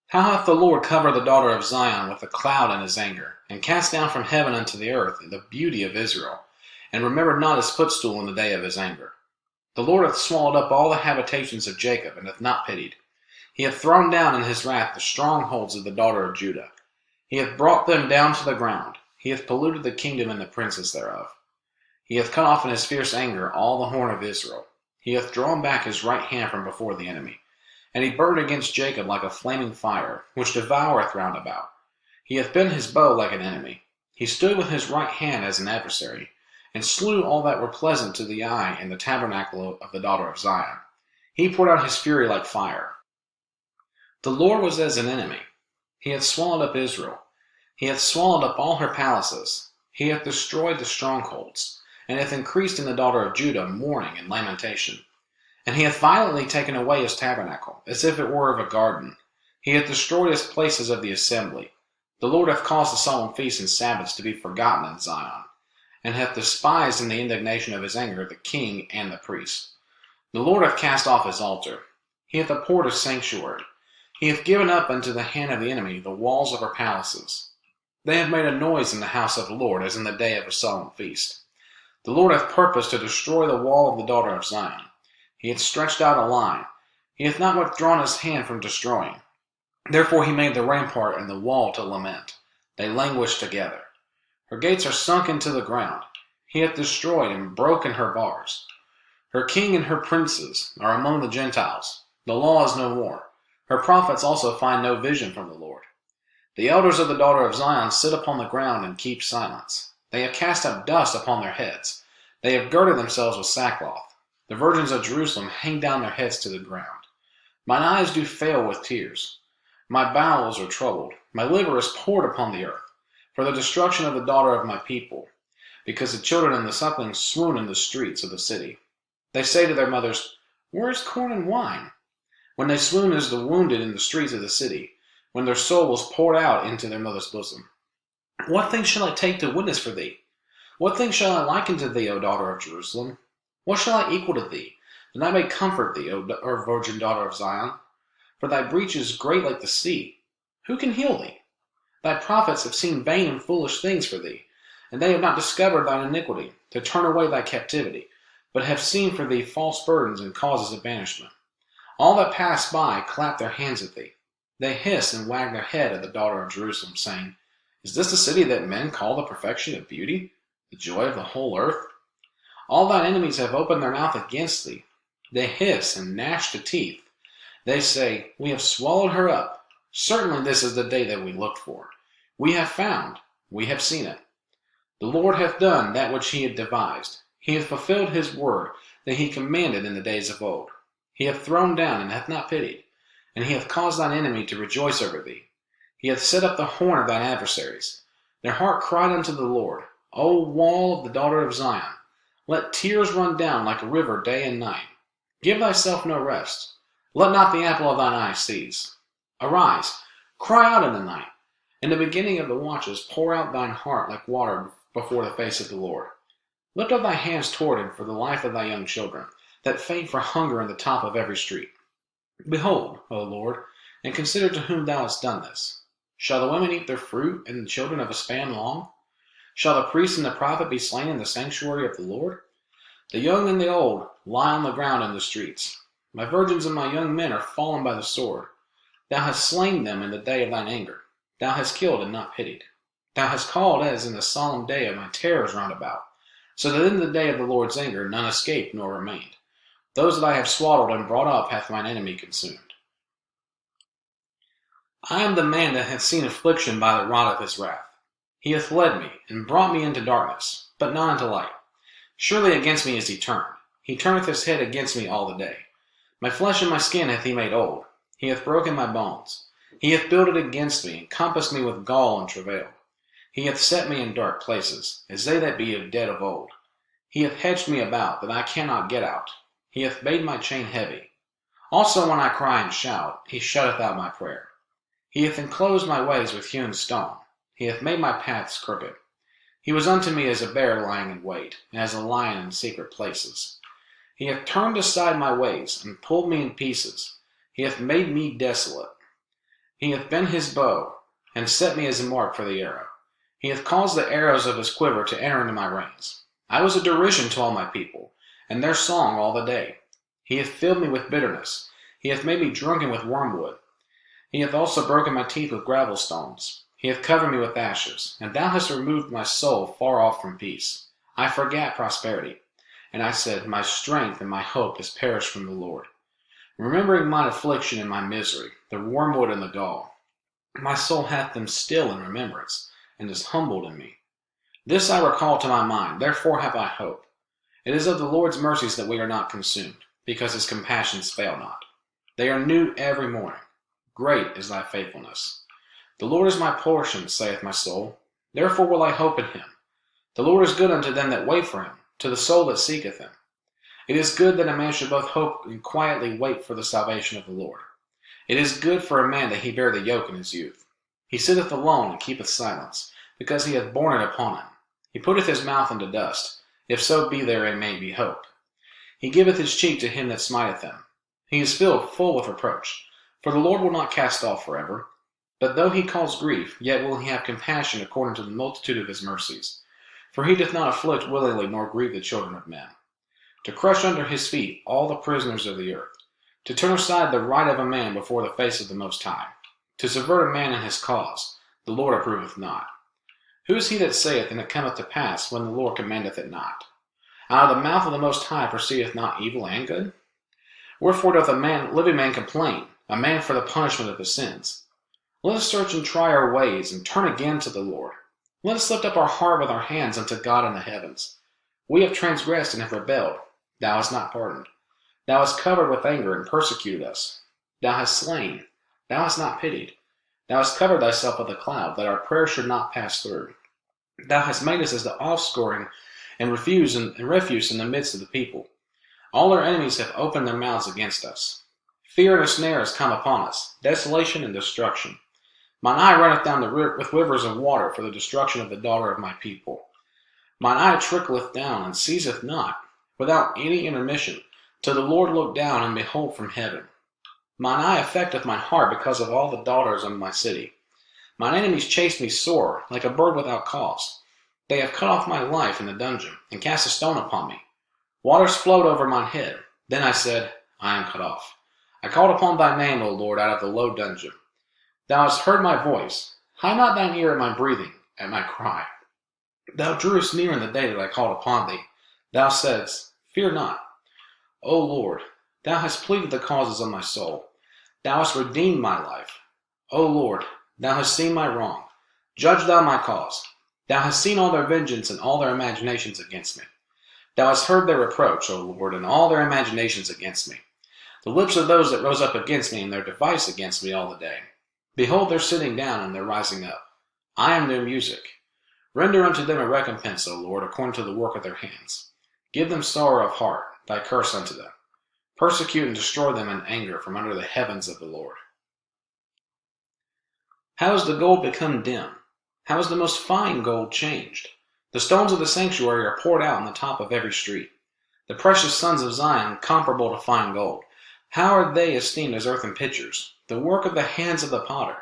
How hath the Lord covered the daughter of Zion with a cloud in his anger, and cast down from heaven unto the earth the beauty of Israel, and remembered not his footstool in the day of his anger. The Lord hath swallowed up all the habitations of Jacob, and hath not pitied. He hath thrown down in his wrath the strongholds of the daughter of Judah. He hath brought them down to the ground. He hath polluted the kingdom and the princes thereof. He hath cut off in his fierce anger all the horn of Israel. He hath drawn back his right hand from before the enemy. And he burned against Jacob like a flaming fire, which devoureth round about. He hath bent his bow like an enemy. He stood with his right hand as an adversary, and slew all that were pleasant to the eye in the tabernacle of the daughter of Zion. He poured out his fury like fire. The Lord was as an enemy. He hath swallowed up Israel. He hath swallowed up all her palaces. He hath destroyed the strongholds, and hath increased in the daughter of Judah mourning and lamentation. And he hath violently taken away his tabernacle, as if it were of a garden. He hath destroyed his places of the assembly. The Lord hath caused the solemn feasts and Sabbaths to be forgotten in Zion, and hath despised in the indignation of his anger the king and the priest. The Lord hath cast off his altar. He hath abhorred his sanctuary. He hath given up unto the hand of the enemy the walls of her palaces. They have made a noise in the house of the Lord, as in the day of a solemn feast. The Lord hath purposed to destroy the wall of the daughter of Zion. He hath stretched out a line. He hath not withdrawn his hand from destroying. Therefore he made the rampart and the wall to lament. They languish together. Her gates are sunk into the ground. He hath destroyed and broken her bars. Her king and her princes are among the Gentiles. The law is no more. Her prophets also find no vision from the Lord. The elders of the daughter of Zion sit upon the ground and keep silence. They have cast up dust upon their heads. They have girded themselves with sackcloth. The virgins of Jerusalem hang down their heads to the ground. Mine eyes do fail with tears. My bowels are troubled. My liver is poured upon the earth, for the destruction of the daughter of my people, because the children and the sucklings swoon in the streets of the city. They say to their mothers, Where is corn and wine? When they swoon as the wounded in the streets of the city, when their soul was poured out into their mother's bosom. What thing shall I take to witness for thee? What thing shall I liken to thee, O daughter of Jerusalem? What shall I equal to thee, that I may comfort thee, O virgin daughter of Zion? For thy breach is great like the sea. Who can heal thee? Thy prophets have seen vain and foolish things for thee, and they have not discovered thine iniquity, to turn away thy captivity, but have seen for thee false burdens and causes of banishment. All that pass by clap their hands at thee. They hiss and wag their head at the daughter of Jerusalem, saying, Is this the city that men call the perfection of beauty, the joy of the whole earth? All thine enemies have opened their mouth against thee. They hiss and gnash the teeth. They say, We have swallowed her up. Certainly this is the day that we looked for. We have found, we have seen it. The Lord hath done that which he had devised. He hath fulfilled his word that he commanded in the days of old. He hath thrown down and hath not pitied, and he hath caused thine enemy to rejoice over thee. He hath set up the horn of thine adversaries. Their heart cried unto the Lord, O wall of the daughter of Zion, let tears run down like a river day and night. Give thyself no rest. Let not the apple of thine eye cease. Arise, cry out in the night. In the beginning of the watches pour out thine heart like water before the face of the Lord. Lift up thy hands toward him for the life of thy young children, that faint for hunger in the top of every street. Behold, O Lord, and consider to whom thou hast done this. Shall the women eat their fruit, and the children of a span long? Shall the priest and the prophet be slain in the sanctuary of the Lord? The young and the old lie on the ground in the streets. My virgins and my young men are fallen by the sword. Thou hast slain them in the day of thine anger. Thou hast killed and not pitied. Thou hast called as in the solemn day of my terrors round about, so that in the day of the Lord's anger none escaped nor remained. Those that I have swaddled and brought up hath mine enemy consumed. I am the man that hath seen affliction by the rod of his wrath. He hath led me, and brought me into darkness, but not into light. Surely against me is he turned. He turneth his head against me all the day. My flesh and my skin hath he made old. He hath broken my bones. He hath builded against me, and compassed me with gall and travail. He hath set me in dark places, as they that be dead of old. He hath hedged me about, that I cannot get out. He hath made my chain heavy. Also when I cry and shout, he shutteth out my prayer. He hath enclosed my ways with hewn stone. He hath made my paths crooked. He was unto me as a bear lying in wait, and as a lion in secret places. He hath turned aside my ways, and pulled me in pieces. He hath made me desolate. He hath bent his bow, and set me as a mark for the arrow. He hath caused the arrows of his quiver to enter into my reins. I was a derision to all my people, and their song all the day. He hath filled me with bitterness. He hath made me drunken with wormwood. He hath also broken my teeth with gravel stones. He hath covered me with ashes, and thou hast removed my soul far off from peace. I forgat prosperity, and I said, my strength and my hope is perished from the Lord. Remembering mine affliction and my misery, the wormwood and the gall, my soul hath them still in remembrance, and is humbled in me. This I recall to my mind, therefore have I hope. It is of the Lord's mercies that we are not consumed, because his compassions fail not. They are new every morning. Great is thy faithfulness. The Lord is my portion, saith my soul. Therefore will I hope in him. The Lord is good unto them that wait for him, to the soul that seeketh him. It is good that a man should both hope and quietly wait for the salvation of the Lord. It is good for a man that he bear the yoke in his youth. He sitteth alone and keepeth silence, because he hath borne it upon him. He putteth his mouth into dust, if so be therein may be hope. He giveth his cheek to him that smiteth him. He is filled full with reproach. For the Lord will not cast off forever. But though he cause grief, yet will he have compassion according to the multitude of his mercies. For he doth not afflict willingly, nor grieve the children of men. To crush under his feet all the prisoners of the earth. To turn aside the right of a man before the face of the Most High. To subvert a man in his cause, the Lord approveth not. Who is he that saith, and it cometh to pass, when the Lord commandeth it not? Out of the mouth of the Most High proceedeth not evil and good? Wherefore doth a living man complain, a man for the punishment of his sins? Let us search and try our ways, and turn again to the Lord. Let us lift up our heart with our hands unto God in the heavens. We have transgressed and have rebelled. Thou hast not pardoned. Thou hast covered with anger and persecuted us. Thou hast slain. Thou hast not pitied. Thou hast covered thyself with a cloud, that our prayer should not pass through. Thou hast made us as the offscouring and refuse in the midst of the people. All our enemies have opened their mouths against us. Fear and a snare has come upon us, desolation and destruction. Mine eye runneth down with rivers of water for the destruction of the daughter of my people. Mine eye trickleth down and ceaseth not, without any intermission, till the Lord look down and behold from heaven. Mine eye affecteth mine heart because of all the daughters of my city. Mine enemies chase me sore, like a bird without cause. They have cut off my life in the dungeon, and cast a stone upon me. Waters flowed over mine head. Then I said, I am cut off. I called upon thy name, O Lord, out of the low dungeon. Thou hast heard my voice. Hide not thine ear at my breathing, at my cry. Thou drewest near in the day that I called upon thee. Thou saidst, Fear not. O Lord, thou hast pleaded the causes of my soul. Thou hast redeemed my life. O Lord, thou hast seen my wrong. Judge thou my cause. Thou hast seen all their vengeance and all their imaginations against me. Thou hast heard their reproach, O Lord, and all their imaginations against me. The lips of those that rose up against me, and their device against me all the day. Behold their sitting down and their rising up. I am their music. Render unto them a recompense, O Lord, according to the work of their hands. Give them sorrow of heart, thy curse unto them. Persecute and destroy them in anger from under the heavens of the Lord. How is the gold become dim? How is the most fine gold changed? The stones of the sanctuary are poured out on the top of every street. The precious sons of Zion, comparable to fine gold. How are they esteemed as earthen pitchers, the work of the hands of the potter?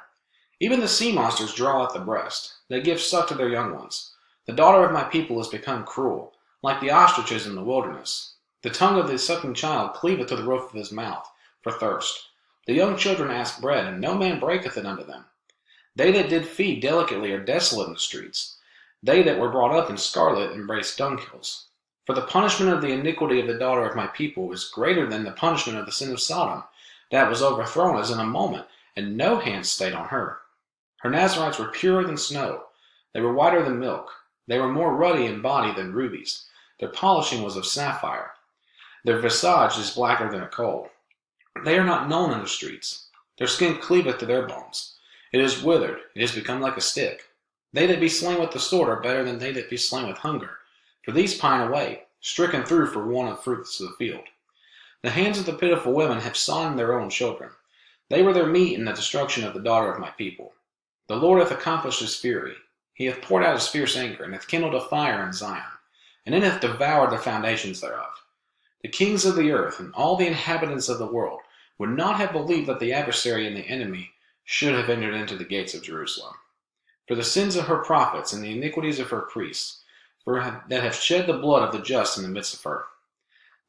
Even the sea monsters draw at the breast. They give suck to their young ones. The daughter of my people is become cruel, like the ostriches in the wilderness. The tongue of the sucking child cleaveth to the roof of his mouth, for thirst. The young children ask bread, and no man breaketh it unto them. They that did feed delicately are desolate in the streets. They that were brought up in scarlet embrace dunghills. For the punishment of the iniquity of the daughter of my people is greater than the punishment of the sin of Sodom, that was overthrown as in a moment, and no hand stayed on her. Her Nazarites were purer than snow. They were whiter than milk. They were more ruddy in body than rubies. Their polishing was of sapphire. Their visage is blacker than a coal. They are not known in the streets. Their skin cleaveth to their bones. It is withered, it is become like a stick. They that be slain with the sword are better than they that be slain with hunger. For these pine away, stricken through for want of fruits of the field. The hands of the pitiful women have sown their own children. They were their meat in the destruction of the daughter of my people. The Lord hath accomplished his fury. He hath poured out his fierce anger, and hath kindled a fire in Zion, and it hath devoured the foundations thereof. The kings of the earth, and all the inhabitants of the world, would not have believed that the adversary and the enemy should have entered into the gates of Jerusalem. For the sins of her prophets, and the iniquities of her priests, that have shed the blood of the just in the midst of her.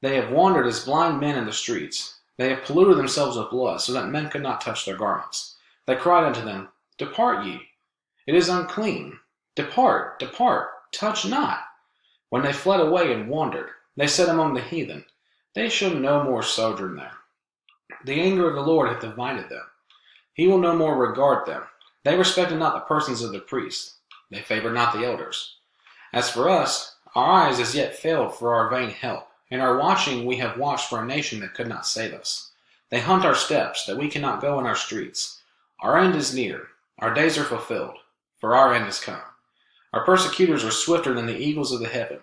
They have wandered as blind men in the streets. They have polluted themselves with blood, so that men could not touch their garments. They cried unto them, Depart ye. It is unclean. Depart, depart, touch not. When they fled away and wandered, they said among the heathen, They shall no more sojourn there. The anger of the Lord hath divided them. He will no more regard them. They respected not the persons of the priests. They favored not the elders. As for us, our eyes as yet failed for our vain help. In our watching we have watched for a nation that could not save us. They hunt our steps, that we cannot go in our streets. Our end is near. Our days are fulfilled, for our end is come. Our persecutors are swifter than the eagles of the heaven.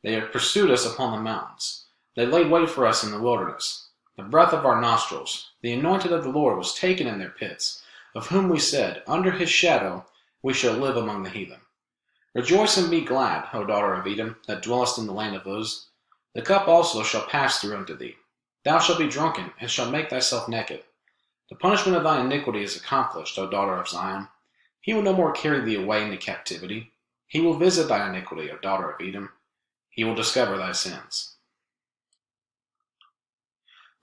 They have pursued us upon the mountains. They laid wait for us in the wilderness. The breath of our nostrils, the anointed of the Lord, was taken in their pits, of whom we said, Under his shadow we shall live among the heathen. Rejoice and be glad, O daughter of Edom, that dwellest in the land of Uz. The cup also shall pass through unto thee. Thou shalt be drunken, and shalt make thyself naked. The punishment of thy iniquity is accomplished, O daughter of Zion. He will no more carry thee away into captivity. He will visit thy iniquity, O daughter of Edom. He will discover thy sins.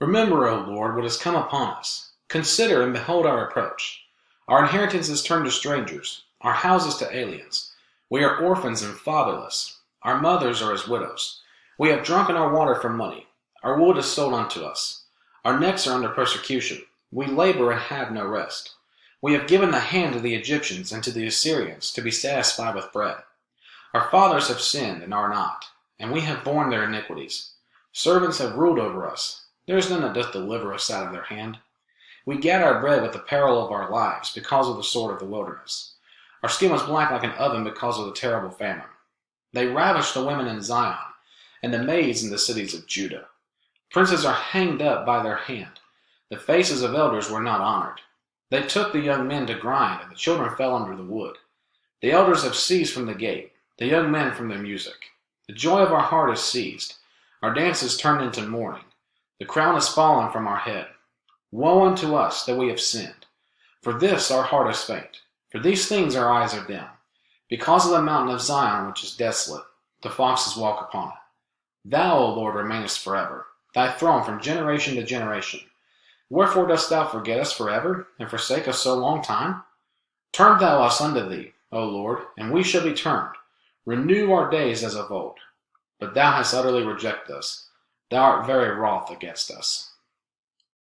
Remember, O Lord, what has come upon us. Consider and behold our reproach. Our inheritance is turned to strangers, our houses to aliens. We are orphans and fatherless. Our mothers are as widows. We have drunken our water for money. Our wood is sold unto us. Our necks are under persecution. We labor and have no rest. We have given the hand to the Egyptians and to the Assyrians to be satisfied with bread. Our fathers have sinned and are not, and we have borne their iniquities. Servants have ruled over us. There is none that doth deliver us out of their hand. We gat our bread with the peril of our lives because of the sword of the wilderness. Our skin was black like an oven because of the terrible famine. They ravished the women in Zion, and the maids in the cities of Judah. Princes are hanged up by their hand. The faces of elders were not honored. They took the young men to grind, and the children fell under the wood. The elders have ceased from the gate, the young men from their music. The joy of our heart is seized. Our dance is turned into mourning. The crown is fallen from our head. Woe unto us that we have sinned. For this our heart is faint. For these things our eyes are dim. Because of the mountain of Zion which is desolate, the foxes walk upon it. Thou, O Lord, remainest forever, thy throne from generation to generation. Wherefore dost thou forget us forever, and forsake us so long time? Turn thou us unto thee, O Lord, and we shall be turned. Renew our days as of old. But thou hast utterly rejected us. Thou art very wroth against us.